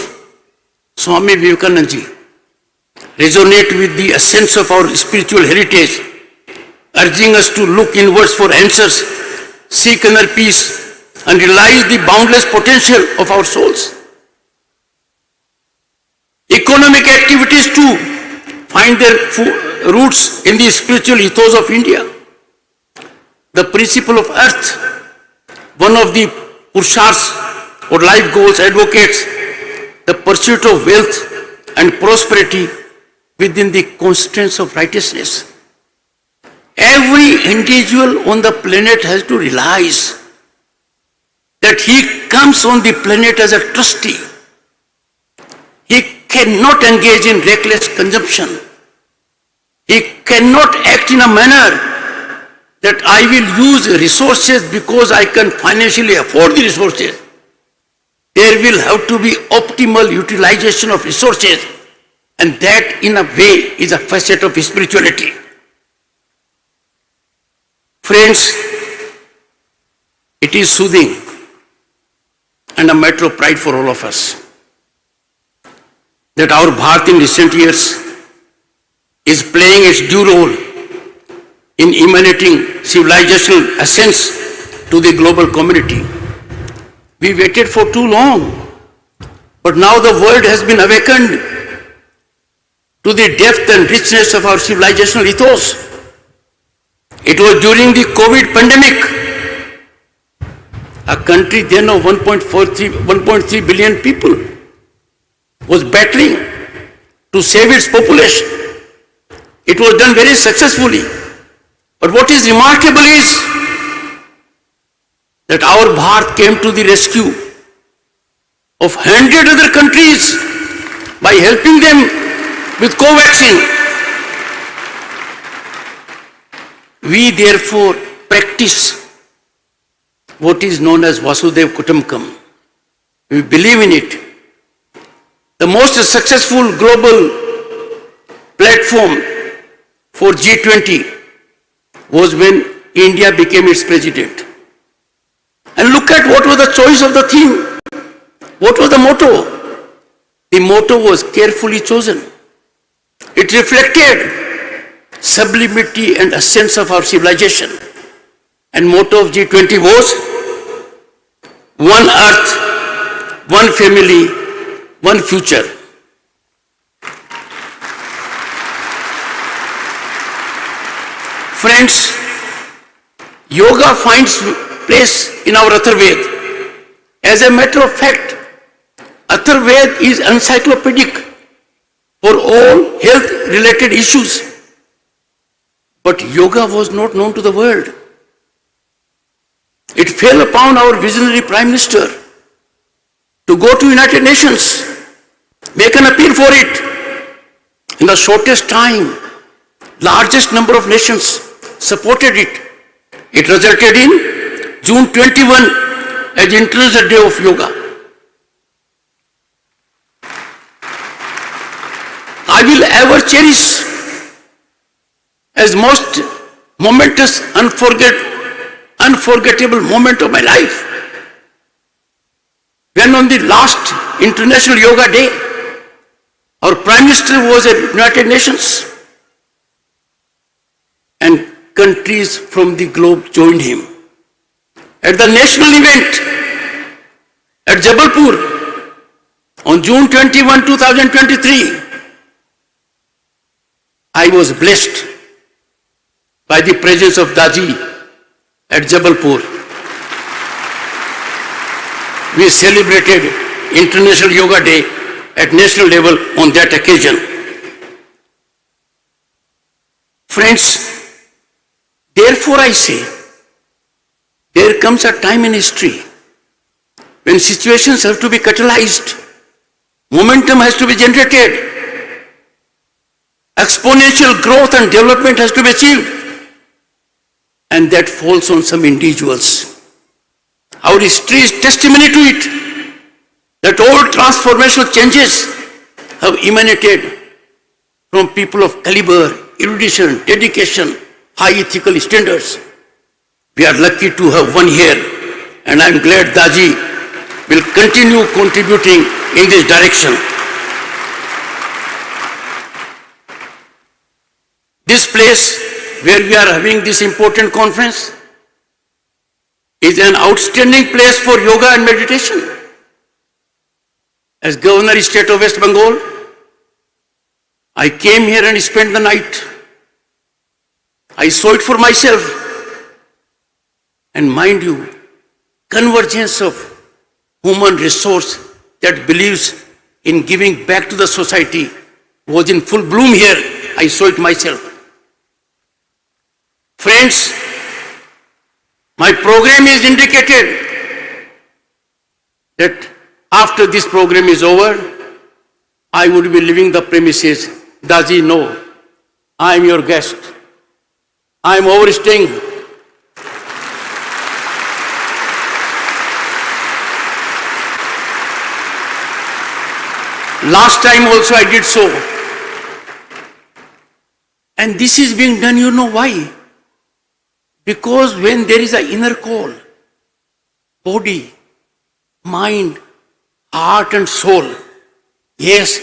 Swami Vivekananda ji resonate with the essence of our spiritual heritage, urging us to look inwards for answers, seek inner peace, and realize the boundless potential of our souls. Economic activities too find their roots in the spiritual ethos of India. The principle of earth, one of the Purushars or life goals, advocates the pursuit of wealth and prosperity within the constraints of righteousness. Every individual on the planet has to realize that he comes on the planet as a trustee. He cannot engage in reckless consumption. He cannot act in a manner that I will use resources because I can financially afford the resources. There will have to be optimal utilization of resources, and that in a way is a facet of spirituality. Friends, it is soothing and a matter of pride for all of us that our Bharat in recent years is playing its due role in emanating civilizational ascents to the global community. We waited for too long, but now the world has been awakened to the depth and richness of our civilizational ethos. It was during the COVID pandemic, a country then of 1.3 billion people was battling to save its population. It was done very successfully. But what is remarkable is that our Bharat came to the rescue of 100 other countries by helping them with co-vaccine. We therefore practice what is known as Vasudev Kutumbakam. We believe in it. The most successful global platform for G20 was when India became its president. And look at what was the choice of the theme. What was the motto? The motto was carefully chosen. It reflected sublimity and essence of our civilization. And motto of G20 was one earth, one family, one future. Friends, yoga finds place in our Atharved. As a matter of fact, Atharved is encyclopedic for all health-related issues. But yoga was not known to the world. It fell upon our visionary Prime Minister to go to United Nations, make an appeal for it. In the shortest time, largest number of nations supported it. It resulted in June 21 as International Day of Yoga. I will ever cherish as most momentous, unforgettable moment of my life when on the last International Yoga Day, our Prime Minister was at United Nations and countries from the globe joined him. At the national event at Jabalpur on June 21, 2023, I was blessed by the presence of Daaji at Jabalpur. We celebrated International Yoga Day at national level on that occasion. Friends, therefore I say, there comes a time in history when situations have to be catalyzed, momentum has to be generated, exponential growth and development has to be achieved, and that falls on some individuals. Our history is testimony to it, that all transformational changes have emanated from people of caliber, erudition, dedication, high ethical standards. We are lucky to have one here, and I am glad Daaji will continue contributing in this direction. This place where we are having this important conference is an outstanding place for yoga and meditation. As Governor State of West Bengal, I came here and spent the night. I saw it for myself. And mind you, convergence of human resource that believes in giving back to the society was in full bloom here. I saw it myself. Friends, my program is indicated that after this program is over, I would be leaving the premises. Daaji, no, I am your guest. I am overstaying. Last time also I did so. And this is being done, you know why? Because when there is an inner call, body, mind, heart and soul, yes,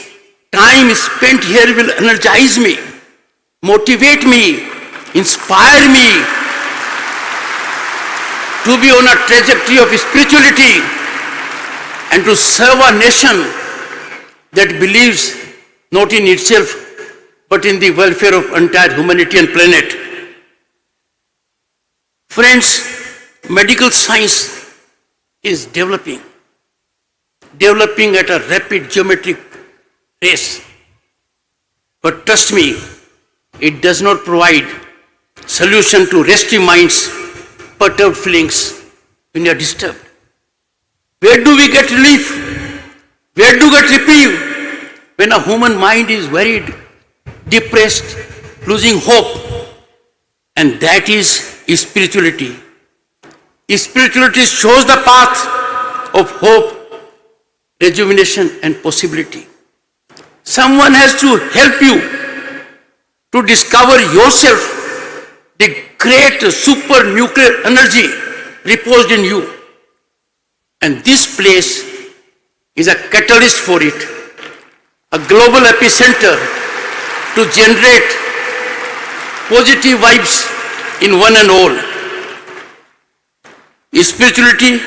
time spent here will energize me, motivate me, inspire me to be on a trajectory of spirituality and to serve a nation that believes not in itself but in the welfare of entire humanity and planet. Friends, medical science is developing at a rapid geometric pace. But trust me, it does not provide solution to restive minds, perturbed feelings when you are disturbed. Where do we get relief? Where do we get reprieve? When a human mind is worried, depressed, losing hope. And that is spirituality. Spirituality shows the path of hope, rejuvenation and possibility. Someone has to help you to discover yourself, the great super nuclear energy reposed in you. And this place is a catalyst for it, a global epicenter to generate positive vibes in one and all. Spirituality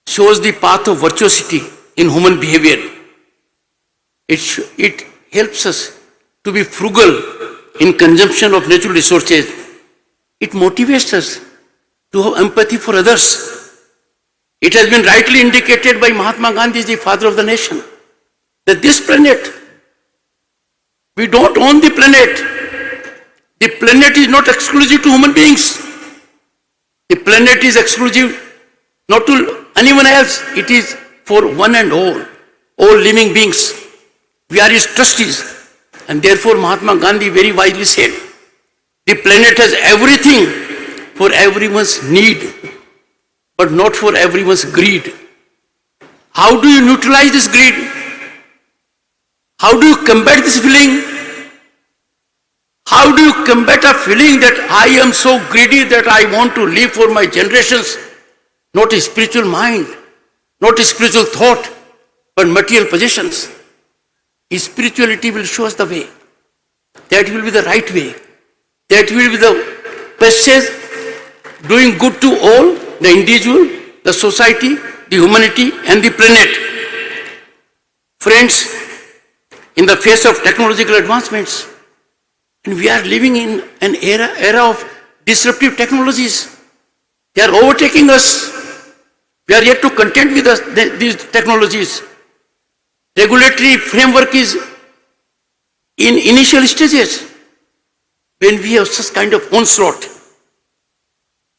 shows the path of virtuosity in human behavior. It helps us to be frugal in consumption of natural resources. It motivates us to have empathy for others. It has been rightly indicated by Mahatma Gandhi, the father of the nation, that this planet, we don't own the planet. The planet is not exclusive to human beings. The planet is exclusive not to anyone else. It is for one and all living beings. We are his trustees. And therefore Mahatma Gandhi very wisely said, the planet has everything for everyone's need, but not for everyone's greed. How do you neutralize this greed? How do you combat this feeling? How do you combat a feeling that I am so greedy that I want to live for my generations? Not a spiritual mind, not a spiritual thought, but material possessions. Spirituality will show us the way. That will be the right way. That will be the passage doing good to all, the individual, the society, the humanity and the planet. Friends, in the face of technological advancements, and we are living in an era of disruptive technologies. They are overtaking us. We are yet to contend with these technologies. Regulatory framework is in initial stages. When we have such kind of onslaught,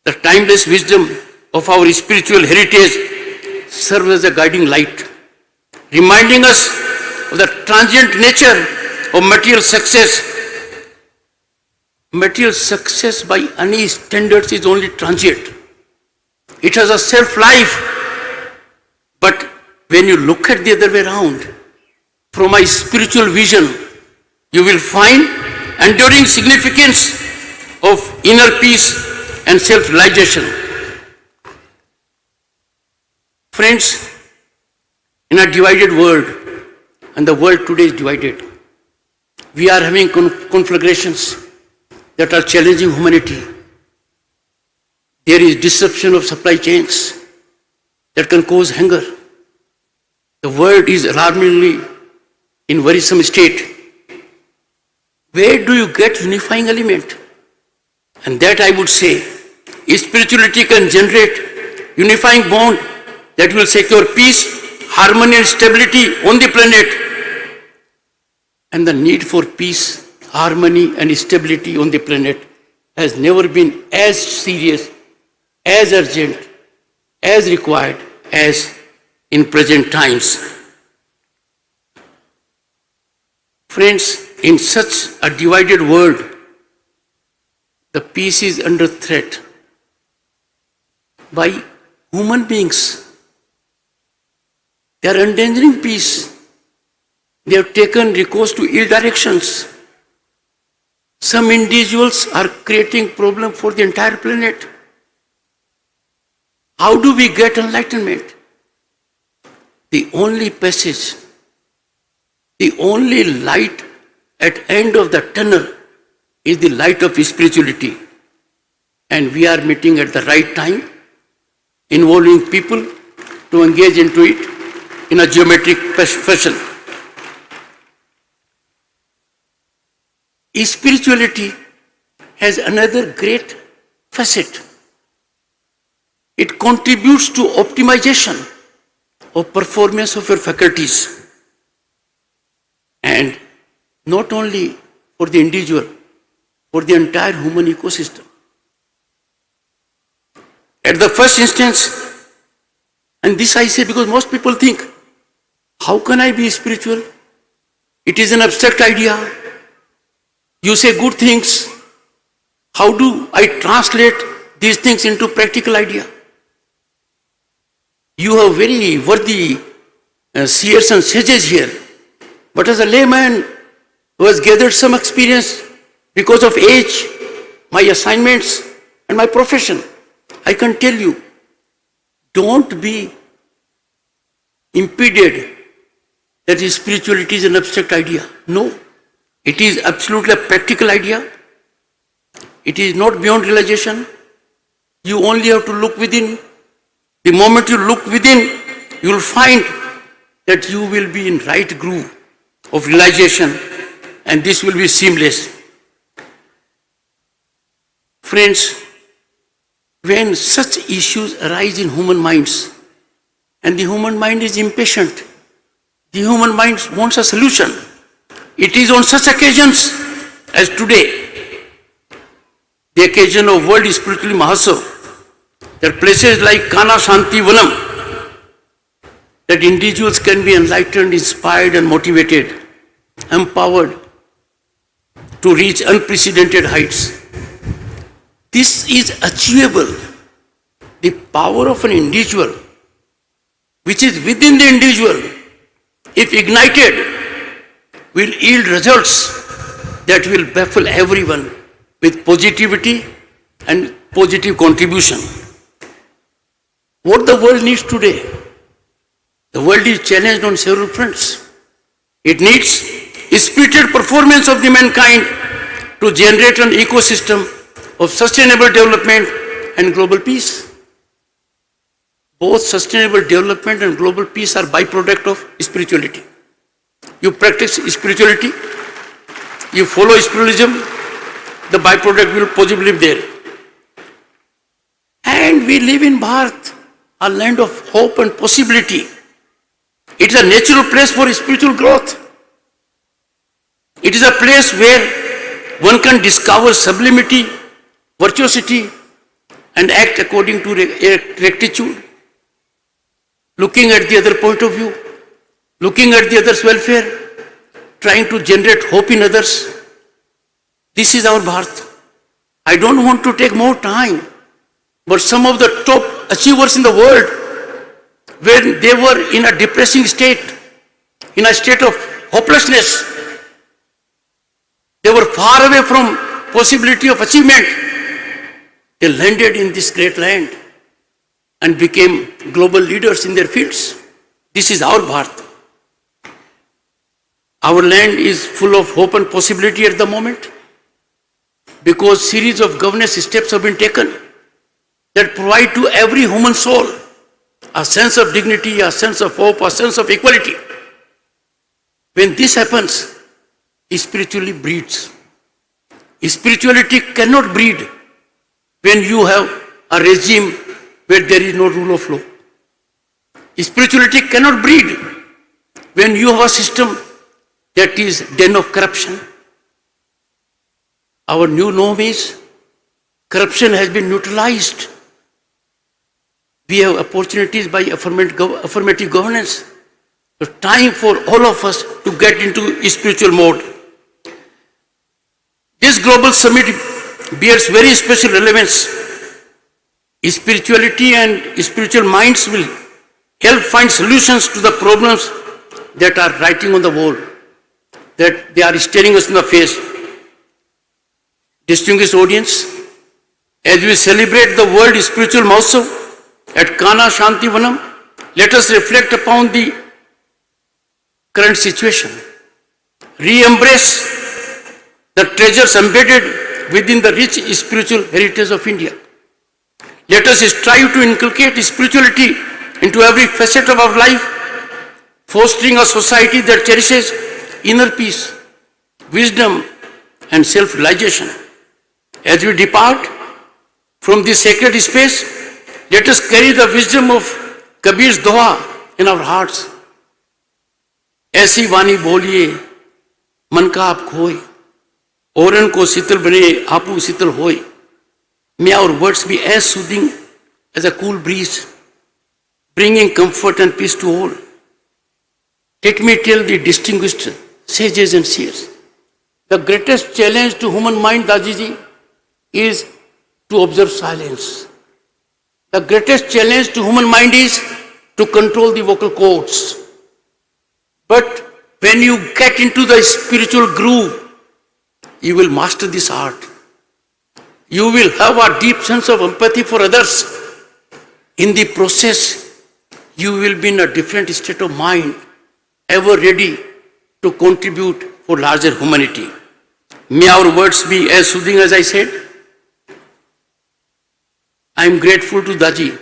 the timeless wisdom of our spiritual heritage serves as a guiding light, reminding us of the transient nature of material success. Material success by any standards is only transient. It has a self-life. But when you look at the other way around, from a spiritual vision, you will find enduring significance of inner peace and self-realization. Friends, in a divided world, and the world today is divided, we are having conflagrations that are challenging humanity. There is disruption of supply chains that can cause hunger. The world is alarmingly in worrisome state. Where do you get unifying element? And that I would say, spirituality can generate unifying bond that will secure peace, harmony and stability on the planet. And the need for peace, harmony and stability on the planet has never been as serious, as urgent, as required as in present times. Friends, in such a divided world, the peace is under threat by human beings. They are endangering peace. They have taken recourse to ill directions. Some individuals are creating problem for the entire planet. How do we get enlightenment? The only passage, the only light at end of the tunnel is the light of spirituality. And we are meeting at the right time, involving people to engage into it in a geometric fashion. Spirituality has another great facet. It contributes to optimization of performance of your faculties. And not only for the individual, for the entire human ecosystem. At the first instance, and this I say because most people think, how can I be spiritual? It is an abstract idea. You say good things. How do I translate these things into practical idea? You have very worthy seers and sages here. But as a layman who has gathered some experience because of age, my assignments and my profession, I can tell you, don't be impeded that spirituality is an abstract idea. No, it is absolutely a practical idea. It is not beyond realization. You only have to look within. The moment you look within, you will find that you will be in right groove of realization, and this will be seamless. Friends, when such issues arise in human minds, and the human mind is impatient, the human mind wants a solution. It is on such occasions as today, the occasion of World Spiritual MAHOTSAV, that places like Kanha, Shanti, Vanam, that individuals can be enlightened, inspired and motivated, empowered to reach unprecedented heights. This is achievable. The power of an individual, which is within the individual, if ignited, will yield results that will baffle everyone with positivity and positive contribution. What the world needs today, the world is challenged on several fronts. It needs spirited performance of the mankind to generate an ecosystem of sustainable development and global peace. Both sustainable development and global peace are byproduct of spirituality. You practice spirituality, you follow spiritualism, the byproduct will possibly be there. And we live in Bharat, a land of hope and possibility. It is a natural place for spiritual growth. It is a place where one can discover sublimity, virtuosity, and act according to rectitude. Looking at the other point of view, looking at the other's welfare, trying to generate hope in others. This is our Bharat. I don't want to take more time, but some of the top achievers in the world, when they were in a depressing state, in a state of hopelessness, they were far away from possibility of achievement. They landed in this great land and became global leaders in their fields. This is our Bharat. Our land is full of hope and possibility at the moment because series of governance steps have been taken that provide to every human soul a sense of dignity, a sense of hope, a sense of equality. When this happens, spirituality breeds. Spirituality cannot breed when you have a regime where there is no rule of law. Spirituality cannot breed when you have a system that is den of corruption. Our new norm is corruption has been neutralized. We have opportunities by affirmative governance. It's time for all of us to get into spiritual mode. This global summit bears very special relevance. Spirituality and spiritual minds will help find solutions to the problems that are writing on the wall, that they are staring us in the face. distinguished audience, as we celebrate the World Spiritual Mahotsav at Kanha, Shanti, Vanam, let us reflect upon the current situation. Re-embrace the treasures embedded within the rich spiritual heritage of India. Let us strive to inculcate spirituality into every facet of our life, fostering a society that cherishes inner peace, wisdom, and self-realization. As we depart from this sacred space, let us carry the wisdom of Kabir's Doha in our hearts. ऐसी वाणी बोलिए मन का आप खोए, औरन को शीतल बने आपू शीतल होए. May our words be as soothing as a cool breeze, bringing comfort and peace to all. Let me tell the distinguished sages and seers, the greatest challenge to human mind, Daaji ji, is to observe silence. The greatest challenge to human mind is to control the vocal cords. But when you get into the spiritual groove, you will master this art. You will have a deep sense of empathy for others. In the process, you will be in a different state of mind, ever ready to contribute for larger humanity. May our words be as soothing as I said. I am grateful to Daaji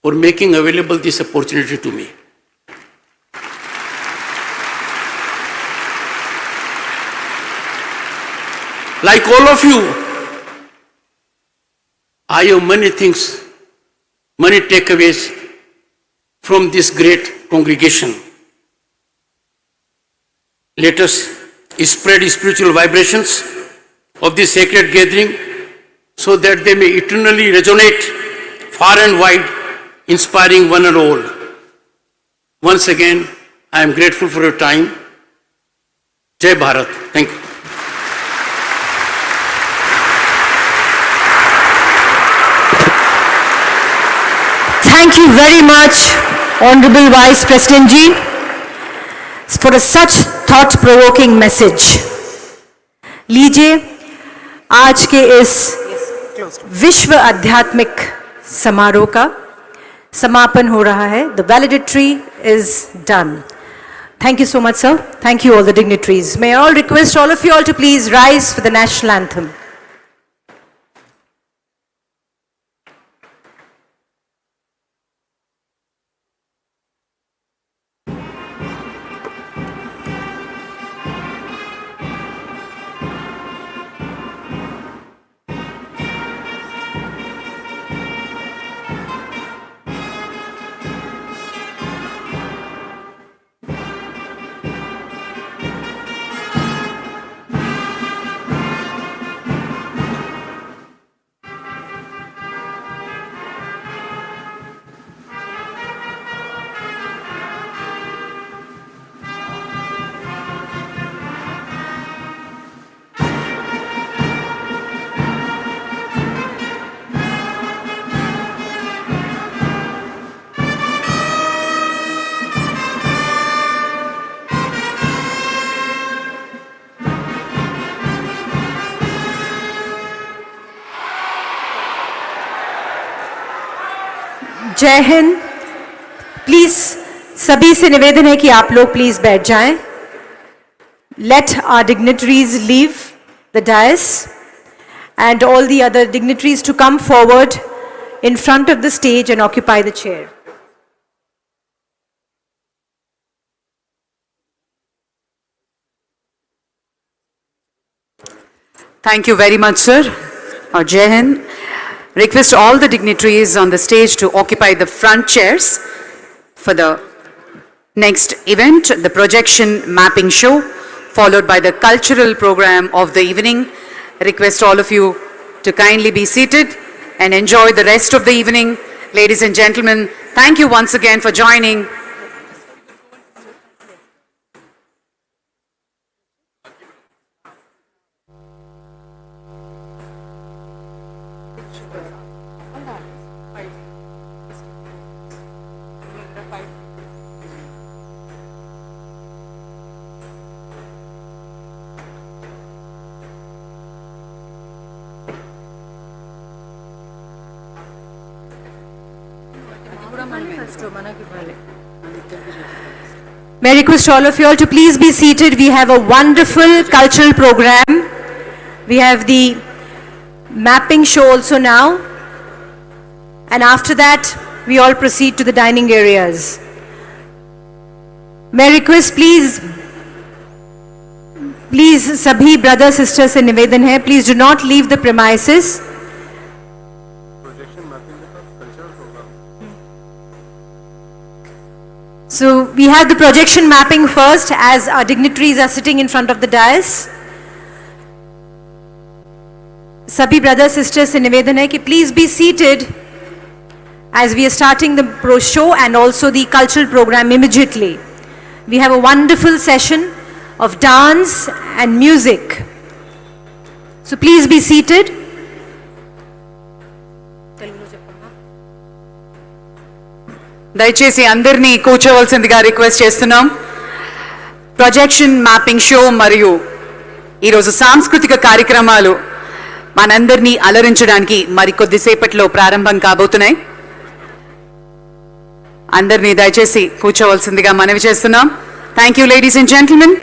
for making available this opportunity to me. Like all of you, I have many things, many takeaways from this great congregation. Let us spread spiritual vibrations of this sacred gathering so that they may eternally resonate far and wide, inspiring one and all. Once again, I am grateful for your time. Jai Bharat. Thank you. Thank you very much, Honorable Vice President Ji, for such thought-provoking message. लीजिए आज के इस विश्व आध्यात्मिक समारोह का समापन हो रहा है. The valedictory is done. Thank you so much, sir. Thank you all the dignitaries. May I all request all of you all to please rise for the national anthem. जय हिंद. प्लीज सभी से निवेदन है कि आप लोग प्लीज बैठ जाएं. Let our dignitaries leave the dais and all the other dignitaries to come forward in front of the stage and occupy the chair. Thank you very much, sir. Jai Hind. Request all the dignitaries on the stage to occupy the front chairs for the next event, the projection mapping show, followed by the cultural program of the evening. Request all of you to kindly be seated and enjoy the rest of the evening. Ladies and gentlemen, thank you once again for joining. May I request all of you all to please be seated. We have a wonderful cultural program. We have the mapping show also now. And after that, we all proceed to the dining areas. May I request please सभी brother sister से निवेदन है, please do not leave the premises. So we have the projection mapping first as our dignitaries are sitting in front of the dais. सभी brother sister से निवेदन है कि please be seated as we are starting the pro show and also the cultural program immediately. We have a wonderful session of dance and music. So please be seated. దయచేసి అందరినీ కూర్చోవలసిందిగా request చేస్తున్నాం. Projection mapping show మరియు ఈరోజు సాంస్కృతిక కార్యక్రమాలు మనందరినీ అలరించడానికి మరికొద్దిసేపట్లో ప్రారంభం కాబోతున్నాయి. అందరినీ దయచేసి కూర్చోవలసిందిగా మనవి చేస్తున్నాం. Thank you ladies and gentlemen.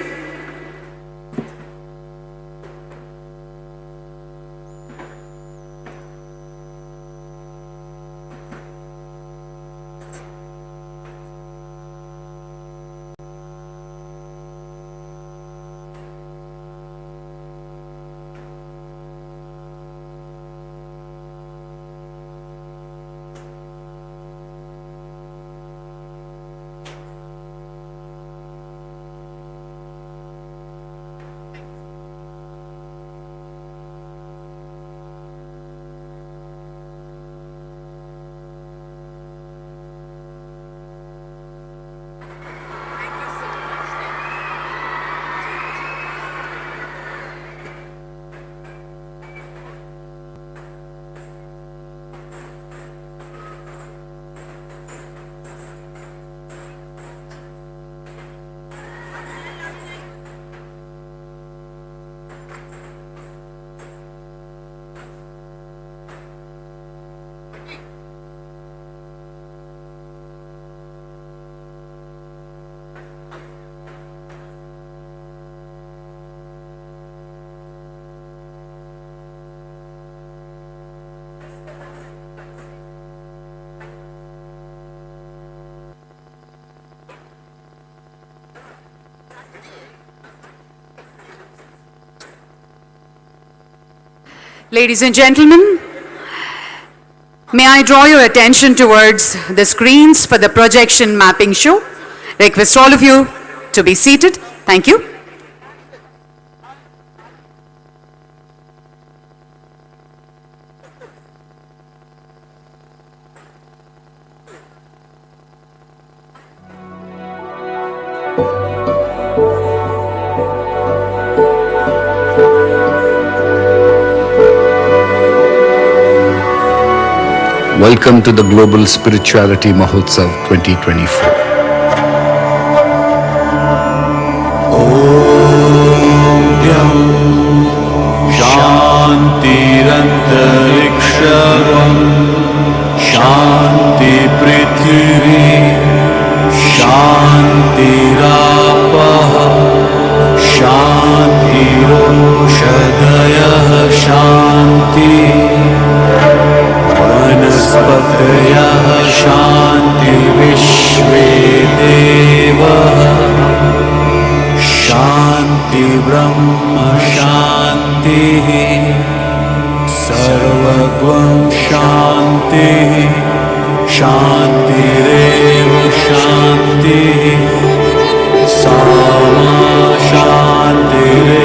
Ladies and gentlemen, may I draw your attention towards the screens for the projection mapping show. Request all of you to be seated. Thank you. Welcome to the Global Spirituality Mahotsav 2024. शान्तिरन्तरिक्षरं शान्ति पृथिवी शान्तिरापः शान्तिरोषधयः शान्ति वनस्पतयः शान्ति विश्वे देवः शान्ति ब्रह्म शान्तिः सर्वगं शान्तिः शान्तिरेव शान्तिः सामा शान्तिरेधिः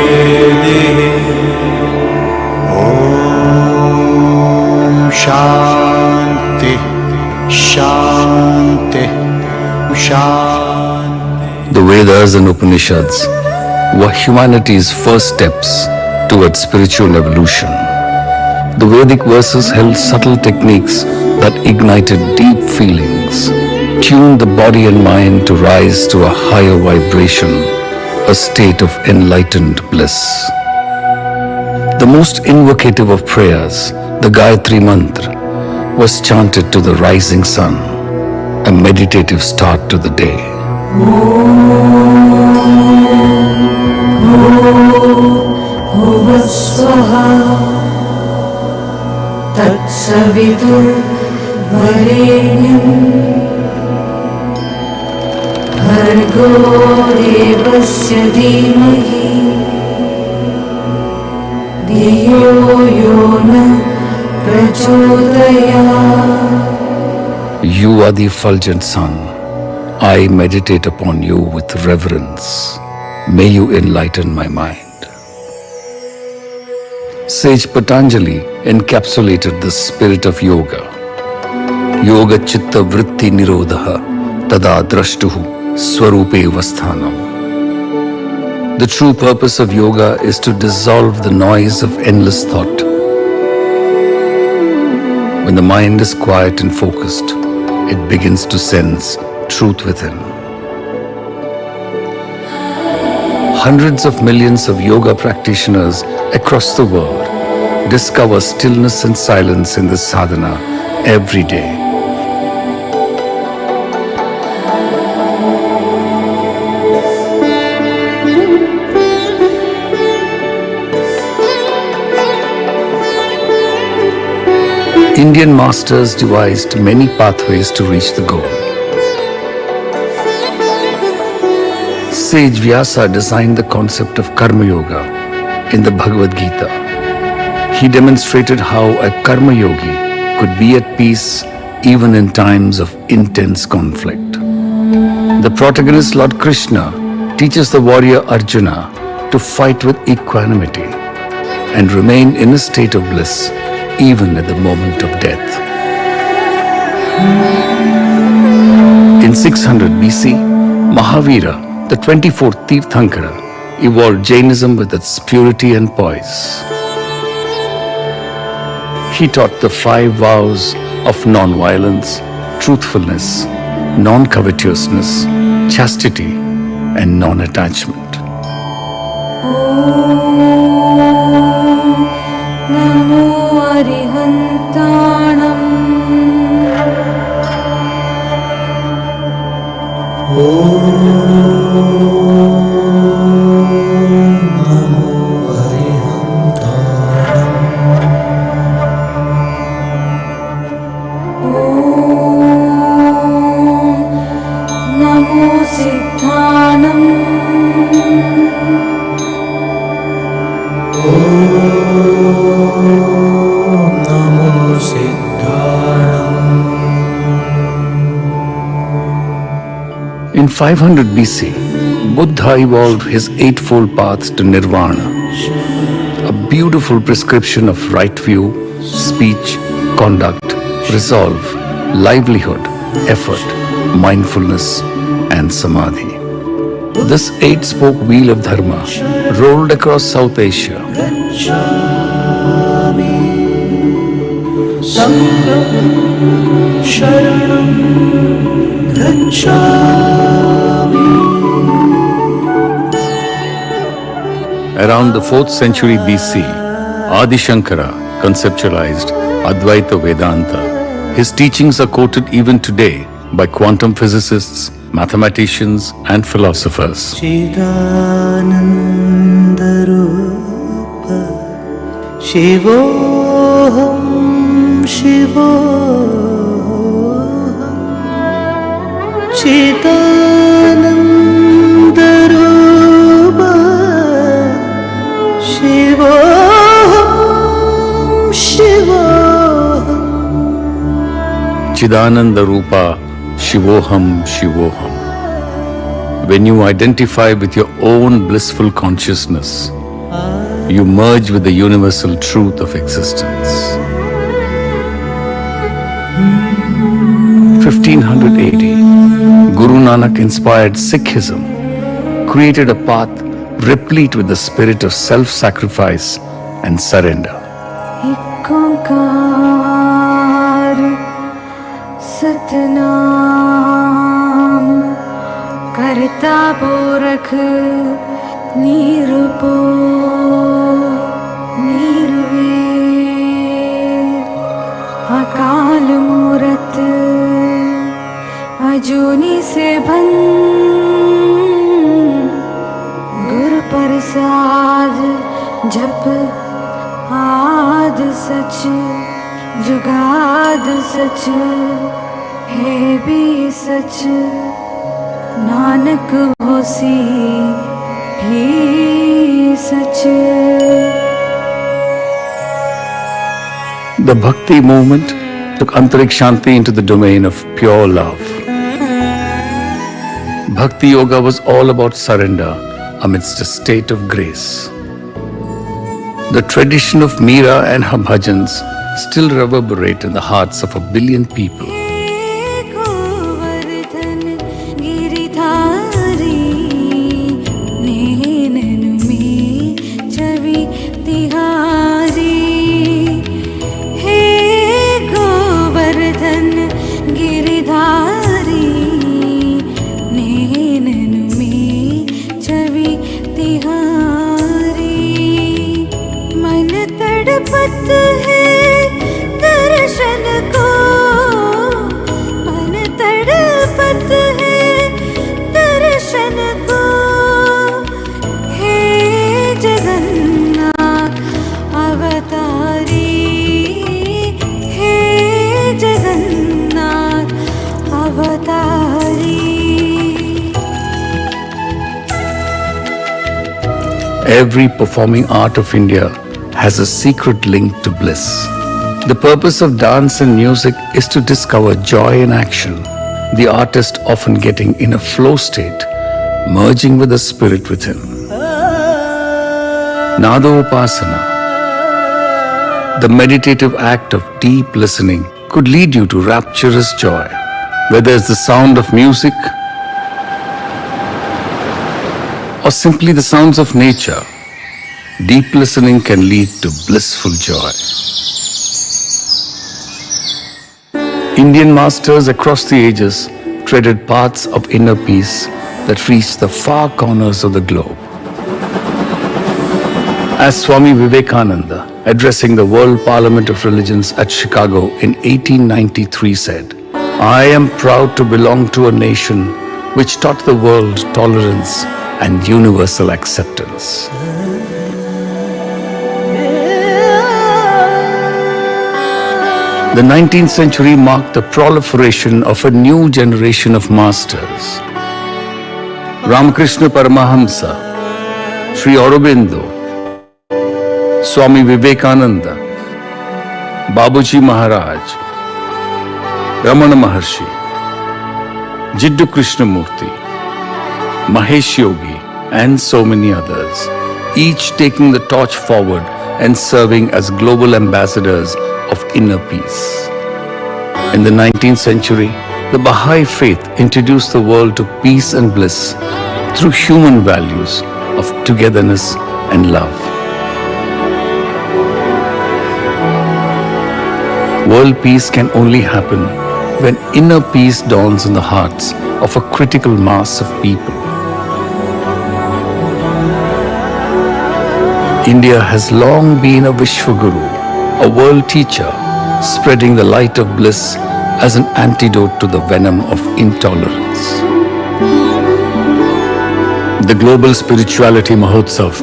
शान्ति शान्ति शान्ति. The Vedas and Upanishads were humanity's first steps towards spiritual evolution. The Vedic verses held subtle techniques that ignited deep feelings, tuned the body and mind to rise to a higher vibration, a state of enlightened bliss. The most invocative of prayers, the Gayatri Mantra, was chanted to the rising sun, a meditative start to the day. Swaha Tatsaviturvarenyam Bhargo Devasya Dhimahi Dhiyo Yona Prachodayat. You are the effulgent sun. I meditate upon you with reverence. May you enlighten my mind. Sage Patanjali encapsulated the spirit of yoga. Yoga chitta vritti nirodha tada drashtuhu swarupe vasthanam. The true purpose of yoga is to dissolve the noise of endless thought. When the mind is quiet and focused, it begins to sense truth within. Hundreds of millions of yoga practitioners across the world discover stillness and silence in this sadhana every day. Indian masters devised many pathways to reach the goal. Sage Vyasa designed the concept of Karma Yoga in the Bhagavad Gita. He demonstrated how a Karma Yogi could be at peace even in times of intense conflict. The protagonist Lord Krishna teaches the warrior Arjuna to fight with equanimity and remain in a state of bliss even at the moment of death. In 600 BC, Mahavira, the 24th Tirthankara, evolved Jainism with its purity and poise. He taught the 5 vows of non-violence, truthfulness, non-covetousness, chastity, and non-attachment. Namo Arihantanam. In 500 BC, Buddha evolved his 8-fold path to Nirvana, a beautiful prescription of right view, speech, conduct, resolve, livelihood, effort, mindfulness, and samadhi. This 8-spoke wheel of dharma rolled across South Asia. Around the 4th century BC, Adi Shankara conceptualized Advaita Vedanta. His teachings are quoted even today by quantum physicists, mathematicians, and philosophers. Chidanandarupa Shivoham Shivoham Chidanandarupa Shivoham Shivoham Chidananda Rupa Shivoham Shivoham. When you identify with your own blissful consciousness, you merge with the universal truth of existence. 1500 AD, Guru Nanak inspired Sikhism, created a path replete with the spirit of self-sacrifice and surrender. Ikonkar Satnam Karta Purakh Nirupo Nirve Akal Murat अजूनी से बन गुरु प्रसाद जप आद सच जुगाद सच है भी सच नानक होसी भी सच. The Bhakti movement took Antarik Shanti into the domain of pure love. Bhakti Yoga was all about surrender amidst a state of grace. The tradition of Meera and her bhajans still reverberate in the hearts of 1 billion people. Every performing art of India has a secret link to bliss. The purpose of dance and music is to discover joy in action, the artist often getting in a flow state, merging with the spirit within. Nadopasana, the meditative act of deep listening, could lead you to rapturous joy. Whether it's the sound of music or simply the sounds of nature, deep listening can lead to blissful joy. Indian masters across the ages treaded paths of inner peace that reached the far corners of the globe. As Swami Vivekananda, addressing the World Parliament of Religions at Chicago in 1893 said, "I am proud to belong to a nation which taught the world tolerance and universal acceptance." The 19th century marked the proliferation of a new generation of masters. Ramakrishna Paramahamsa, Sri Aurobindo, Swami Vivekananda, Babuji Maharaj, Ramana Maharshi, Jiddu Krishnamurti, Mahesh Yogi, and so many others, each taking the torch forward and serving as global ambassadors of inner peace. In the 19th century, the Baha'i faith introduced the world to peace and bliss through human values of togetherness and love. World peace can only happen when inner peace dawns in the hearts of a critical mass of people. India has long been a Vishwaguru, a world teacher, spreading the light of bliss as an antidote to the venom of intolerance. The Global Spirituality Mahotsav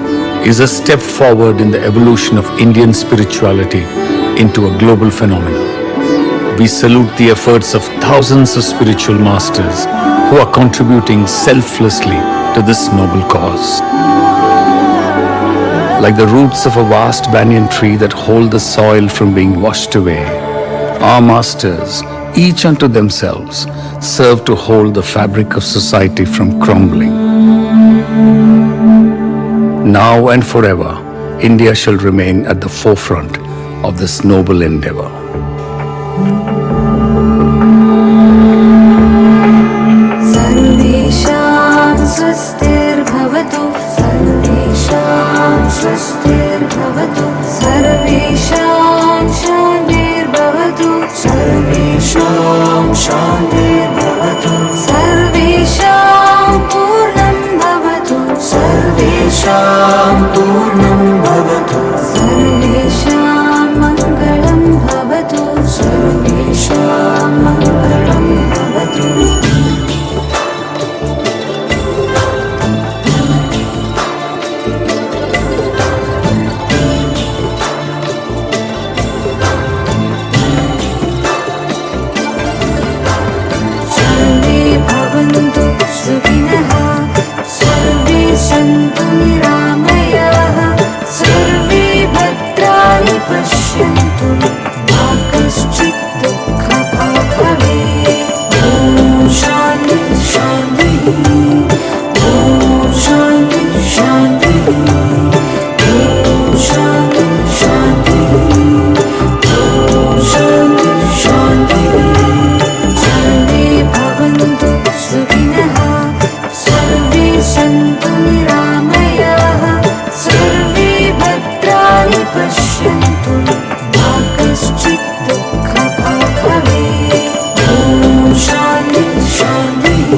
is a step forward in the evolution of Indian spirituality into a global phenomenon. We salute the efforts of thousands of spiritual masters who are contributing selflessly to this noble cause. Like the roots of a vast banyan tree that hold the soil from being washed away, our masters, each unto themselves, serve to hold the fabric of society from crumbling. Now and forever, India shall remain at the forefront of this noble endeavor. सर्वेषां स्वस्तिर्भवतु सर्वेषां स्वस्तिर्भवतु सर्वेषां शान्तिर्भवतु सर्वेषां शान्तिर्भवतु सर्वेषां पूर्णं भवतु सर्वेषां पूर्णं भवतु सर्वेषां मङ्गलं भवतु सर्वेषां मङ्गलं भवतु सन्तु निरामयाः सर्वे भद्राणि पश्यन्तु मा कश्चित् दुःखभाग् भवेत् ॐ शान्ति शान्तिः ॐ शान्ति शान्तिः ॐ शान्ति शान्तिः ॐ शान्ति शान्तिः सर्वे भवन्तु सुखिनः सर्वे सन्तु निरामयाः सर्वे भद्राणि पश्यन्तु मा कश्चित् दुःखभाग् भवेत् ॐ शान्ति शान्तिः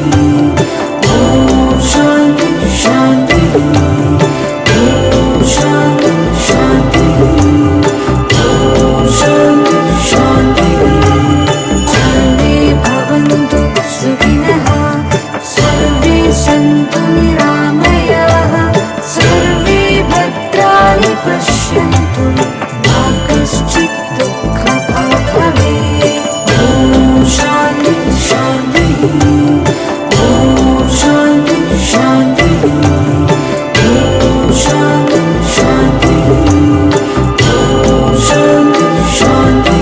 ॐ शान्ति शान्तिः ॐ शान्ति शान्तिः ॐ शान्ति शान्तिः सर्वे भवन्तु सुखिनः सर्वे सन्तु निरामयाः सर्वे भद्राणि पश्यन्तु मा कश्चित् दुःखभाग् भवेत् ॐ शान्ति शान्तिः ॐ शान्ति शान्तिः ॐ शान्ति शान्तिः ॐ शान्ति शान्तिः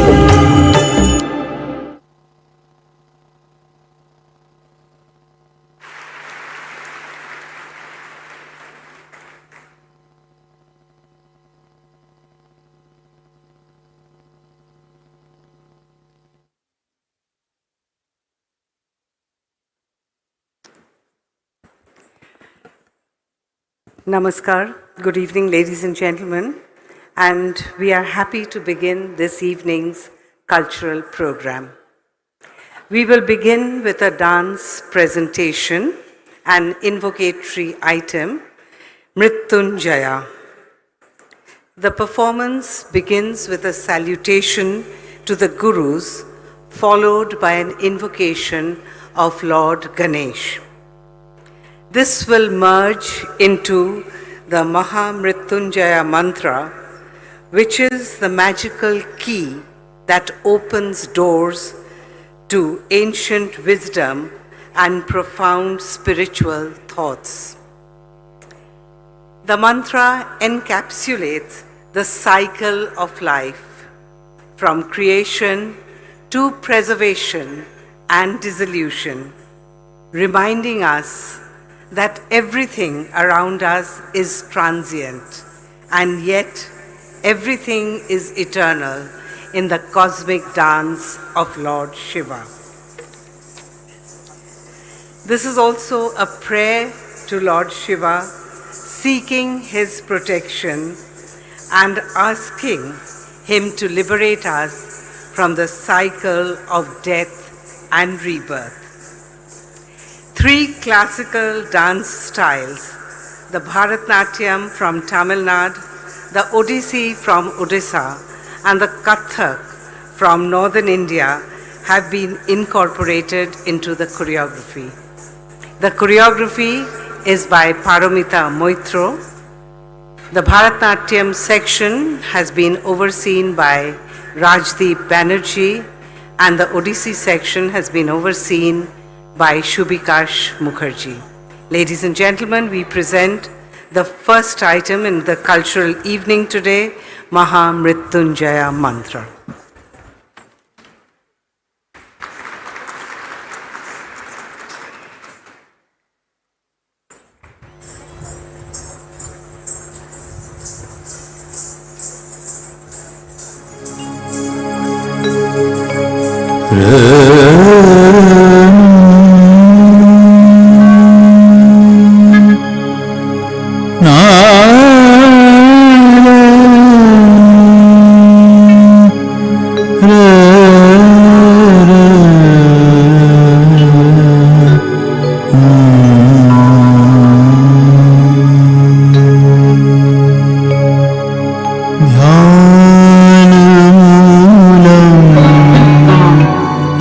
Namaskar. Good evening, ladies and gentlemen. And we are happy to begin this evening's cultural program. We will begin with a dance presentation, an invocatory item, Mrityunjaya. The performance begins with a salutation to the Gurus, followed by an invocation of Lord Ganesh. This will merge into the Mahamrityunjaya mantra, which is the magical key that opens doors to ancient wisdom and profound spiritual thoughts. The mantra encapsulates the cycle of life, from creation to preservation and dissolution, reminding us that everything around us is transient, and yet everything is eternal in the cosmic dance of Lord Shiva. This is also a prayer to Lord Shiva, seeking his protection and asking him to liberate us from the cycle of death and rebirth. Three classical dance styles, the Bharatnatyam from Tamil Nadu, the Odissi from Odisha, and the Kathak from northern India have been incorporated into the choreography. The choreography is by Paramita Moitro. The Bharatnatyam section has been overseen by Rajdeep Banerjee, and the Odissi section has been overseen by Shubhikash Mukherjee. Ladies and gentlemen, we present the first item in the cultural evening today, Mahamrityunjaya Mantra.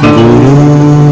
Guru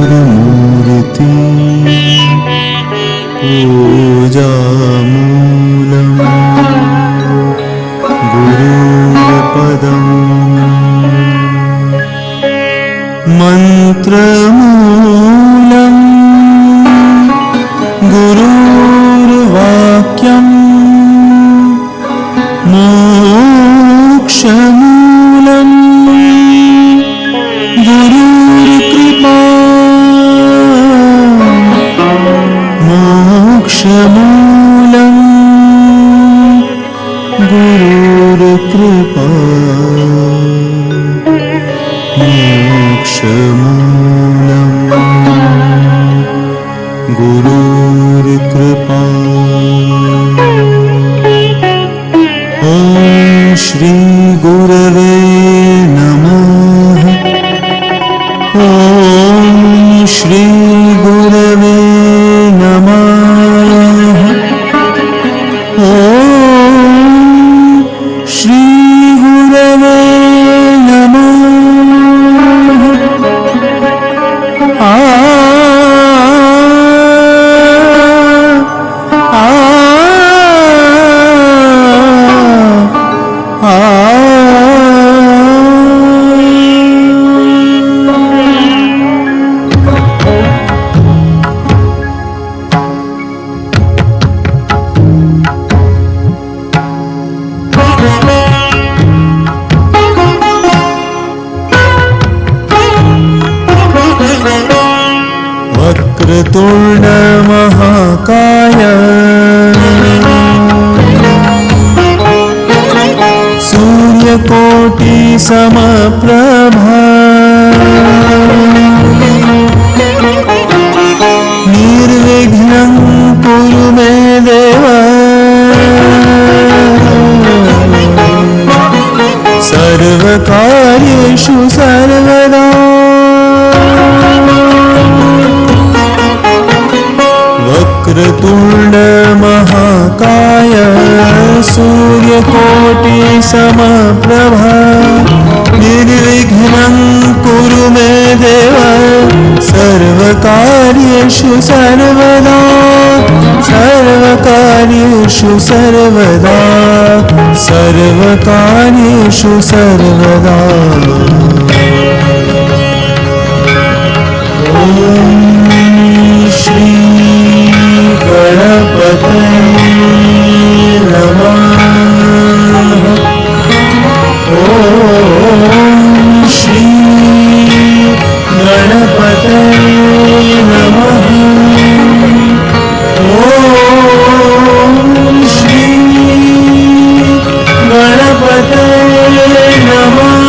समप्रभा निर्विघ्नं कुरु मे देव सर्वकार्येषु सर्वदा वक्रतुण्ड महाकाय सूर्यकोटि समप्रभा निर्विघ्नं कुरु मे देव सर्वकार्येषु सर्वदा सर्वकार्येषु सर्वदा सर्वकार्येषु सर्वदा ॐ श्री गणपतये नमः ॐ श्री गणपतये नमः ॐ श्री गणपतये नमः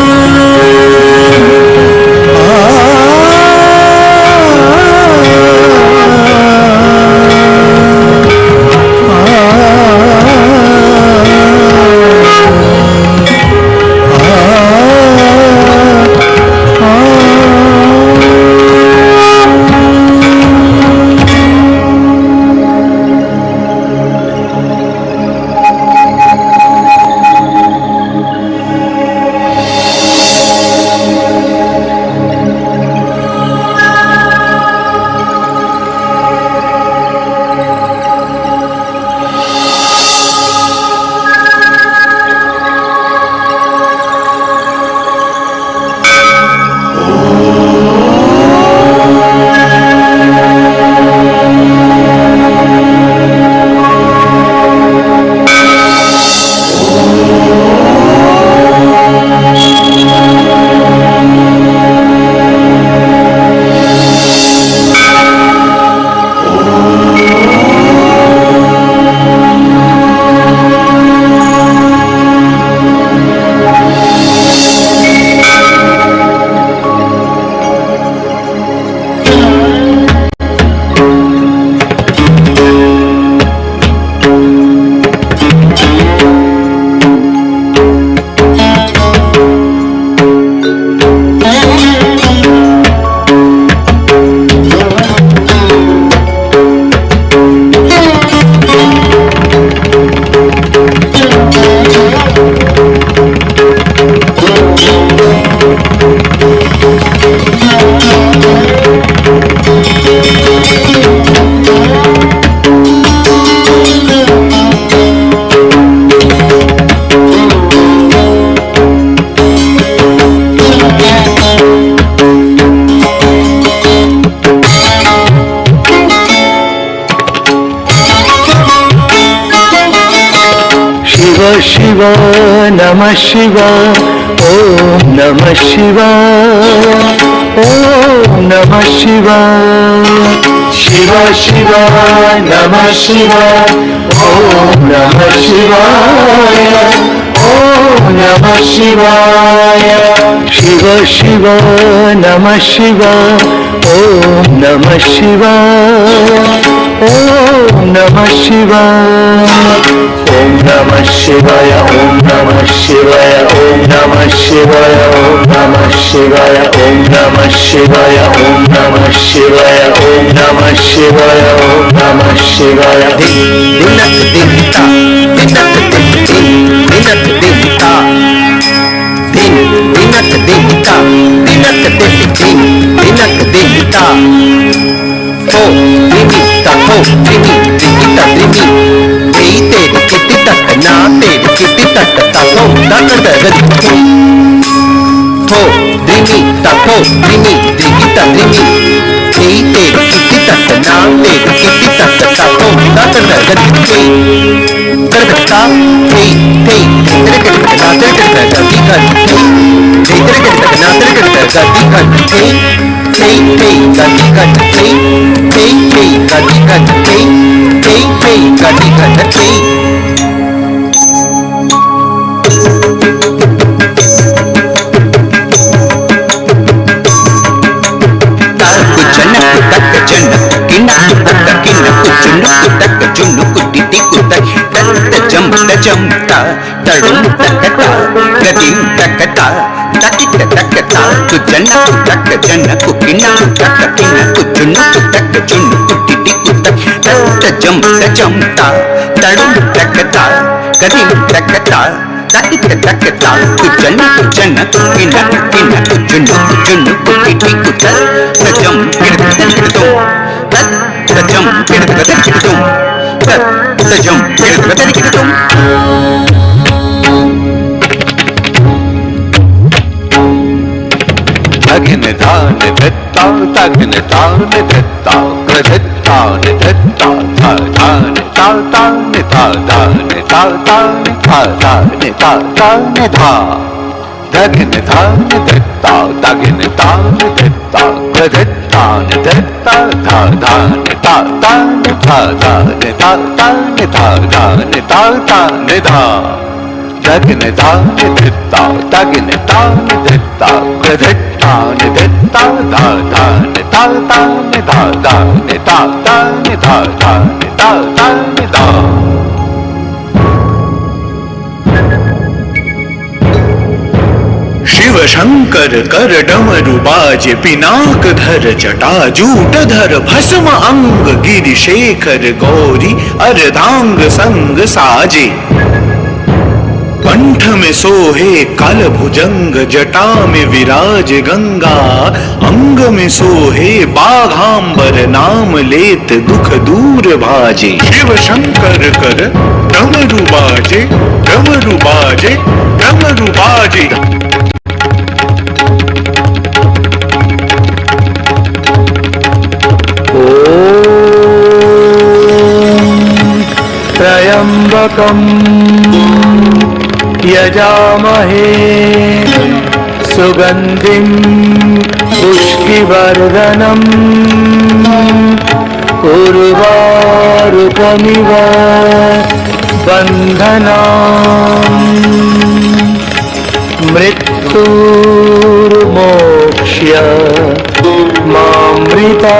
शिव नमः शिव ओम नमः शिव ओम नमः शिव शिव शिव नमः शिव ओम नमः शिवाय ओम नमः शिवाय शिव शिव नमः शिव ओम नमः शिव ओम नमः शिवाय ओम नमः शिवाय ओम नमः शिवाय ओम नमः शिवाय ओम नमः शिवाय ओम नमः शिवाय ओम नमः शिवाय ओम नमः शिवाय ओम नमः शिवाय दिनक दिनता दिनक दिनक दिनता दिन दिनक दिनता दिनक दिनक दिनता ओ दिनता ओ दिनता दिनता तेरे किति तक ना तेरे किति तक तको तक दगति थो दिनी तको दिनी दिगिता दिनी तेरे किति तक ना तेरे किति तक तको तक दगति करता ते तेरे किति ना तेरे गति कर तेरे किति ना तेरे गति कर ते गति कर ते गति कर ते गति कर tajam tajam ta tadum takata gadim takata takita takata tujana takajana kukina takakina kujunu takajunu kutiti kutak tajam tajam ta tadum takata gadim takata takita takata tujana kukina kukina kujunu kujunu kutiti kutak tajam kirkatakitum tajam kirkatakitum tajam kirkatakitum Tagine dhane dhetta, tagine dhane dhetta, kradhane dhetta, dhane ta dhane ta dhane ta dhane ta dhane ta dhane dha. Tagine dhane dhetta, tagine dhane dhetta, kradhane dhetta, dhane ta dhane ta dhane ta dhane ta dhane ta dhane dha. Tagine dhane dhetta, tagine dhane dhetta, kradhane dhetta, dhane ta dhane ta dhane ta dhane ta dhane ta dhane dha. Shiv Shankar कर डमरू बाज पिनाक धर जटा jute धर भस्म अंग गिरि शेखर गौरी अर्धांग संग साजे कंठ में सोहे काल भुजंग जटा में विराज गंगा अंग में सोहे बाघांबर नाम लेत दुख दूर भाजे शिव शंकर कर डमरू बाजे डमरू बाजे डमरू बाजे त्र्यंबकं यजामहे सुगंधिं पुष्टिवर्धनम् उर्वारुकमिव बन्धनान् मृत्युर्मोक्ष्य मामृता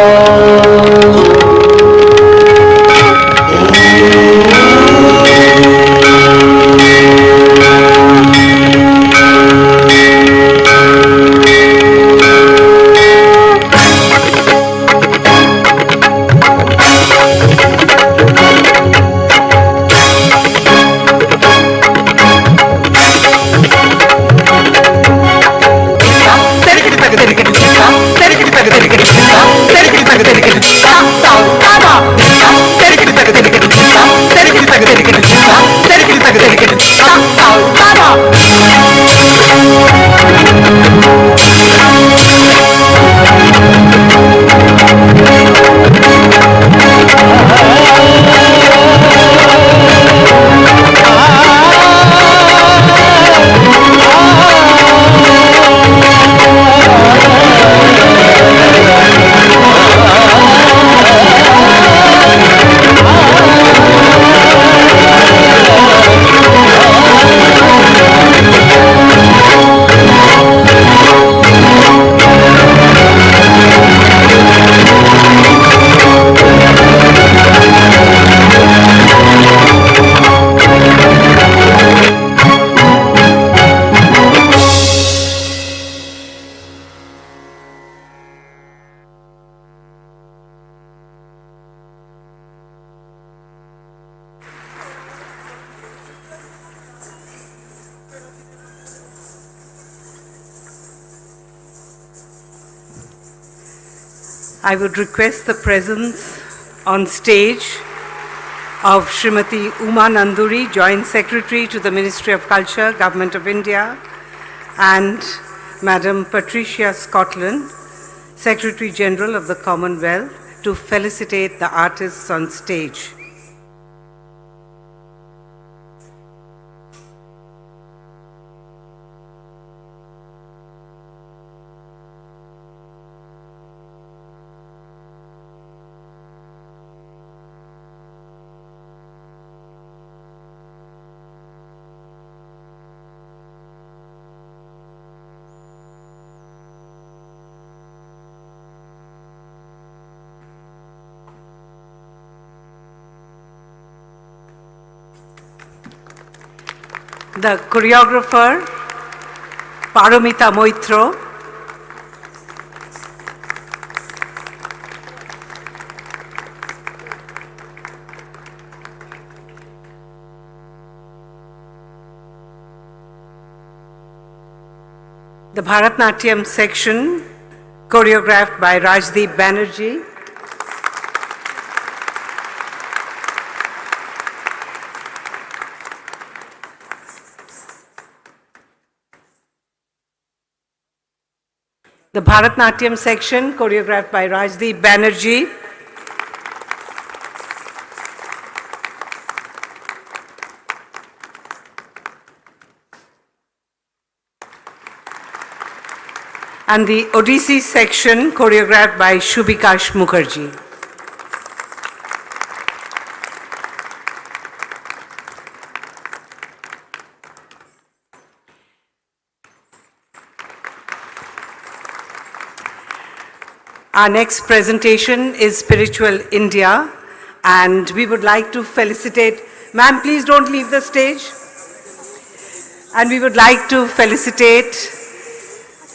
I would request the presence on stage of Srimati Uma Nanduri, Joint Secretary to the Ministry of Culture, Government of India, and Madam Patricia Scotland, Secretary General of the Commonwealth, to felicitate the artists on stage. the choreographer, Paramita Moitro, the Bharatnatyam section, choreographed by Rajdeep Banerjee. The Bharatnatyam section, choreographed by Rajdeep Banerjee. And the Odissi section, choreographed by Shubhikash Mukherjee. Our next presentation is Spiritual India, and we would like to felicitate, ma'am, please don't leave the stage. And we would like to felicitate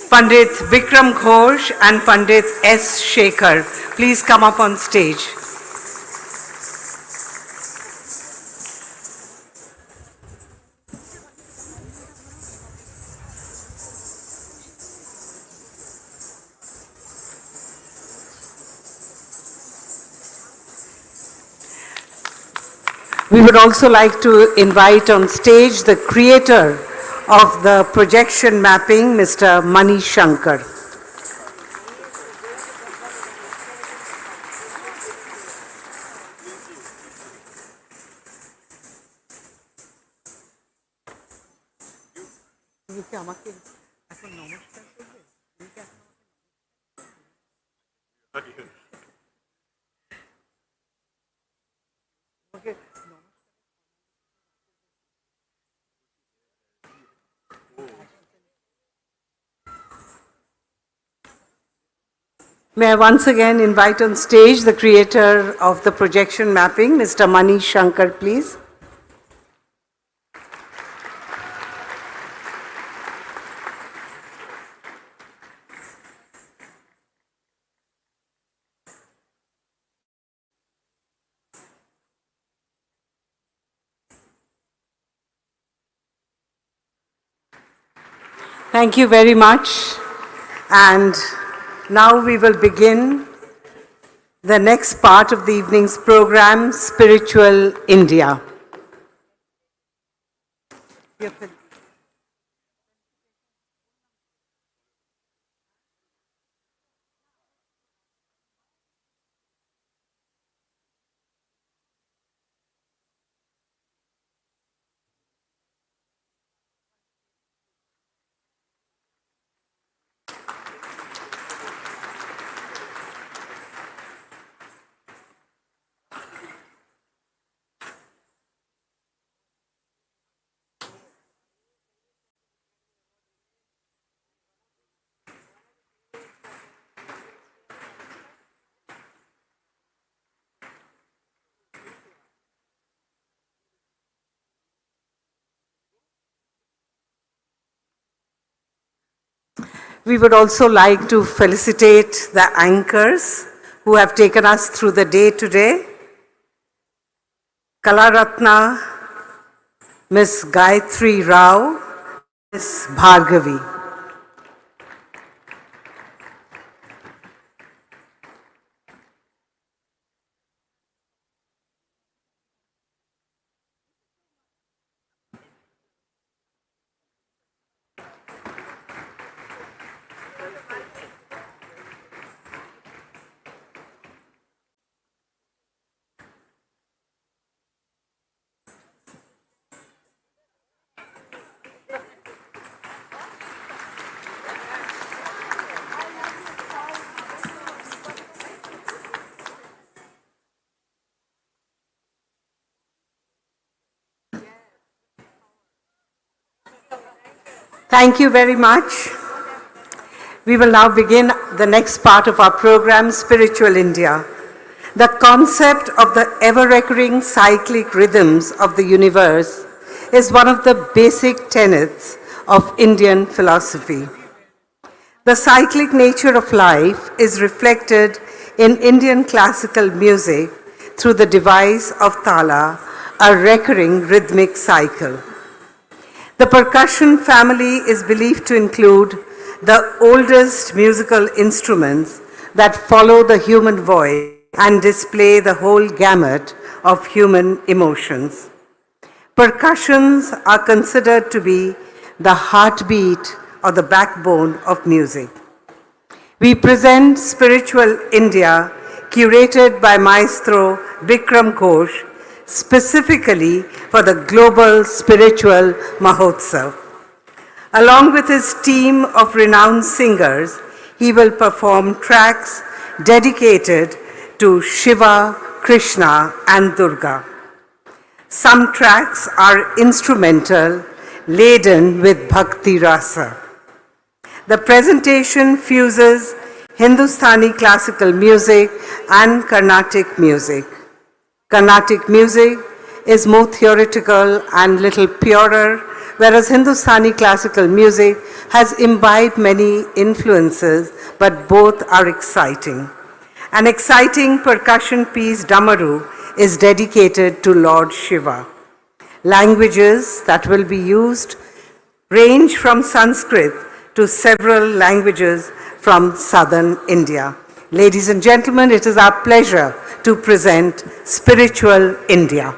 Pandit Vikram Ghosh and Pandit S. Shekhar. Please come up on stage. We would also like to invite on stage the creator of the projection mapping, Mr. Mani Shankar. May I once again invite on stage the creator of the projection mapping, Mr. Mani Shankar, please. Thank you very much. And now we will begin the next part of the evening's program, Spiritual India. We would also like to felicitate the anchors who have taken us through the day today. Kalaratna, Ms. Gayatri Rao, Ms. Bhargavi. Thank you very much. We will now begin the next part of our program, Spiritual India. The concept of the ever-recurring cyclic rhythms of the universe is one of the basic tenets of Indian philosophy. The cyclic nature of life is reflected in Indian classical music through the device of tala, a recurring rhythmic cycle. The percussion family is believed to include the oldest musical instruments that follow the human voice and display the whole gamut of human emotions. Percussions are considered to be the heartbeat or the backbone of music. We present Spiritual India, curated by Maestro Bikram Ghosh, specifically for the Global Spiritual Mahotsav. Along with his team of renowned singers, he will perform tracks dedicated to Shiva, Krishna, and Durga. Some tracks are instrumental, laden with bhakti rasa. The presentation fuses Hindustani classical music and Carnatic music. Carnatic music is more theoretical and little purer, whereas Hindustani classical music has imbibed many influences, but both are exciting. An exciting percussion piece, Damaru, is dedicated to Lord Shiva. Languages that will be used range from Sanskrit to several languages from southern India. Ladies and gentlemen, it is our pleasure to present Spiritual India.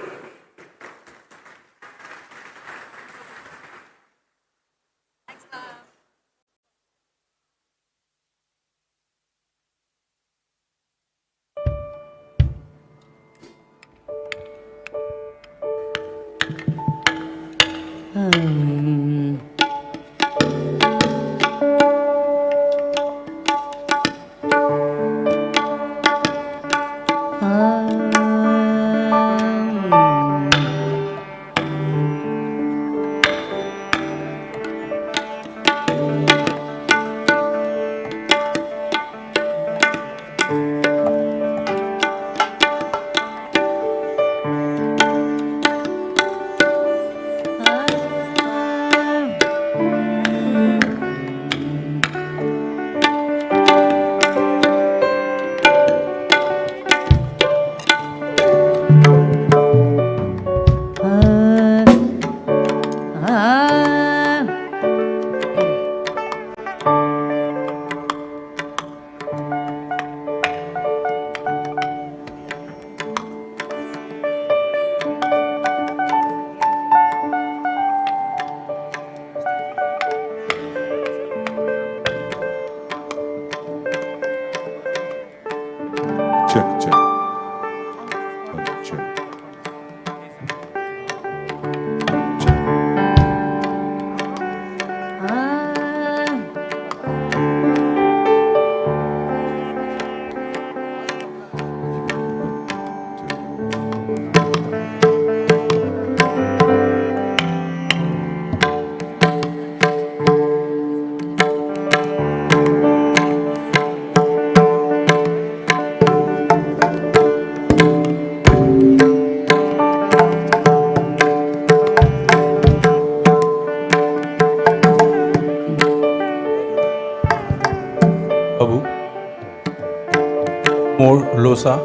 More Losa.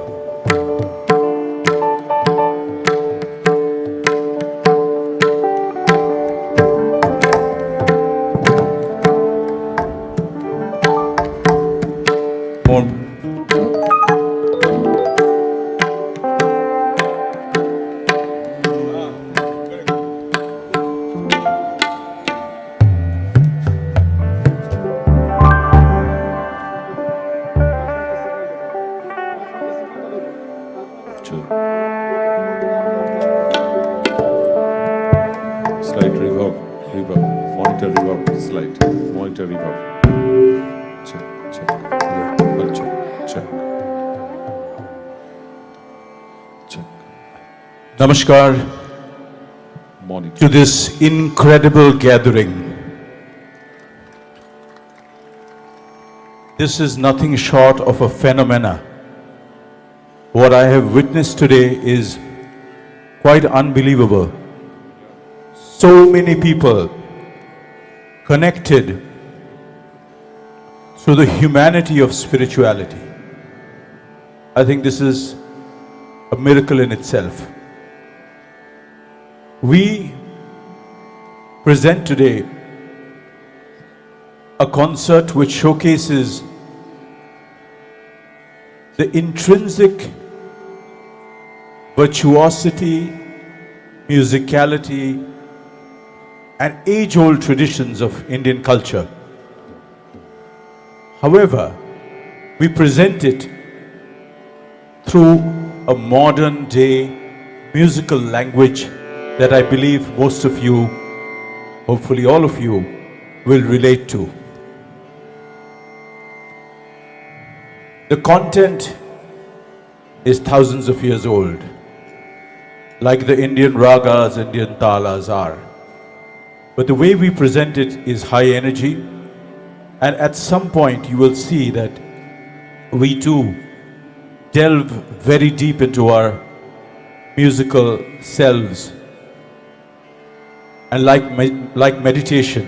More. Slight reverb, monitor reverb, slight, monitor reverb. Check, check, well, check, check. Check. Namaskar to this incredible gathering. This is nothing short of a phenomena. What I have witnessed today is quite unbelievable. so many people connected through the humanity of spirituality. I think this is a miracle in itself. We present today a concert which showcases the intrinsic virtuosity, musicality, and age-old traditions of Indian culture. However, we present it through a modern day musical language that I believe most of you, hopefully all of you, will relate to. The content is thousands of years old, like the Indian ragas, Indian talas are. But the way we present it is high energy, and at some point you will see that we too delve very deep into our musical selves. And like meditation,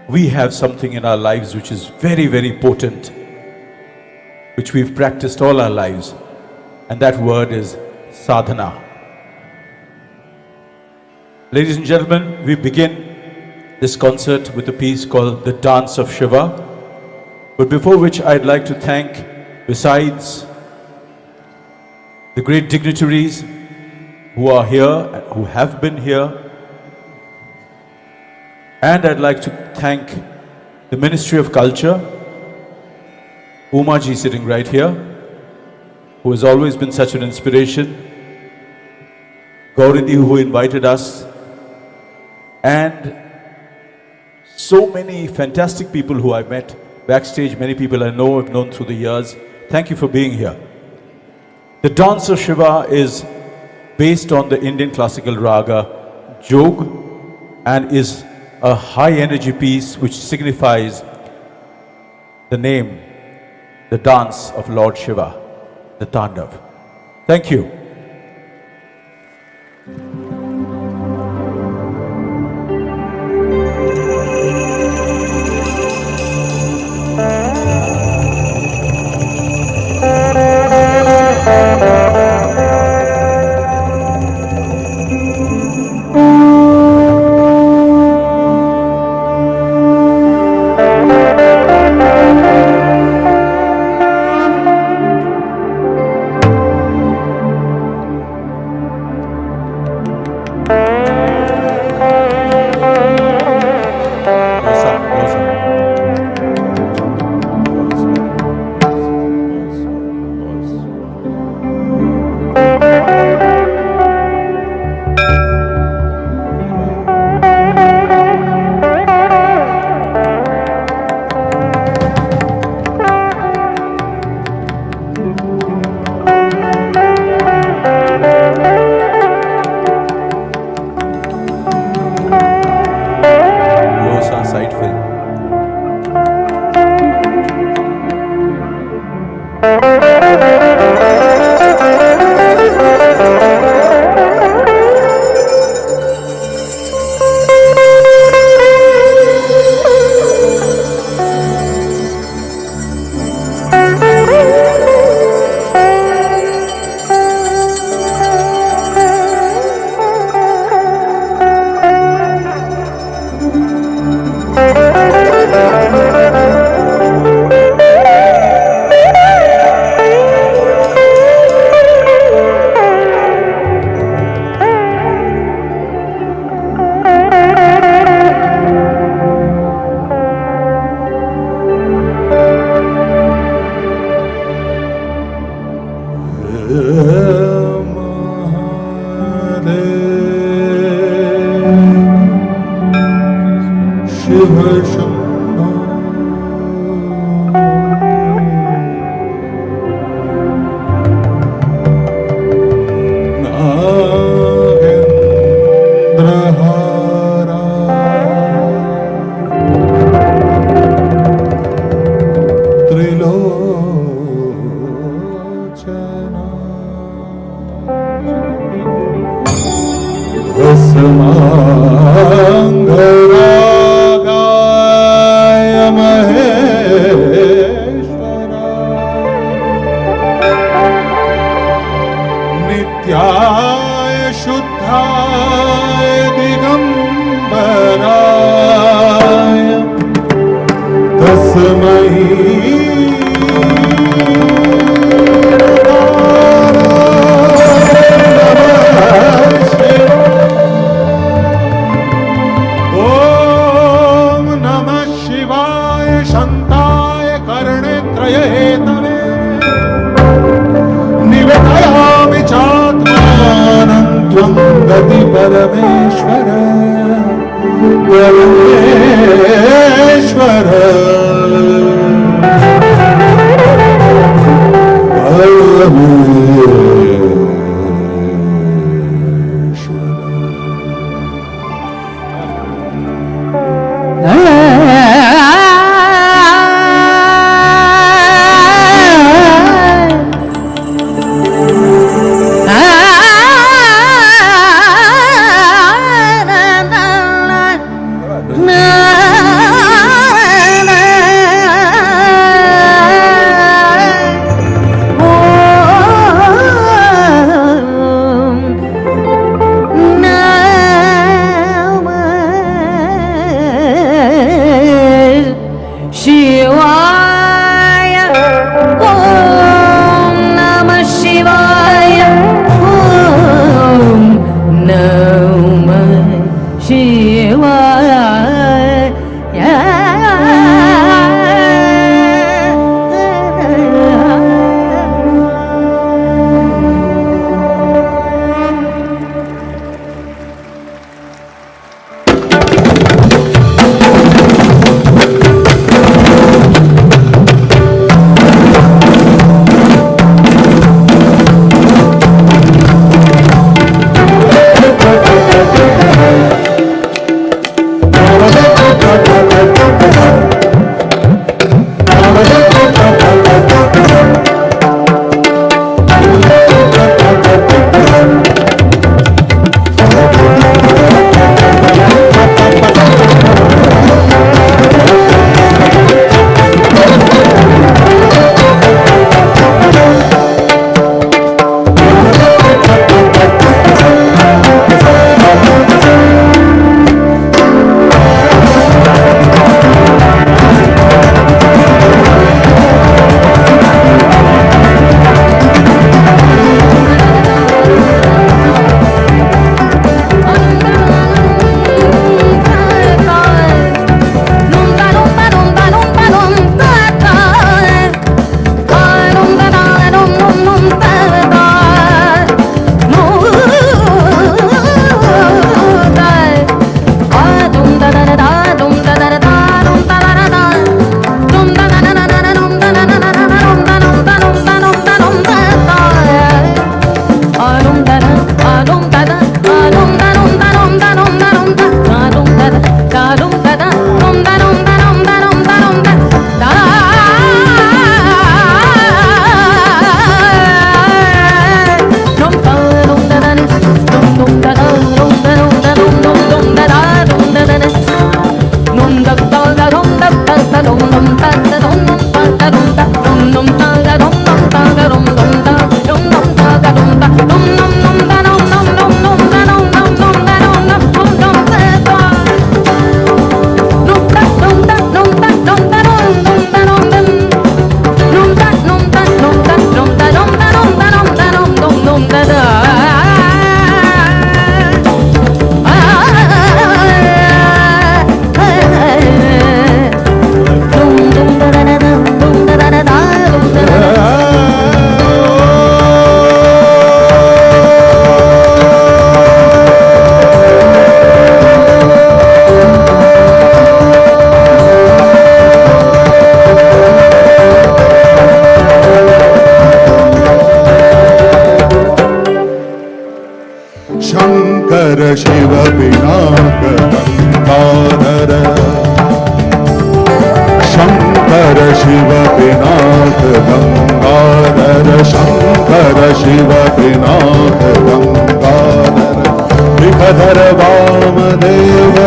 we have something in our lives which is very, very potent, which we've practiced all our lives, and that word is sadhana. Ladies and gentlemen, we begin this concert with a piece called The Dance of Shiva, but before which I'd like to thank, besides the great dignitaries who are here, who have been here, and I'd like to thank the Ministry of Culture, Umaji sitting right here, who has always been such an inspiration, Gauridi who invited us, and so many fantastic people who I met backstage, many people I know, I've known through the years. Thank you for being here. The Dance of Shiva is based on the Indian classical raga Jog and is a high energy piece which signifies the name, the dance of Lord Shiva, the Tandav. Thank you. तस्माङ्गरागाय महेश्वराय नित्याय शुद्धाय दिगम्बराय तस्मै ॐ नमः शिवाय शान्ताय कर्णेत्रयहेतवे निवेदयामि चात्मानं त्वं गति परमेश्वर परमेश्वर शिव पिनाकधार शंकर शिव पिनाक गंगाधर शंकर शिव पिनाक गंगाधर विखधर वामदेव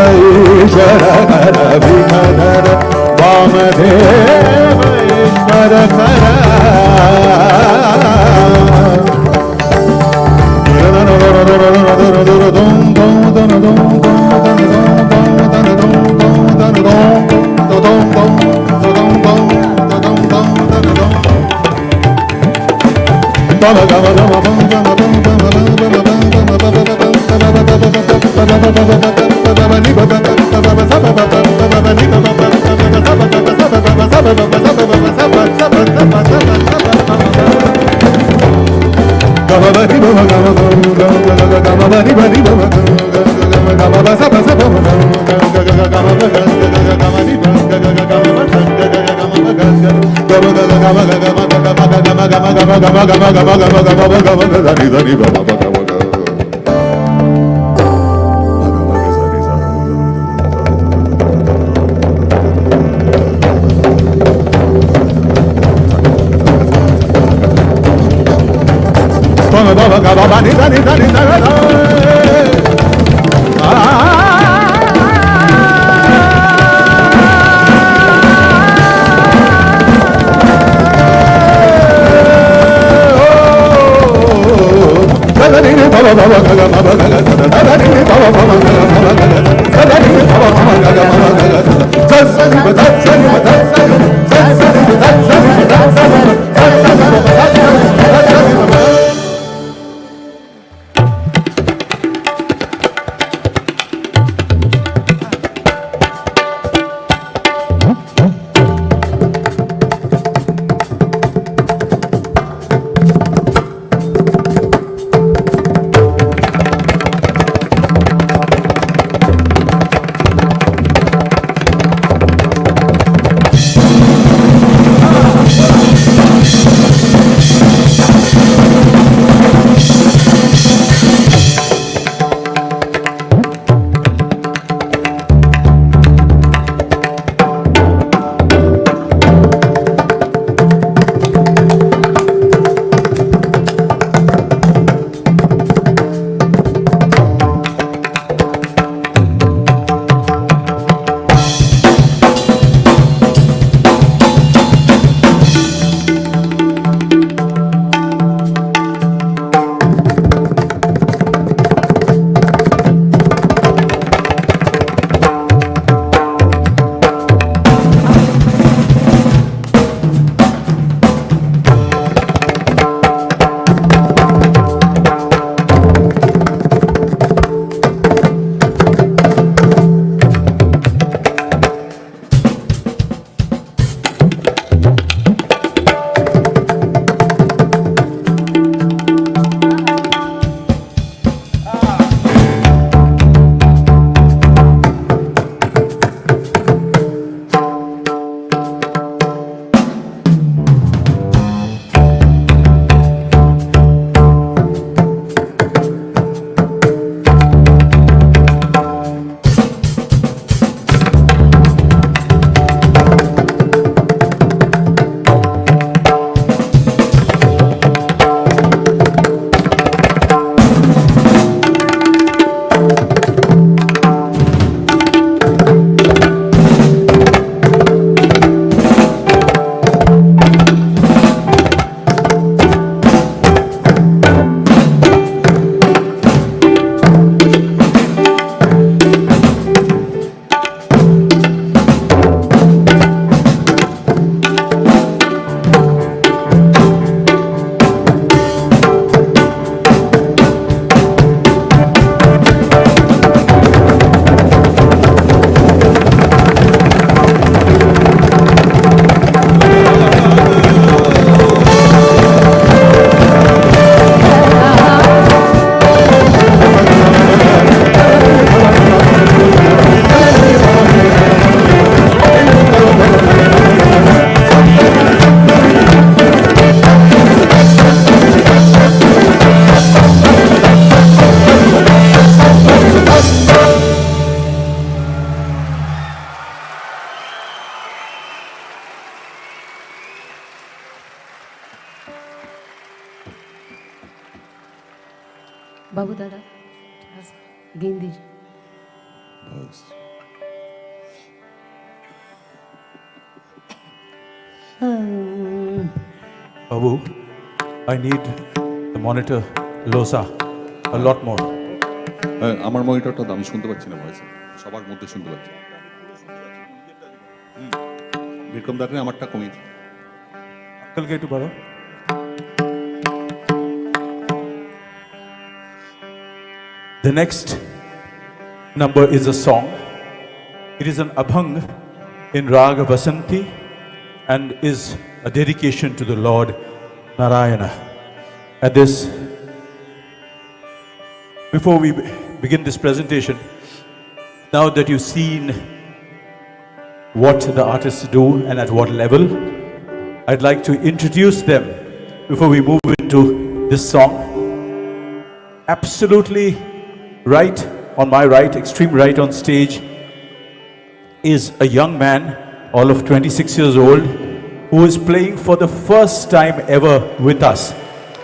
ईश्वर कर विखधर वामदेव ईश्वर कर बाबू दादा Babu, I need the monitor Losa a lot more. আমার মনিটরটা তো আমি শুনতে পাচ্ছি না ভয়েস সবার মধ্যে শুনতে পাচ্ছি বিক্রম দাকে আমারটা কমিয়ে আঙ্কেলকে একটু বাড়াও The next number is a song. It is an abhang in Raga Vasanti and is a dedication to the Lord Narayana. At this, before we begin this presentation, now that you've seen what the artists do and at what level, I'd like to introduce them before we move into this song. Absolutely right, on my right, extreme right on stage, is a young man, all of 26 years old, who is playing for the first time ever with us,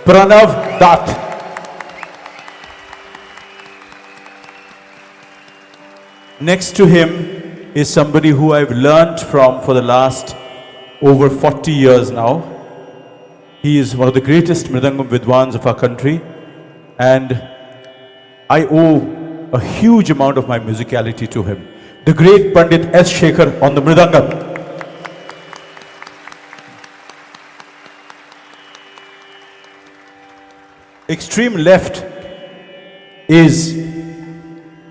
Pranav Dat. Next to him is somebody who I've learnt from for the last over 40 years now. He is one of the greatest Mridangam Vidwans of our country, and I owe a huge amount of my musicality to him. The great Pandit S. Shekhar on the Mridangam. Extreme left is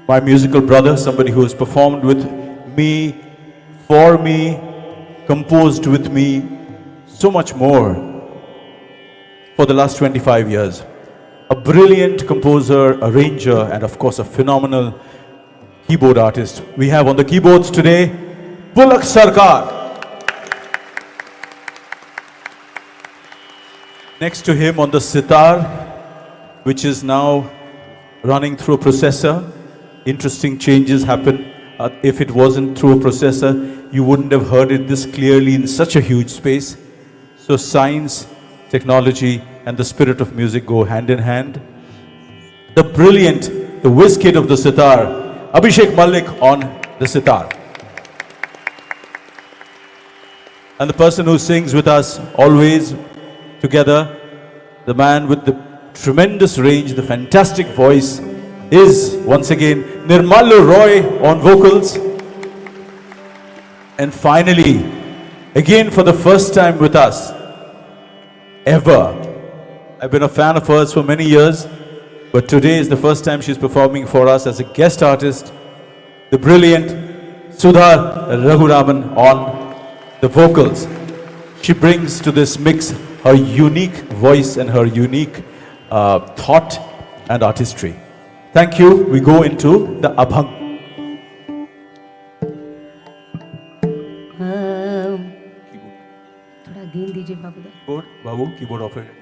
my musical brother, somebody who has performed with me, for me, composed with me, so much more for the last 25 years. A brilliant composer, arranger, and of course a phenomenal keyboard artist. We have on the keyboards today, Pulak Sarkar. Next to him on the sitar, which is now running through a processor. Interesting changes happen. If it wasn't through a processor, you wouldn't have heard it this clearly in such a huge space. So science, technology, and the spirit of music go hand in hand. The brilliant, the whiz kid of the sitar, Abhishek Malik on the sitar. And the person who sings with us always together, the man with the tremendous range, the fantastic voice, is once again Nirmal Roy on vocals. And finally, again for the first time with us ever, I've been a fan of hers for many years, but today is the first time she's performing for us as a guest artist, the brilliant Sudha Raghuraman on the vocals. She brings to this mix her unique voice and her unique thought and artistry. Thank you. We go into the abhang. थोड़ा गेंद दीजिए बाबू दा। Keyboard, Babu, keyboard operator.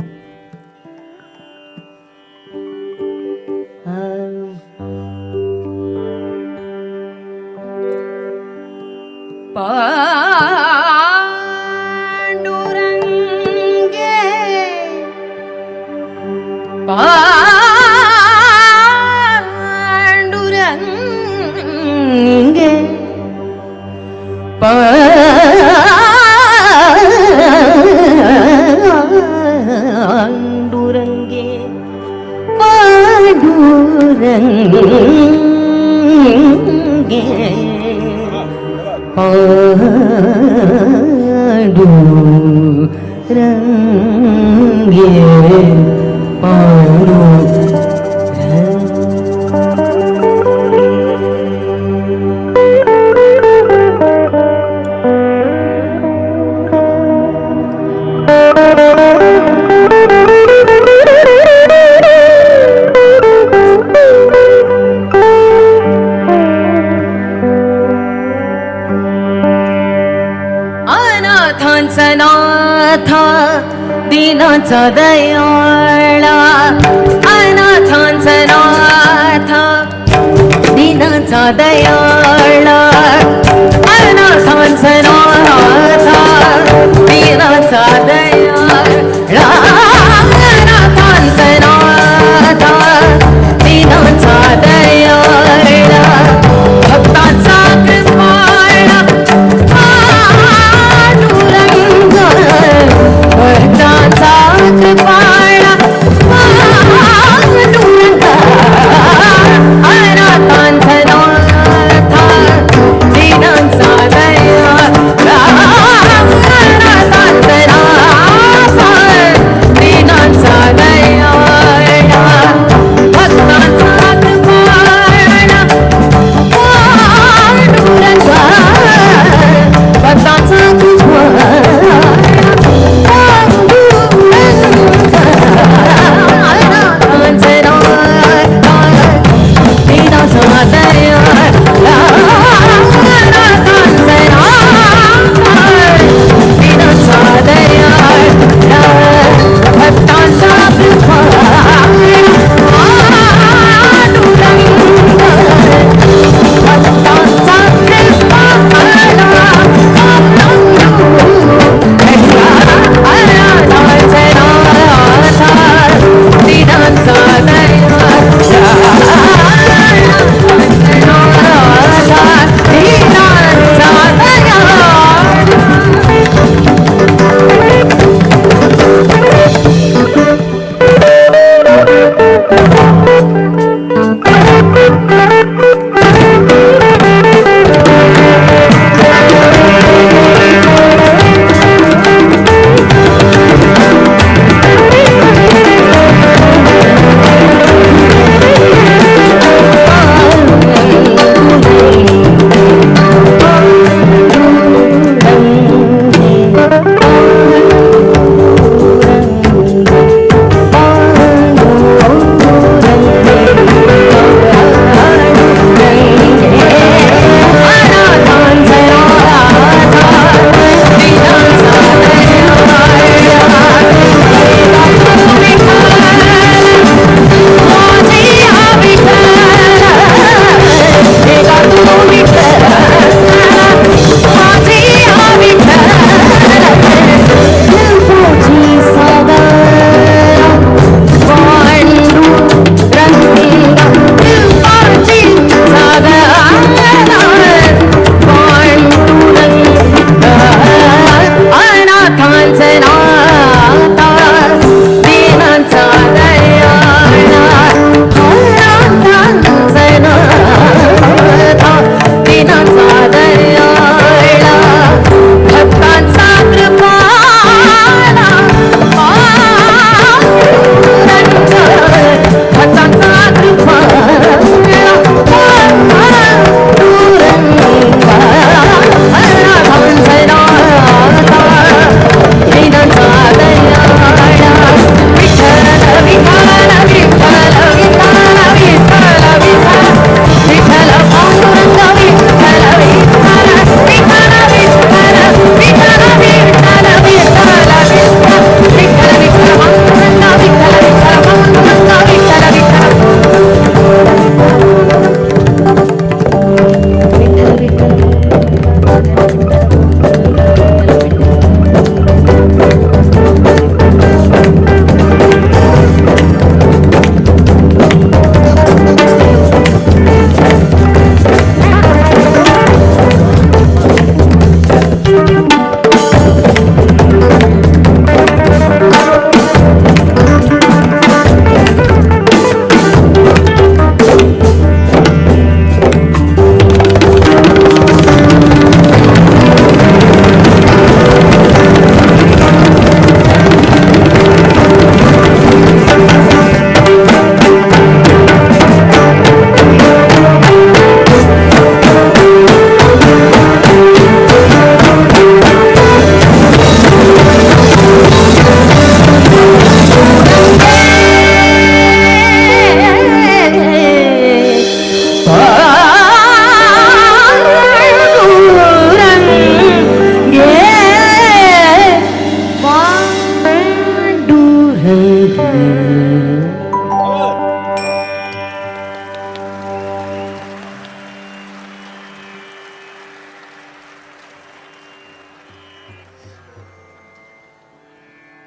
दीनाचा दयाळा अनाथांचा Nath दीनाचा दयाळा अनाथांचा Nath दीनाचा दयाळा अनाथांचा Nath दीनाचा दयाळा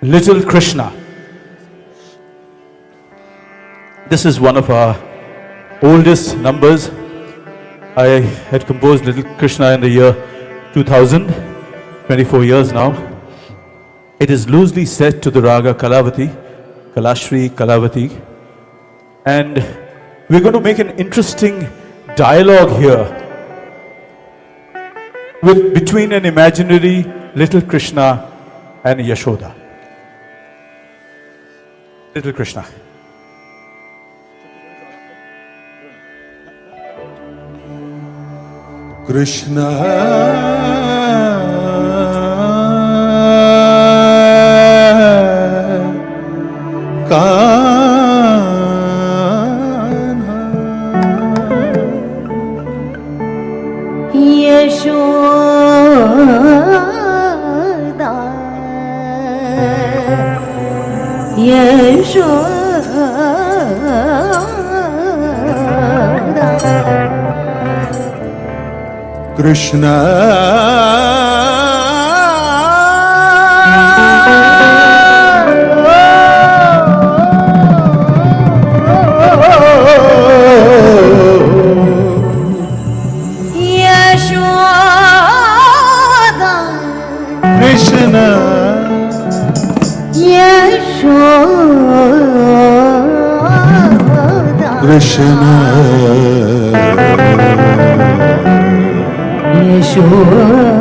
Little Krishna. This is one of our oldest numbers. I had composed Little Krishna in the year 2000, 24 years now. It is loosely set to the raga Kalavati, Kalashri Kalavati. And we're going to make an interesting dialogue here between an imaginary Little Krishna and Yashoda. Little Krishna. Krishna Kanha Yashoda Krishna Yashoda Krishna Yashoda Krishna Yashoda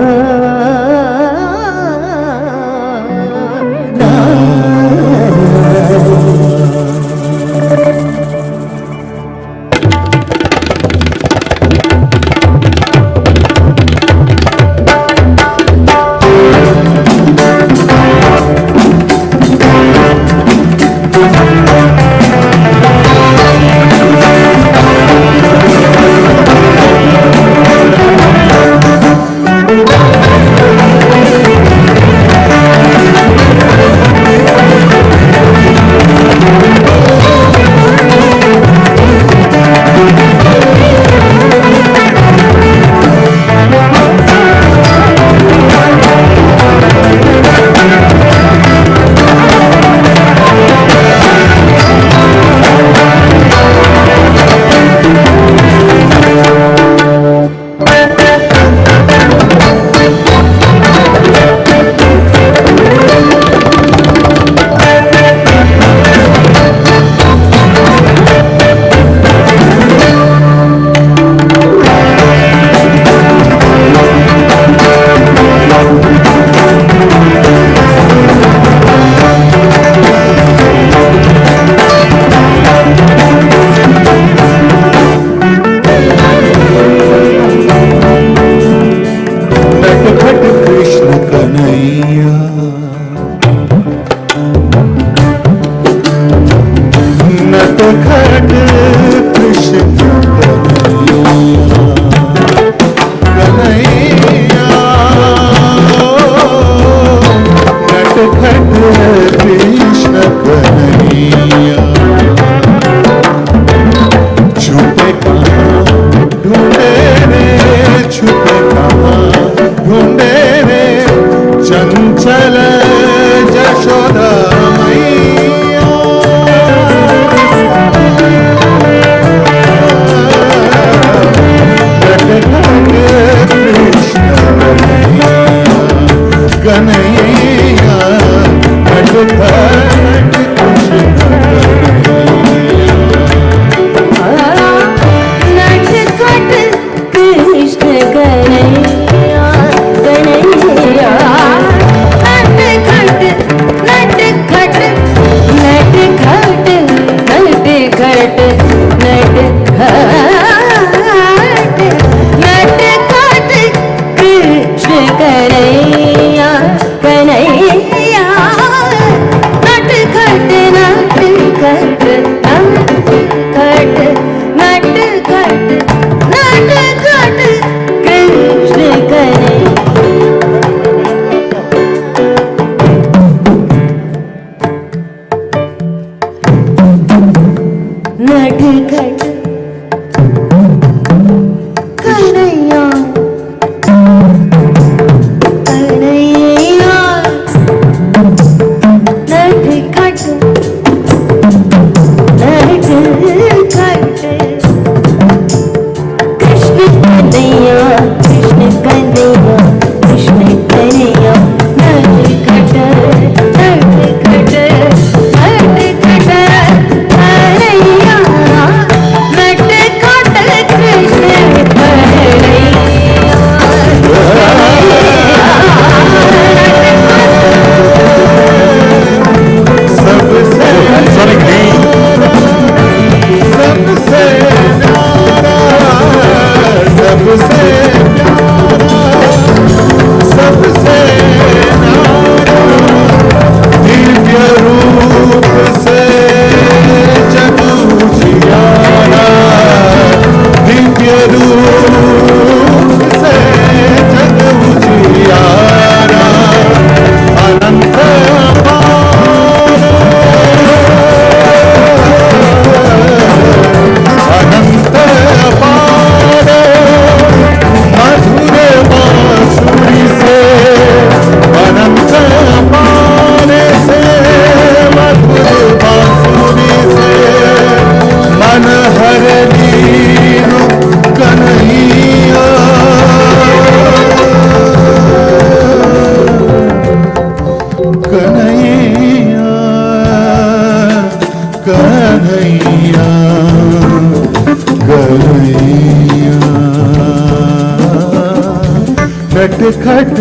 खट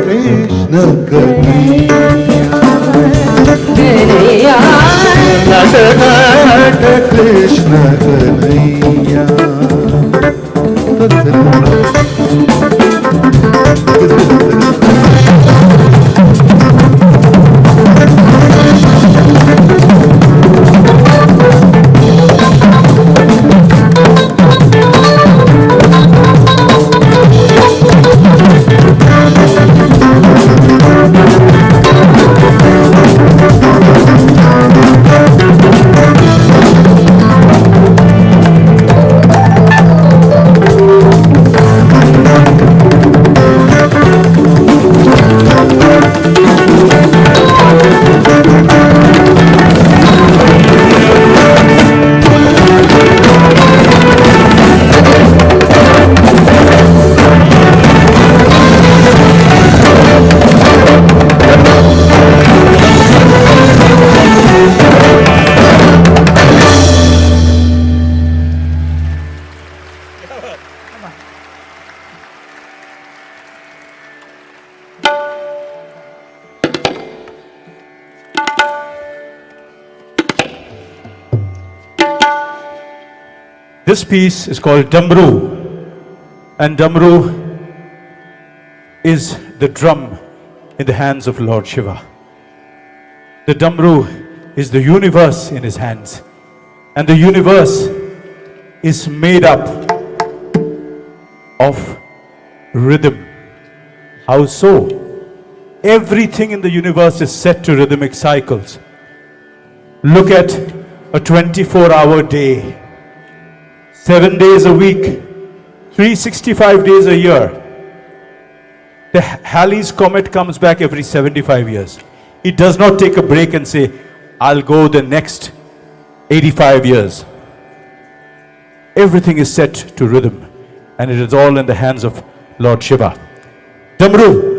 कृष्ण कन्हैया नट खट Krishna Kanhaiya This piece is called Damru, and Damru is the drum in the hands of Lord Shiva. The Damru is the universe in his hands, and the universe is made up of rhythm. How so? Everything in the universe is set to rhythmic cycles. Look at a 24-hour day. 7 days a week, 365 days a year. The Halley's Comet comes back every 75 years. It does not take a break and say, I'll go the next 85 years. Everything is set to rhythm, and it is all in the hands of Lord Shiva. Damru.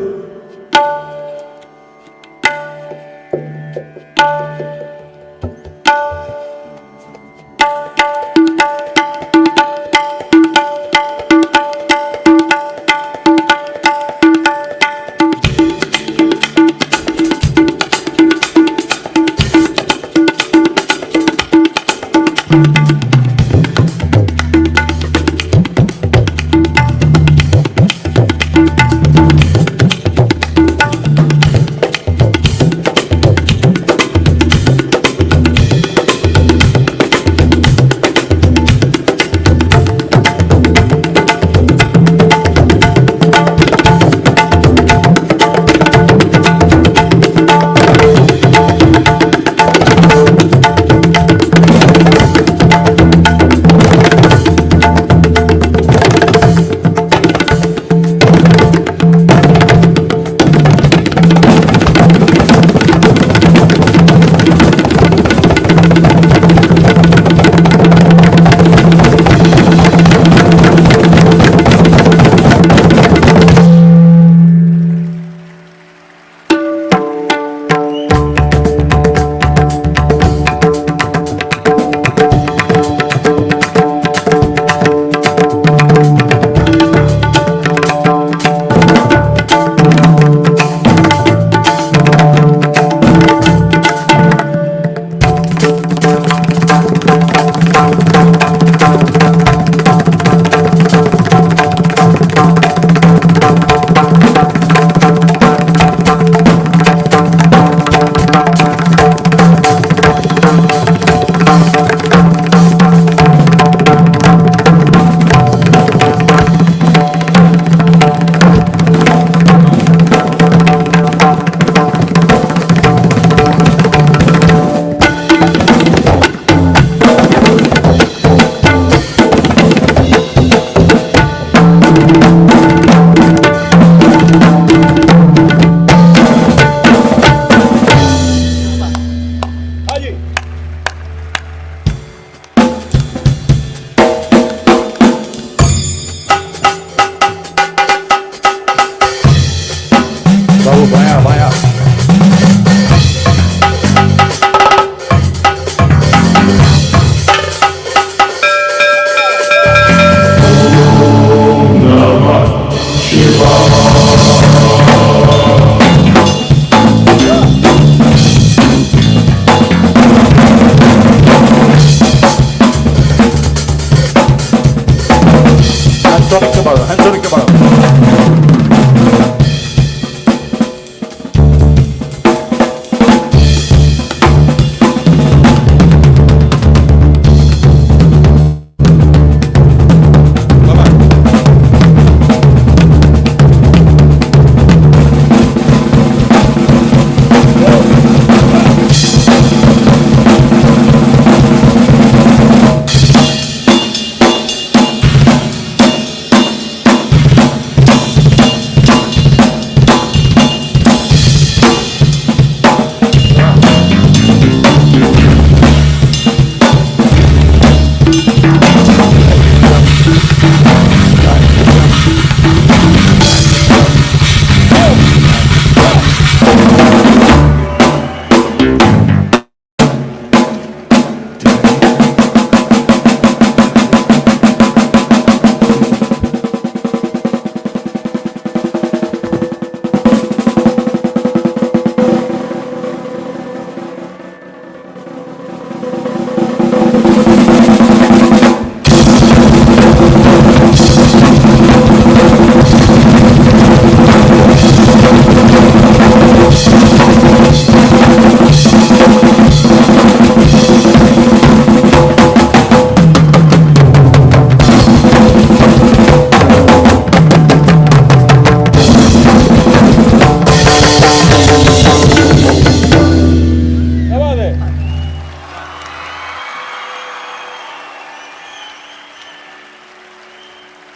Vaya, vaya. Hands on the camera.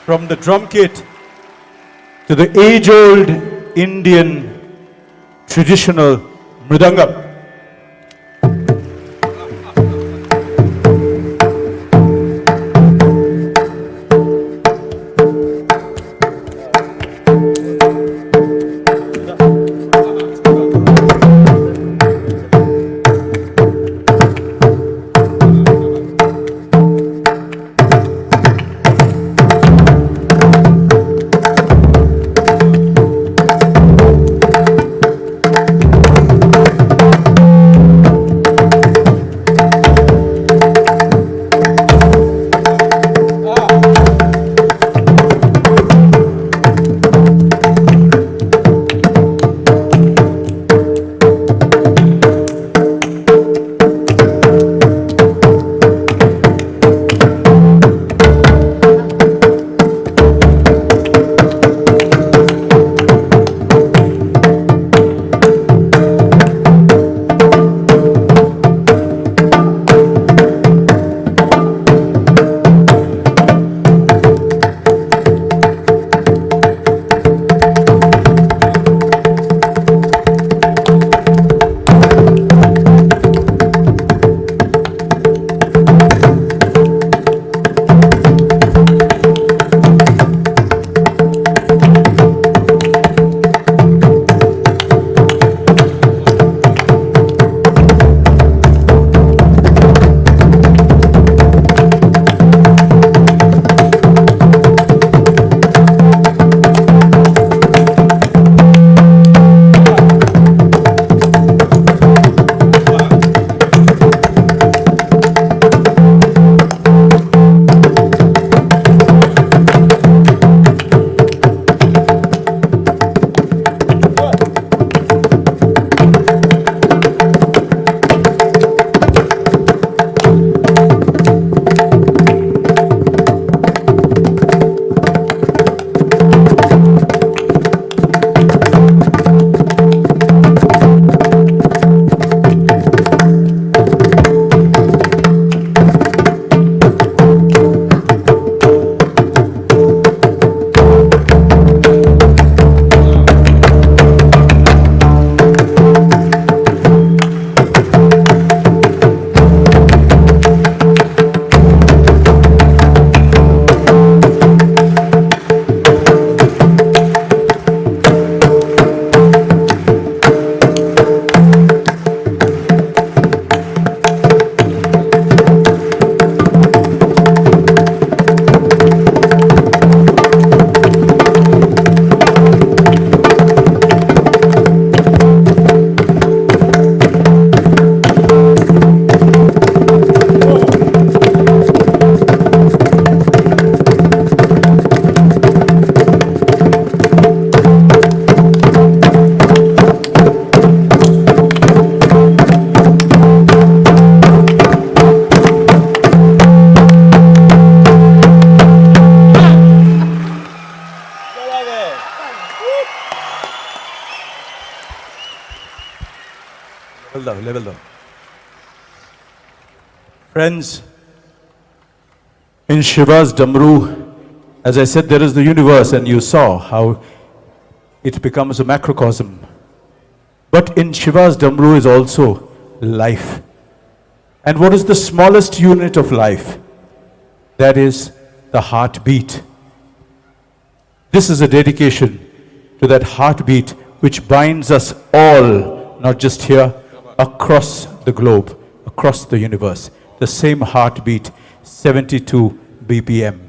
From the drum kit to the age-old Indian traditional mridangam. Level down. Friends, in Shiva's Damru, as I said, there is the universe, and you saw how it becomes a macrocosm. But in Shiva's Damru is also life. And what is the smallest unit of life? That is the heartbeat. This is a dedication to that heartbeat which binds us all, not just here, across the globe, across the universe. The same heartbeat, 72 BPM.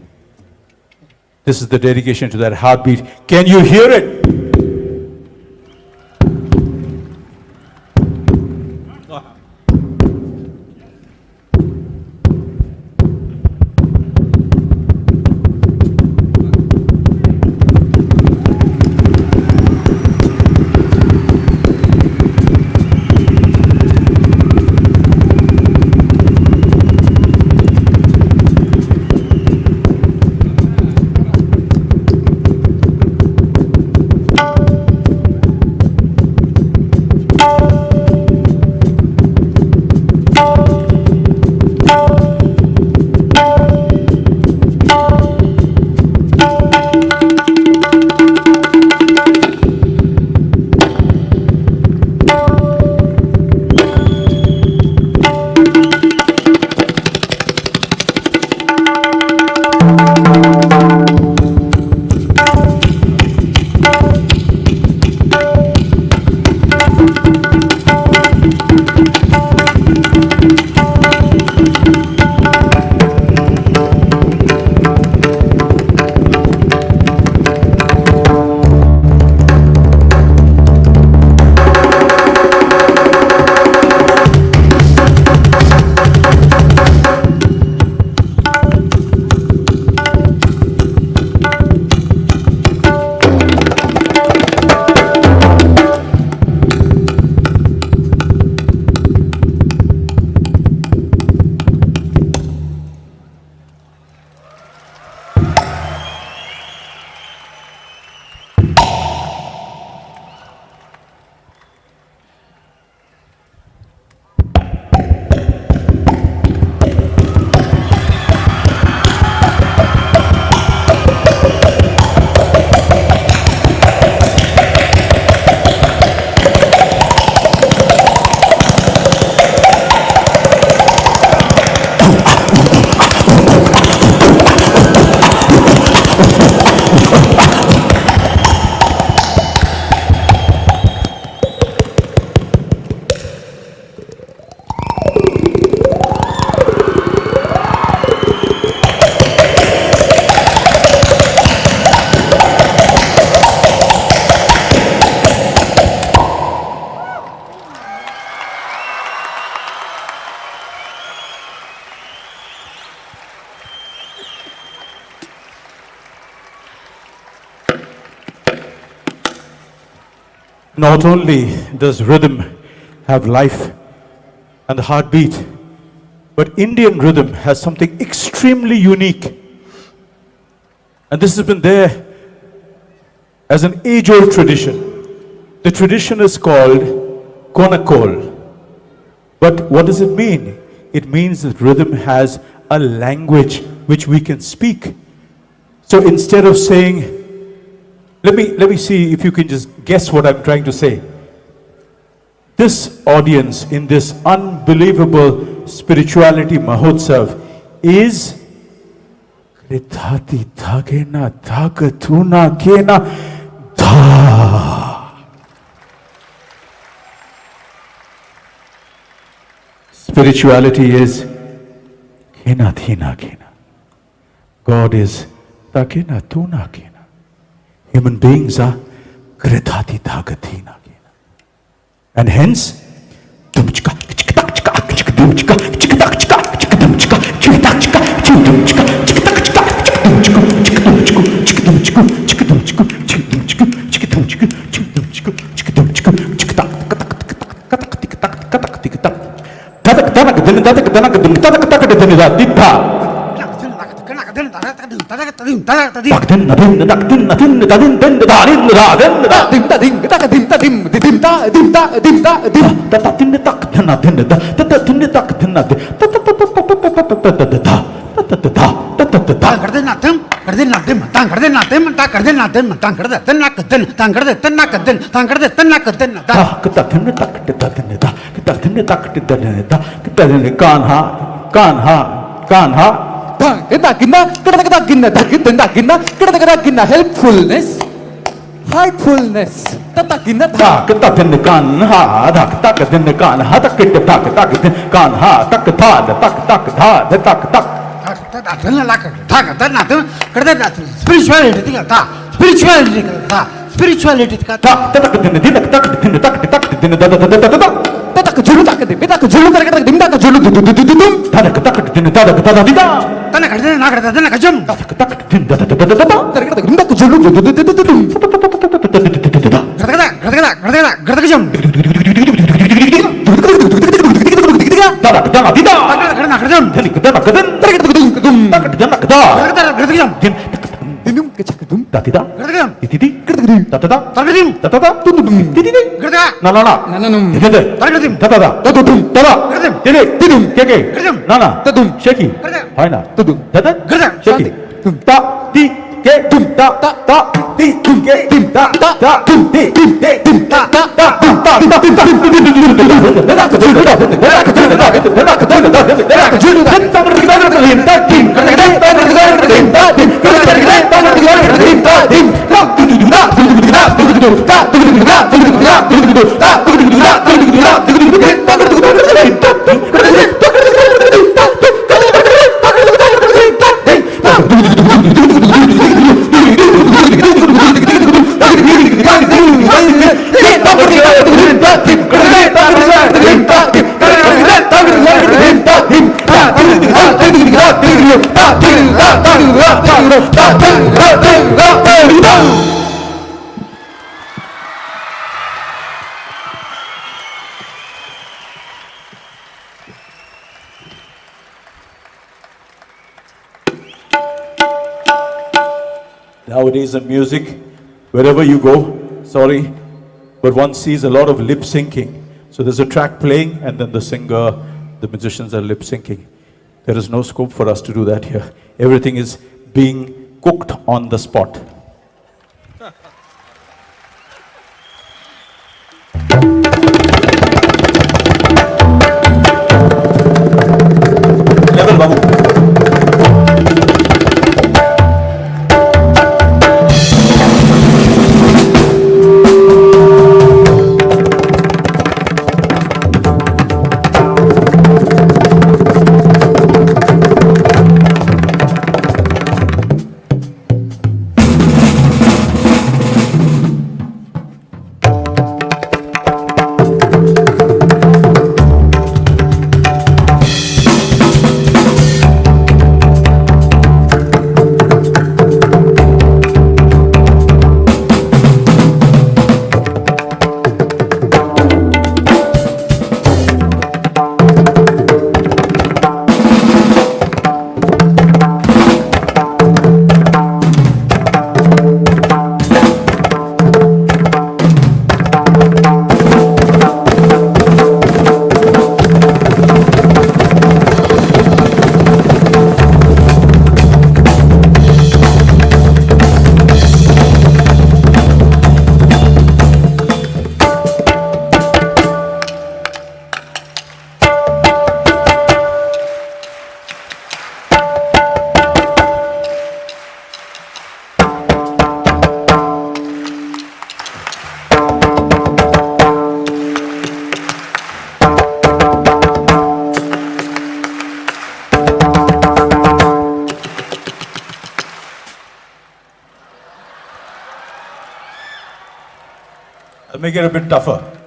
This is the dedication to that heartbeat. Can you hear it? Not only does rhythm have life and the heartbeat, but Indian rhythm has something extremely unique. And this has been there as an age-old tradition. The tradition is called Konakol. But what does it mean? It means that rhythm has a language which we can speak. So instead of saying, let me see if you can just guess what I'm trying to say. This audience in this unbelievable spirituality Mahotsav is Kritati Thagena Thagatuna Kena Dha. Spirituality is Kena Thina Kena. God is Takena Tuna Kena. Human beings are Kritati Thagatina. And hence, helpfulness, heartfulness. Spirituality, spirituality. Nowadays in music, wherever you go, sorry, but one sees a lot of lip syncing. So there's a track playing and then the singer, the musicians are lip syncing. There is no scope for us to do that here. Everything is being cooked on the spot. Level, Babu. I'll make it a bit tougher.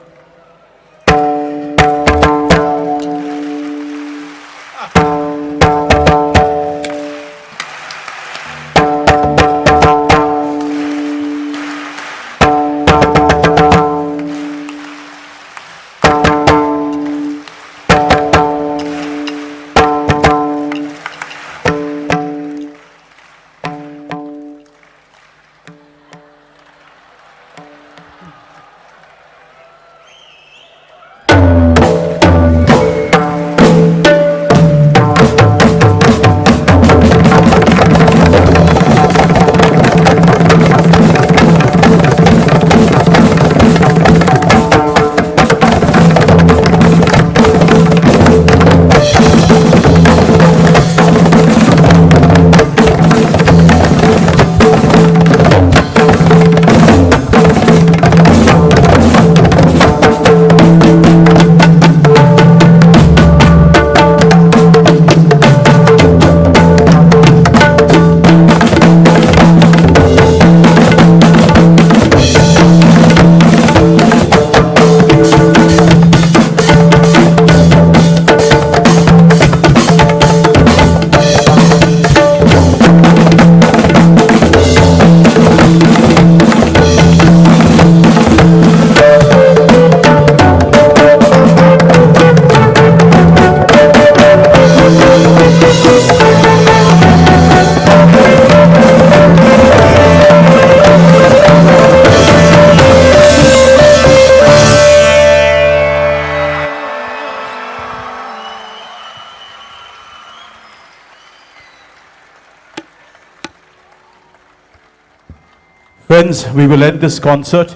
Friends, we will end this concert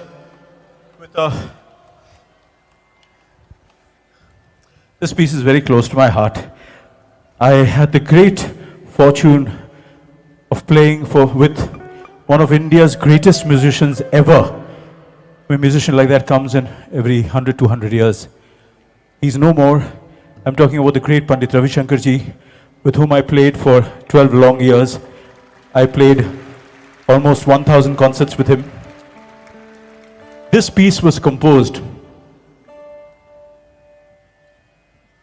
with this piece is very close to my heart. I had the great fortune of playing with one of India's greatest musicians ever. A musician like that comes in every 100, 200 years. He's no more. I'm talking about the great Pandit Ravi Shankar ji, with whom I played for 12 long years. I played almost 1,000 concerts with him. This piece was composed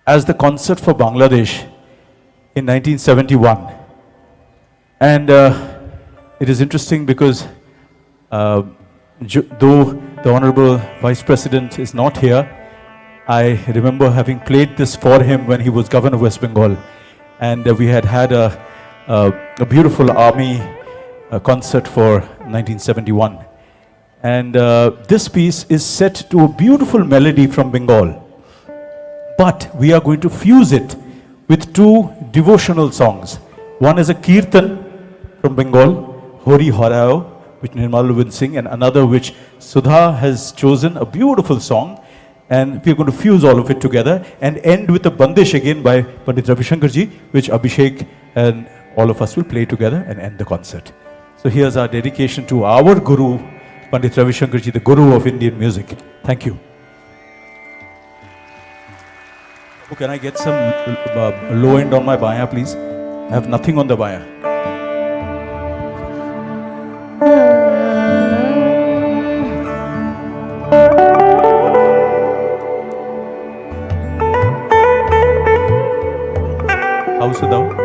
as the concert for Bangladesh in 1971. And it is interesting because though the Honorable Vice President is not here, I remember having played this for him when he was Governor of West Bengal. And we had a beautiful army concert for 1971. And this piece is set to a beautiful melody from Bengal. But we are going to fuse it with two devotional songs. One is a kirtan from Bengal, Hori Horao, which Nirmal will sing, and another which Sudha has chosen, a beautiful song. And we are going to fuse all of it together and end with a bandish again by Pandit Ravi Shankar ji, which Abhishek and all of us will play together and end the concert. So here's our dedication to our Guru, Pandit Ravi Shankar ji, the Guru of Indian music. Thank you. Oh, can I get some low end on my baya, please? I have nothing on the baya. How's it down?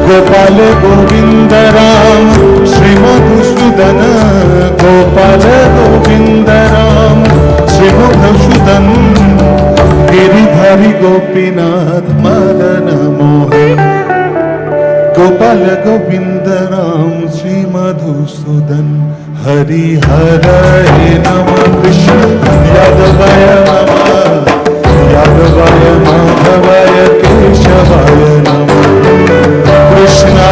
Gopal Govind Ram Shri Madhusudan Gopal Govind Ram Shri Madhusudan Giridhari Gopinath Madan Mohan Gopal Govind Ram Shri Madhusudan Hari हरे नम कृष्ण यादवाय नमः यादवाय माधवाय केशवाय नमः Krishna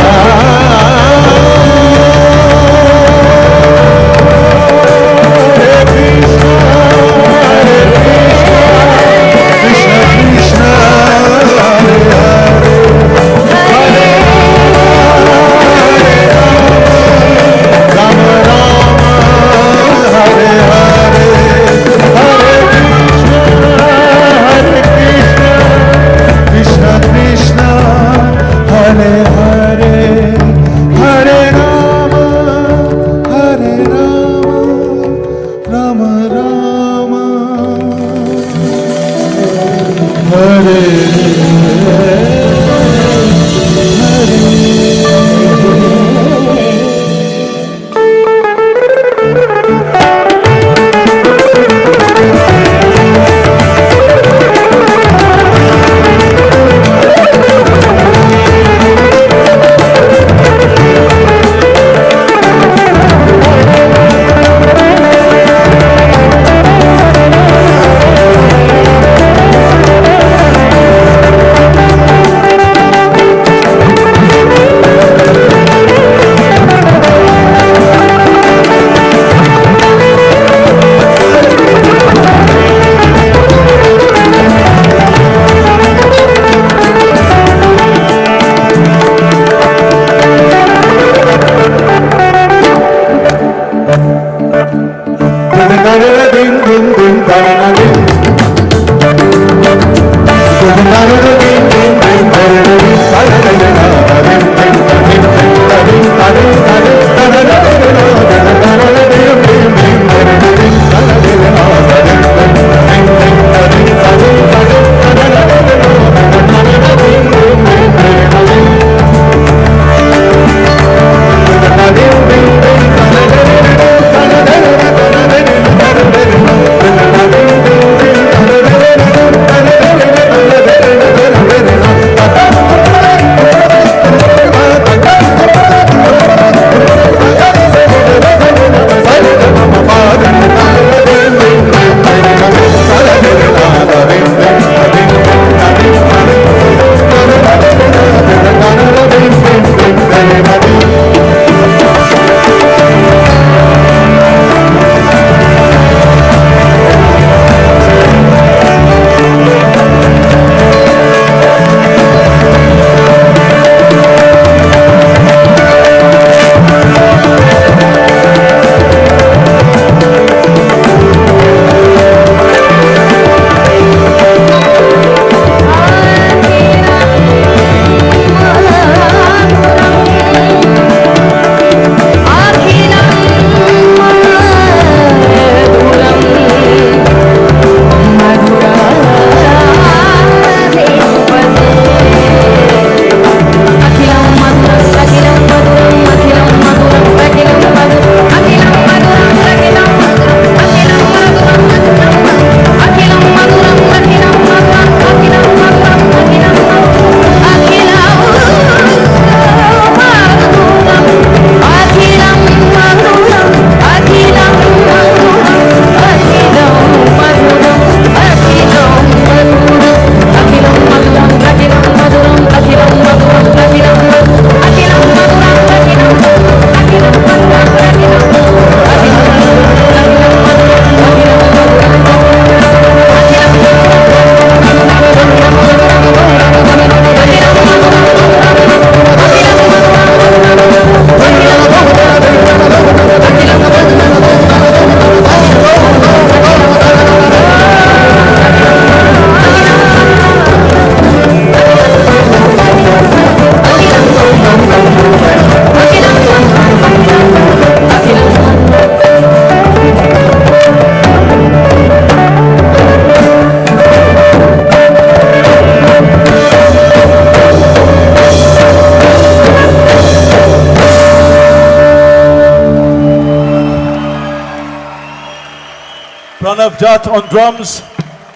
Pranav Jatt on drums,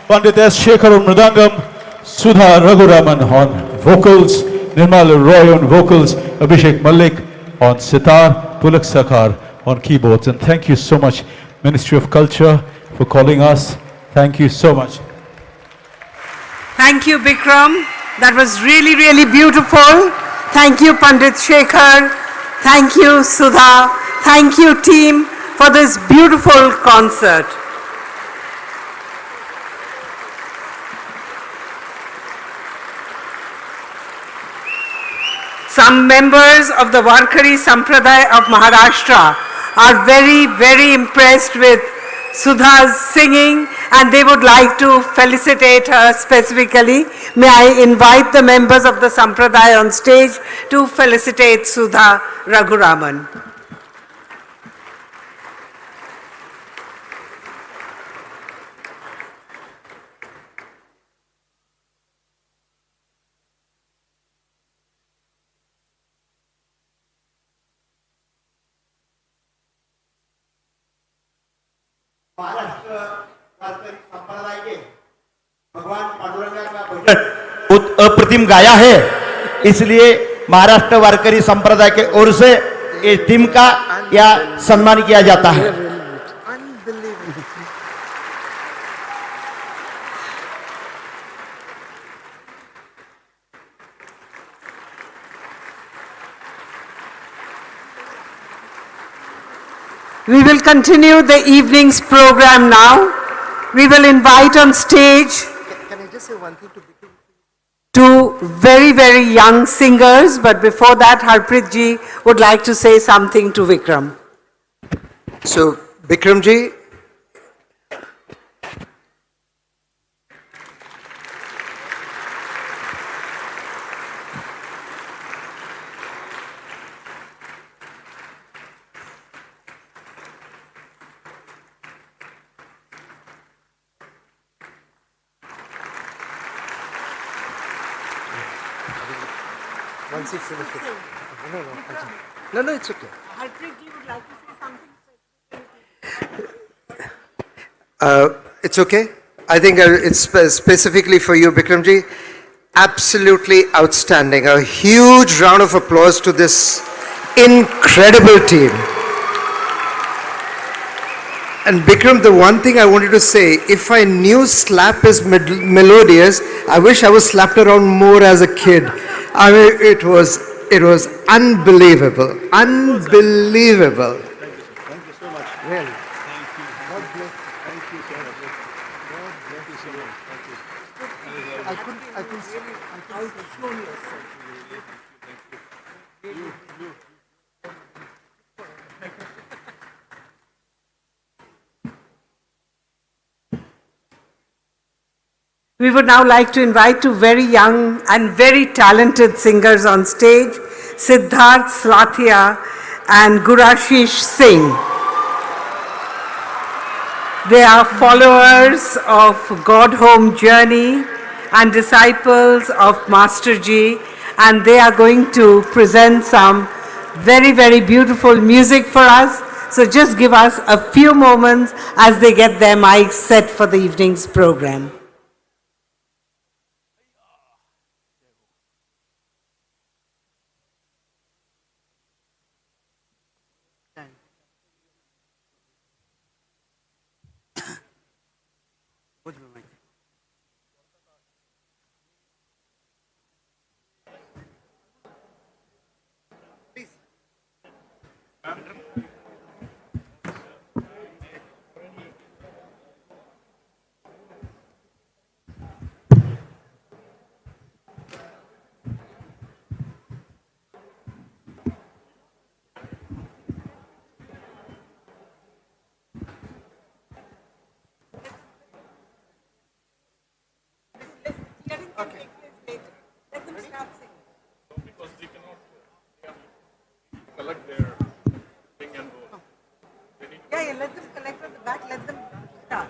Pandit S. Shekhar on mridangam, Sudha Raghuraman on vocals, Nirmal Roy on vocals, Abhishek Malik on sitar, Pulak Sakar on keyboards. And thank you so much, Ministry of Culture, for calling us. Thank you so much. Thank you, Bikram. That was really, really beautiful. Thank you, Pandit Shekhar. Thank you, Sudha. Thank you, team, for this beautiful concert. Some members of the Warkari Sampradaya of Maharashtra are very, very impressed with Sudha's singing and they would like to felicitate her specifically. May I invite the members of the Sampradaya on stage to felicitate Sudha Raghuraman. अप्रतिम गाया है, इसलिए महाराष्ट्र वारकरी संप्रदाय के ओर से इस team का या सम्मान किया जाता है। We will continue the evening's program now. We will invite on stage two very, very young singers, but before that, Harpreet ji would like to say something to Vikram. So, Vikram ji, once you finish it. No, it's okay. Harpreet ji would like to say something. It's okay. I think it's specifically for you, Bikram ji. Absolutely outstanding. A huge round of applause to this incredible team. And Bikram, the one thing I wanted to say, if I knew slap is melodious, I wish I was slapped around more as a kid. I mean, it was unbelievable, unbelievable. Thank you so much. Really. God bless. Thank you so much. God bless you so much. Thank you. I couldn't show myself. We would now like to invite two very young and very talented singers on stage, Siddharth Slathia and Gurashish Singh. They are followers of God Home Journey and disciples of Masterji, and they are going to present some very, very beautiful music for us. So just give us a few moments as they get their mics set for the evening's program. Let them collect at the back, let them start.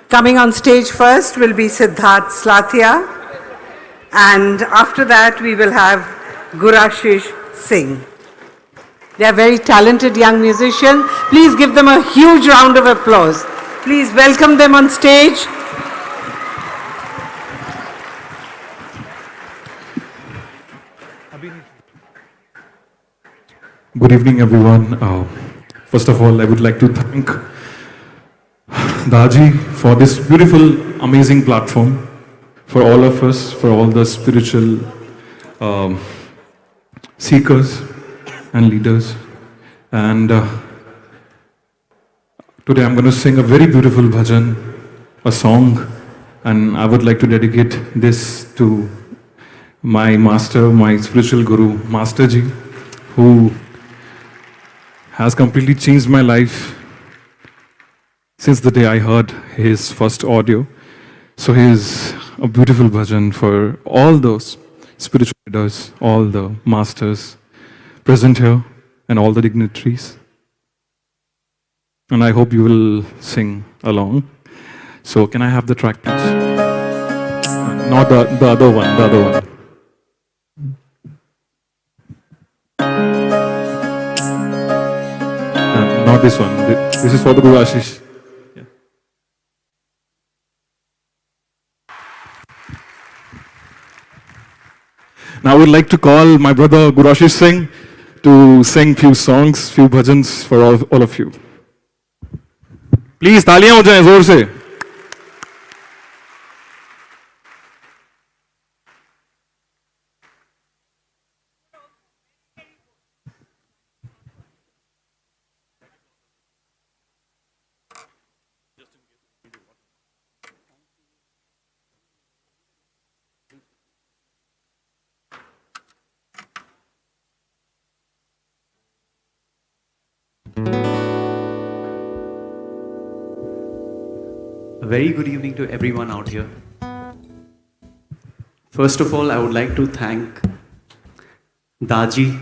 Coming on stage first will be Siddharth Slathia. And after that, we will have Gurashish sing. They are very talented young musicians. Please give them a huge round of applause. Please welcome them on stage. Good evening, everyone. First of all, I would like to thank Daaji for this beautiful, amazing platform, for all of us, for all the spiritual seekers and leaders. And today I'm going to sing a very beautiful bhajan, a song, and I would like to dedicate this to my master, my spiritual guru, Master Ji, who has completely changed my life since the day I heard his first audio. So here's a beautiful bhajan for all those spiritual leaders, all the masters present here, and all the dignitaries. And I hope you will sing along. So can I have the track, please? Not the other one, the other one. Not this one. This is for the Gurashish. Yeah. Now I would like to call my brother Gurashish Singh to sing few songs, few bhajans for all of you. Please, तालियां हो जाएं जोर से. A very good evening to everyone out here. First of all, I would like to thank Daaji,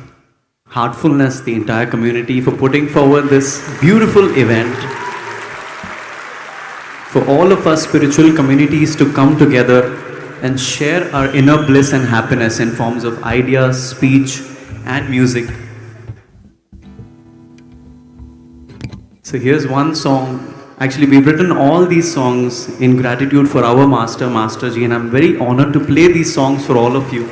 Heartfulness, the entire community for putting forward this beautiful event. For all of us spiritual communities to come together and share our inner bliss and happiness in forms of ideas, speech, and music. So here's one song. Actually, we've written all these songs in gratitude for our master, Master Ji, and I'm very honored to play these songs for all of you.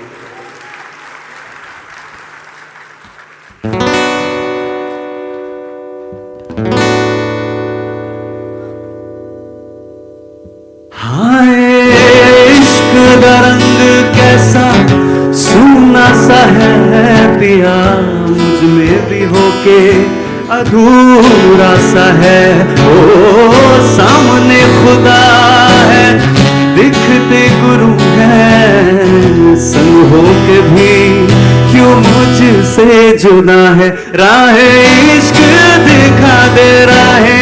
पिया मुझ में भी होके अधूरा सा है, ओ सामने खुदा है, दिखते गुरु है, संग होके भी क्यों मुझसे जुदा है। राहे इश्क दिखा दे, राहे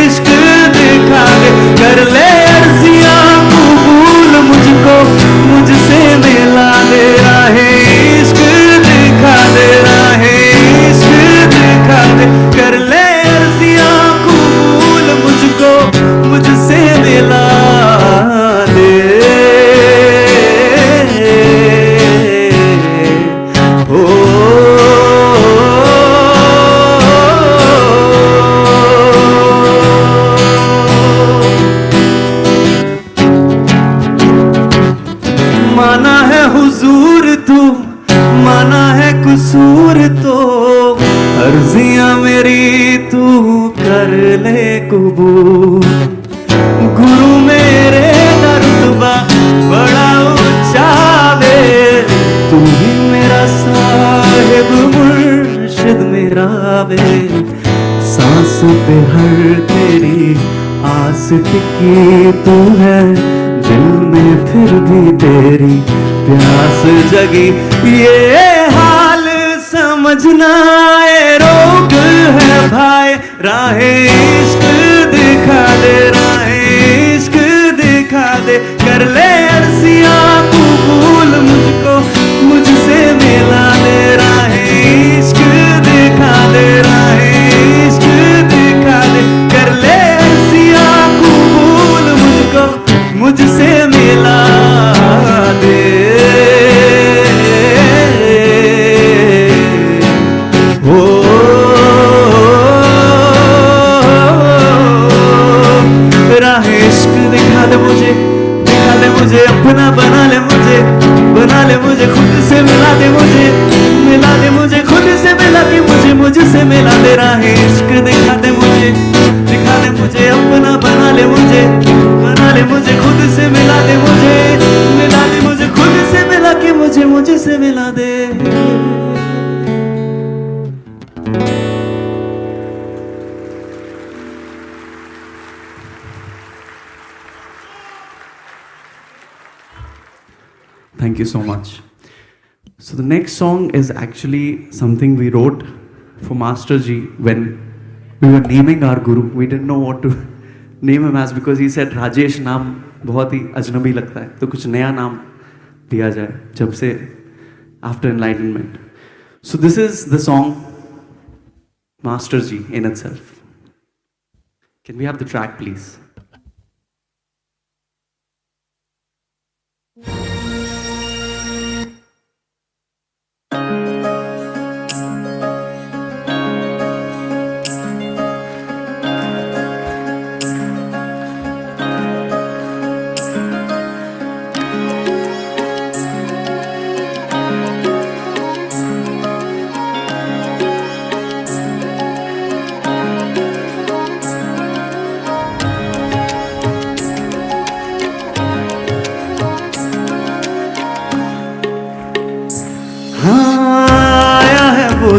इश्क दिखा दे, कर ले अर्जियां कबूल मुझको, मुझसे मिला दे। राहे इश्क दिखा दे, राहे इश्क दिखा दे, कर ले अर्जियां कबूल मुझको, मुझसे मिला दे। माना है हुजूर तू, माना है कसूर तो, अर्जियां मेरी तू कर ले कबूल। गुरु मेरे दर्दबा बड़ा ऊंचा वे, तू ही मेरा साहिब मुर्शिद मेरा वे। सांस पे हर तेरी आस टिकी तू है, दिल में फिर भी तेरी प्यास जगी। ये हाल समझना ये रोग है भाई, राहे इश्क दिखा दे, राहे इश्क दिखा दे, कर ले अर्जियां कबूल मुझको, मुझसे मिला दे। राहे इश्क दिखा दे, राहे इश्क दिखा दे, कर ले अर्जियां कबूल मुझको, मुझसे मिला दे। दिखा दे मुझे, दिखा दे मुझे, अपना बना ले मुझे, बना ले मुझे, खुद से मिला दे मुझे, मिला दे मुझे, खुद से मिला के मुझे मुझसे मिला दे राहे इश्क दिखा दे मुझे, दिखा दे मुझे, अपना बना ले मुझे, बना ले मुझे, खुद से मिला दे मुझे, मिला दे मुझे, खुद से मिला के मुझे मुझसे मिला दे. Thank you so much. So the next song is actually something we wrote for Master Ji when we were naming our guru. We didn't know what to name him as because he said Rajesh नाम बहुत ही अजनबी लगता है, तो कुछ नया नाम दिया जाए जब से after enlightenment. So this is the song Master Ji in itself. Can we have the track please?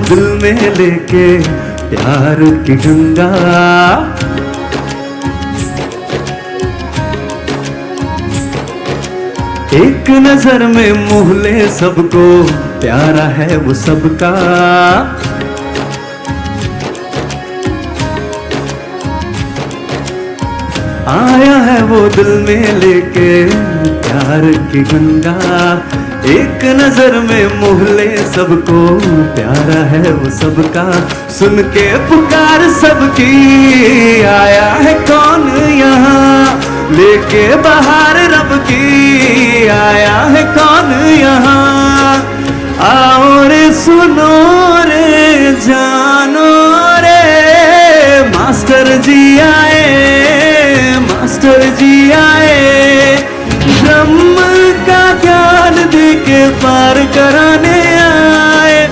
दिल में लेके प्यार की गंगा, एक नजर में मोह ले सबको, प्यारा है वो सबका. आया है वो दिल में लेके प्यार की गंगा, एक नजर में मोह ले सबको, प्यारा है वो सबका. सुन के पुकार सबकी, आया है कौन यहाँ, लेके बाहर रब की, आया है कौन यहाँ. आओ रे सुनो रे जानो रे, मास्टर जी आए, मास्टर जी आए, ब्रह्म का ज्ञान दे के पार कराने आए.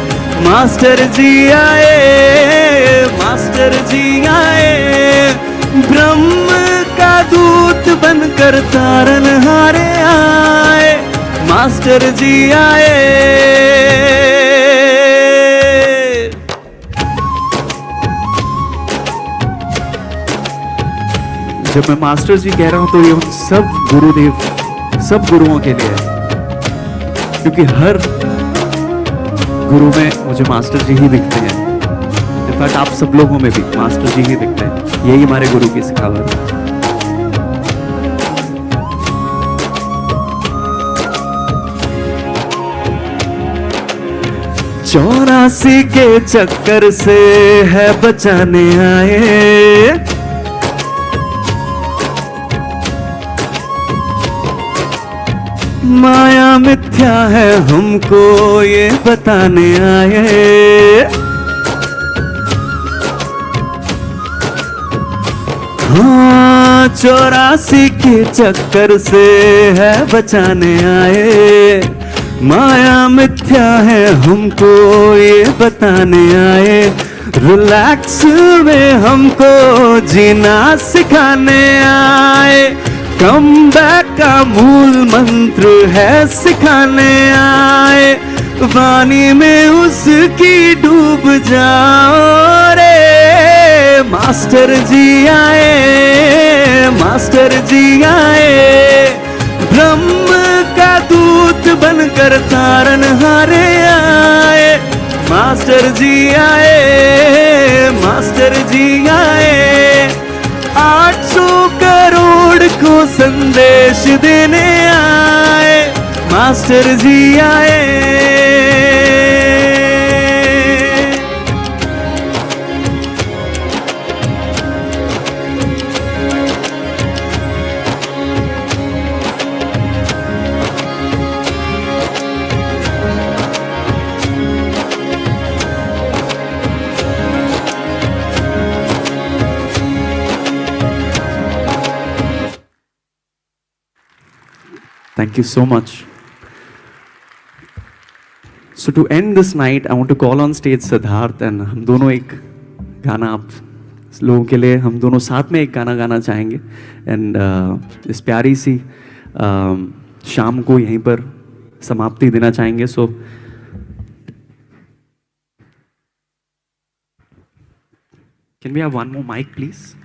मास्टर जी आए, मास्टर जी आए, ब्रह्म का दूत बनकर तारनहारे आए. मास्टर जी आए. जब मैं मास्टर जी कह रहा हूं तो ये उन सब गुरुदेव, सब गुरुओं के लिए है, क्योंकि हर गुरु में मुझे मास्टर जी ही दिखते हैं. इनफैक्ट आप सब लोगों में भी मास्टर जी ही दिखते हैं. यही हमारे गुरु की सिखावट है. 84 के चक्कर से है बचाने आए, माया मिथ्या है हमको ये बताने आए. हाँ 84 के चक्कर से है बचाने आए, माया मिथ्या है हमको ये बताने आए. रिलैक्स में हमको जीना सिखाने आए, कम बैक का मूल मंत्र है सिखाने आए. वाणी में उसकी डूब जाओ रे, मास्टर जी आए, मास्टर जी आए, ब्रह्म का दूत बनकर तारनहारे आए. मास्टर जी आए, मास्टर जी आए, 800 करोड़ को संदेश देने आए. मास्टर जी आए. Thank you so much. So to end this night, I want to call on stage Siddharth and हम दोनों एक गाना आप लोगों के लिए हम दोनों साथ में एक गाना गाना चाहेंगे एंड इस प्यारी सी शाम को यहीं पर समाप्ति देना चाहेंगे. सो can we have one more mic please?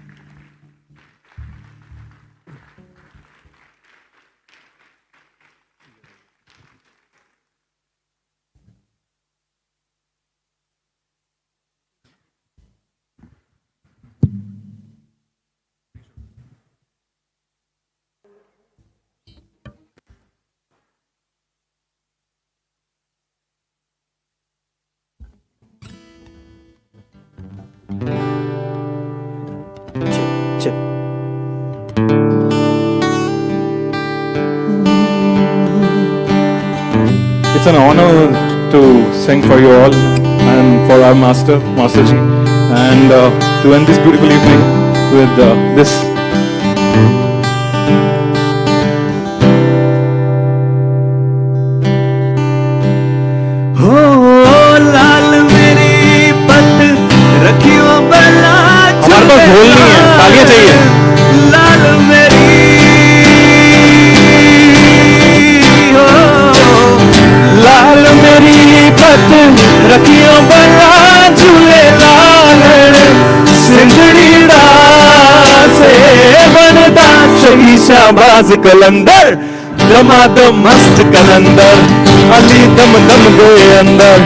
It's an honor to sing for you all and for our Master Ji, and to end this beautiful evening with this. हमारे पास ढोल नहीं है, तालियां चाहिए. लाल मेरी हो, लाल मेरी पत रखियो बला झूले लाल सिंधड़ी से बनदा शही शाबाज कलंदर दमादम मस्त कलंदर अली दम दम गए अंदर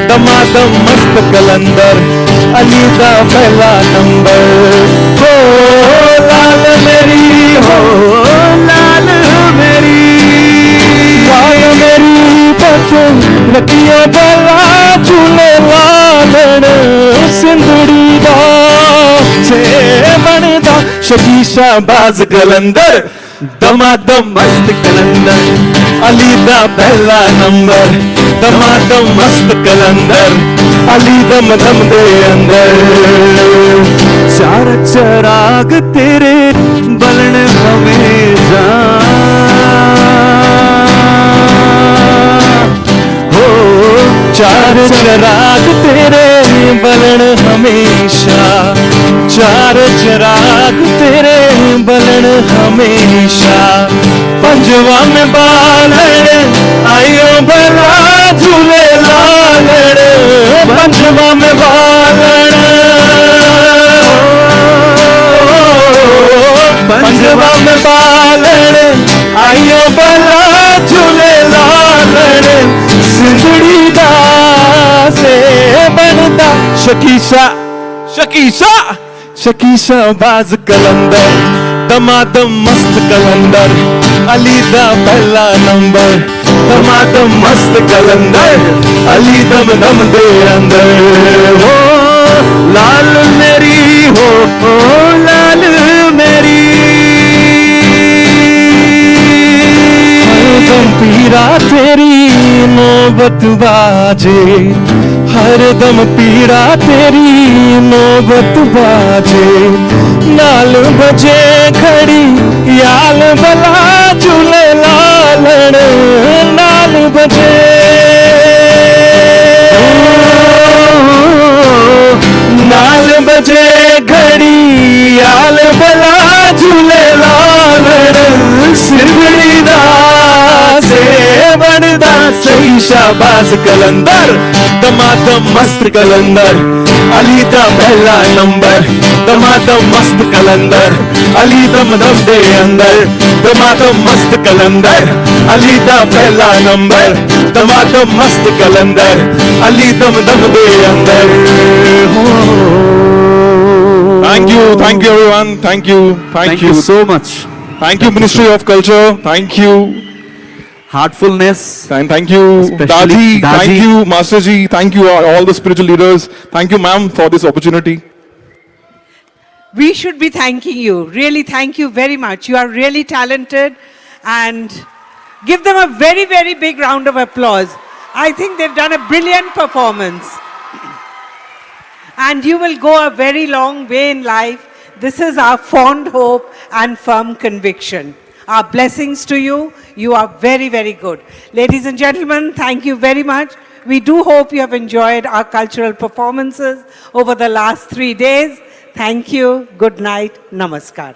दमादम मस्त कलंदर अली दा पहला नंबर हो लाल मेरी हो लाल मेरी पसंद रखियो बला झूले लालन सिंधड़ी दा से बनदा शकीशा बाज कलंदर दमादम मस्त कलंदर अली दा पहला नंबर दमादम मस्त कलंदर अली दम दम दे अंदर चार चराग तेरे बलन हमेशा हो चार चराग तेरे बलन हमेशा चार चराग तेरे बलन हमेशा पंजवा में बालन आयो बला झूले लालन पंजवा में बालन पंजवा में बालन आयो बला झूले लालन सिंधड़ी दा से बनदा शकीशा शकीशा शकीशा बाज कलंदर दमादम मस्त कलंदर अली दा पहला नंबर दमादम मस्त कलंदर अली दम दम दे अंदर हो लाल मेरी हो लाल मेरी हरदम पीरा तेरी नौबत बाजे हरदम पीड़ा तेरी नौबत बाजे नाल बजे खड़ी याल बला झूले लालन नाल बजे नाल बजे घड़ी याल बला झूले लालन सिरगड़ी दा से बनदा सही शाबाज कलंदर दमादम मस्त कलंदर अली दा पहला नंबर दमादम मस्त कलंदर अली दम दम दे अंदर दमादम मस्त कलंदर अली दा पहला नंबर दमादम मस्त कलंदर अली दम दम दे अंदर Thank you everyone, thank you so much. Thank you Ministry of Culture, thank you heartfulness, and thank you Daaji, thank you Master Ji, thank you all the spiritual leaders, thank you ma'am for this opportunity. We should be thanking you. Really, thank you very much. You are really talented, and give them a very, very big round of applause. I think they've done a brilliant performance. And you will go a very long way in life. This is our fond hope and firm conviction. Our blessings to you. You are very, very good. Ladies and gentlemen, thank you very much. We do hope you have enjoyed our cultural performances over the last 3 days. Thank you. Good night. Namaskar.